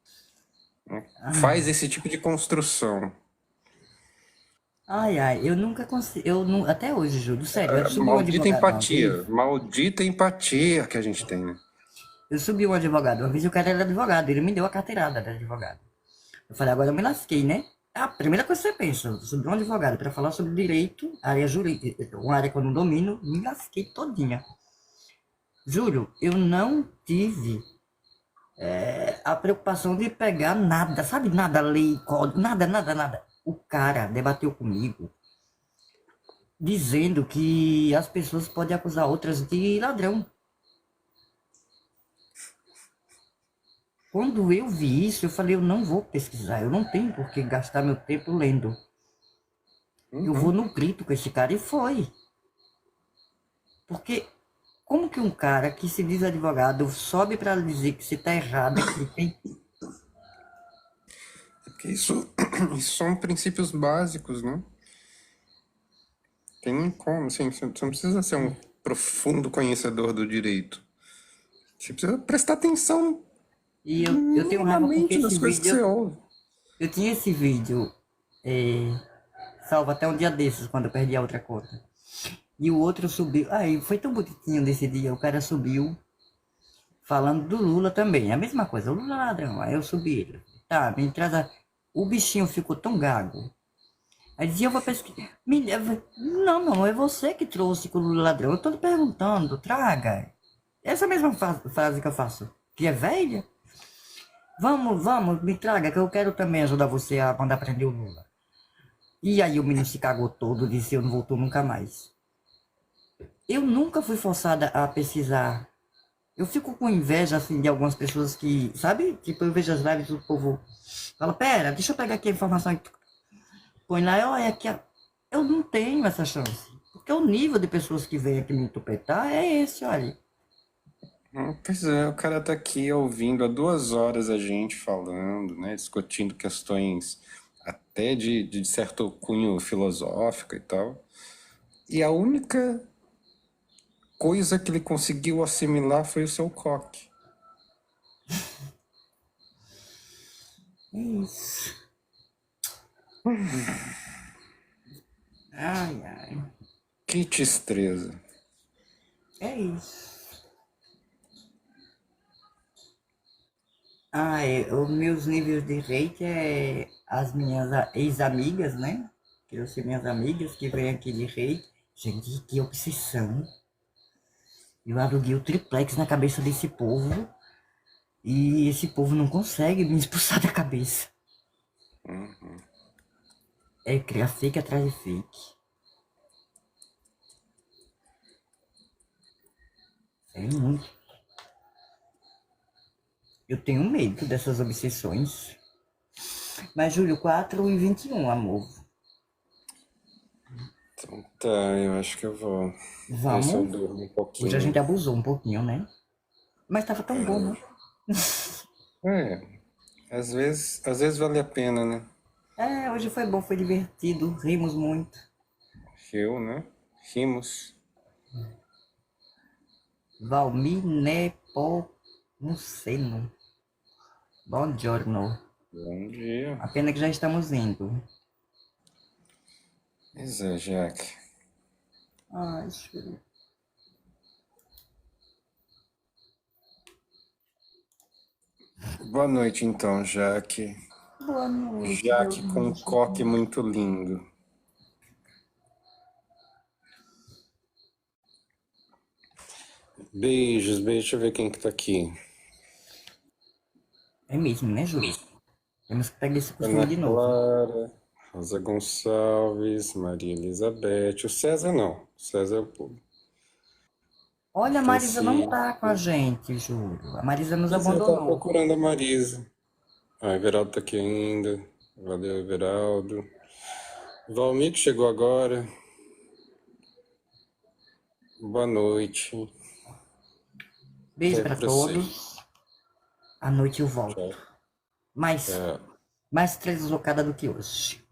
né, faz esse tipo de construção. Ai, ai, eu nunca consigo. Até hoje, Júlio, sério, eu subi um Maldita advogado uma vez. maldita empatia que a gente tem, né? Eu subi um advogado uma vez e o cara era advogado, ele me deu a carteirada de advogado. Eu falei, agora eu me lasquei, né? A primeira coisa que você pensa, subir um advogado para falar sobre direito, área jurídica, uma área que eu não domino, me lasquei todinha. Júlio, eu não tive a preocupação de pegar nada, sabe? Nada, lei, código, nada, nada, nada. O cara debateu comigo, dizendo que as pessoas podem acusar outras de ladrão. Quando eu vi isso, eu falei, eu não vou pesquisar, eu não tenho por que gastar meu tempo lendo. Eu vou no grito com esse cara, e foi. Porque como que um cara que se diz advogado sobe para dizer que você tá errado, que tem... Porque isso são princípios básicos, né? Tem nem como, assim, você não precisa ser um profundo conhecedor do direito. Você precisa prestar atenção E eu tenho raiva porque minimamente nas esse coisas que você vídeo, ouve. eu tinha esse vídeo salvo até um dia desses, quando eu perdi a outra conta. E o outro subiu, aí foi tão bonitinho desse dia, o cara subiu falando do Lula também, a mesma coisa, o Lula é ladrão, aí eu subi ele. Tá, me traz o bichinho ficou tão gago. Aí dizia, eu vou pesquisar. Não, não, é você que trouxe que o Lula é ladrão. Eu tô lhe perguntando, traga. Essa mesma frase que eu faço, que é velha. Vamos, me traga, que eu quero também ajudar você a mandar prender o Lula. E aí o menino se cagou todo, disse, eu não voltou nunca mais. Eu nunca fui forçada a pesquisar. Eu fico com inveja, assim, de algumas pessoas que, sabe? Tipo, eu vejo as lives do povo. Fala, pera, deixa eu pegar aqui a informação. Põe lá, olha aqui. Eu não tenho essa chance. Porque o nível de pessoas que vêm aqui me interpretar é esse, olha. Pois é, o cara tá aqui ouvindo há 2 horas a gente falando, né? Discutindo questões até de certo cunho filosófico e tal. E a única coisa que ele conseguiu assimilar foi o seu coque. É isso. Ai, ai. Que tristeza. É isso. Os meus níveis de rate é as minhas ex-amigas, né? Que eu sei minhas amigas que vêm aqui de rate. Gente, que obsessão. Eu aluguei o triplex na cabeça desse povo. E esse povo não consegue me expulsar da cabeça. É criar fake atrás de fake. É muito. Eu tenho medo dessas obsessões. Mas Júlio, 4h21, amor. Então tá, eu acho que eu vou. Ver se eu Vamos. durmo um pouquinho. Hoje a gente abusou um pouquinho, né? Mas tava tão bom, né? Às vezes vale a pena, né? Hoje foi bom, foi divertido, rimos muito. Riu, né? Rimos. Valmir Nepomuceno. Bom giorno. Bom dia. A pena que já estamos indo. Pois é, Jaque. Ai, Júlio. Boa noite, então, Jaque. Boa noite. Jaque com um coque muito lindo. Beijos, deixa eu ver quem que tá aqui. É mesmo, né, Júlio? Temos que pegar esse costume Ana de novo. Clara, Rosa Gonçalves, Maria Elizabeth. O César não. O César é o povo. Olha, a Marisa não Francisco. tá com a gente, Júlio. A Marisa nos Pois é, eu tava abandonou. procurando a Marisa. Ah, Everaldo tá aqui ainda. Valeu, Everaldo. Valmir que chegou agora. Boa noite. Beijo Até para pra todos. vocês. À noite eu volto. Ok. Mais, É, mais deslocada do que hoje.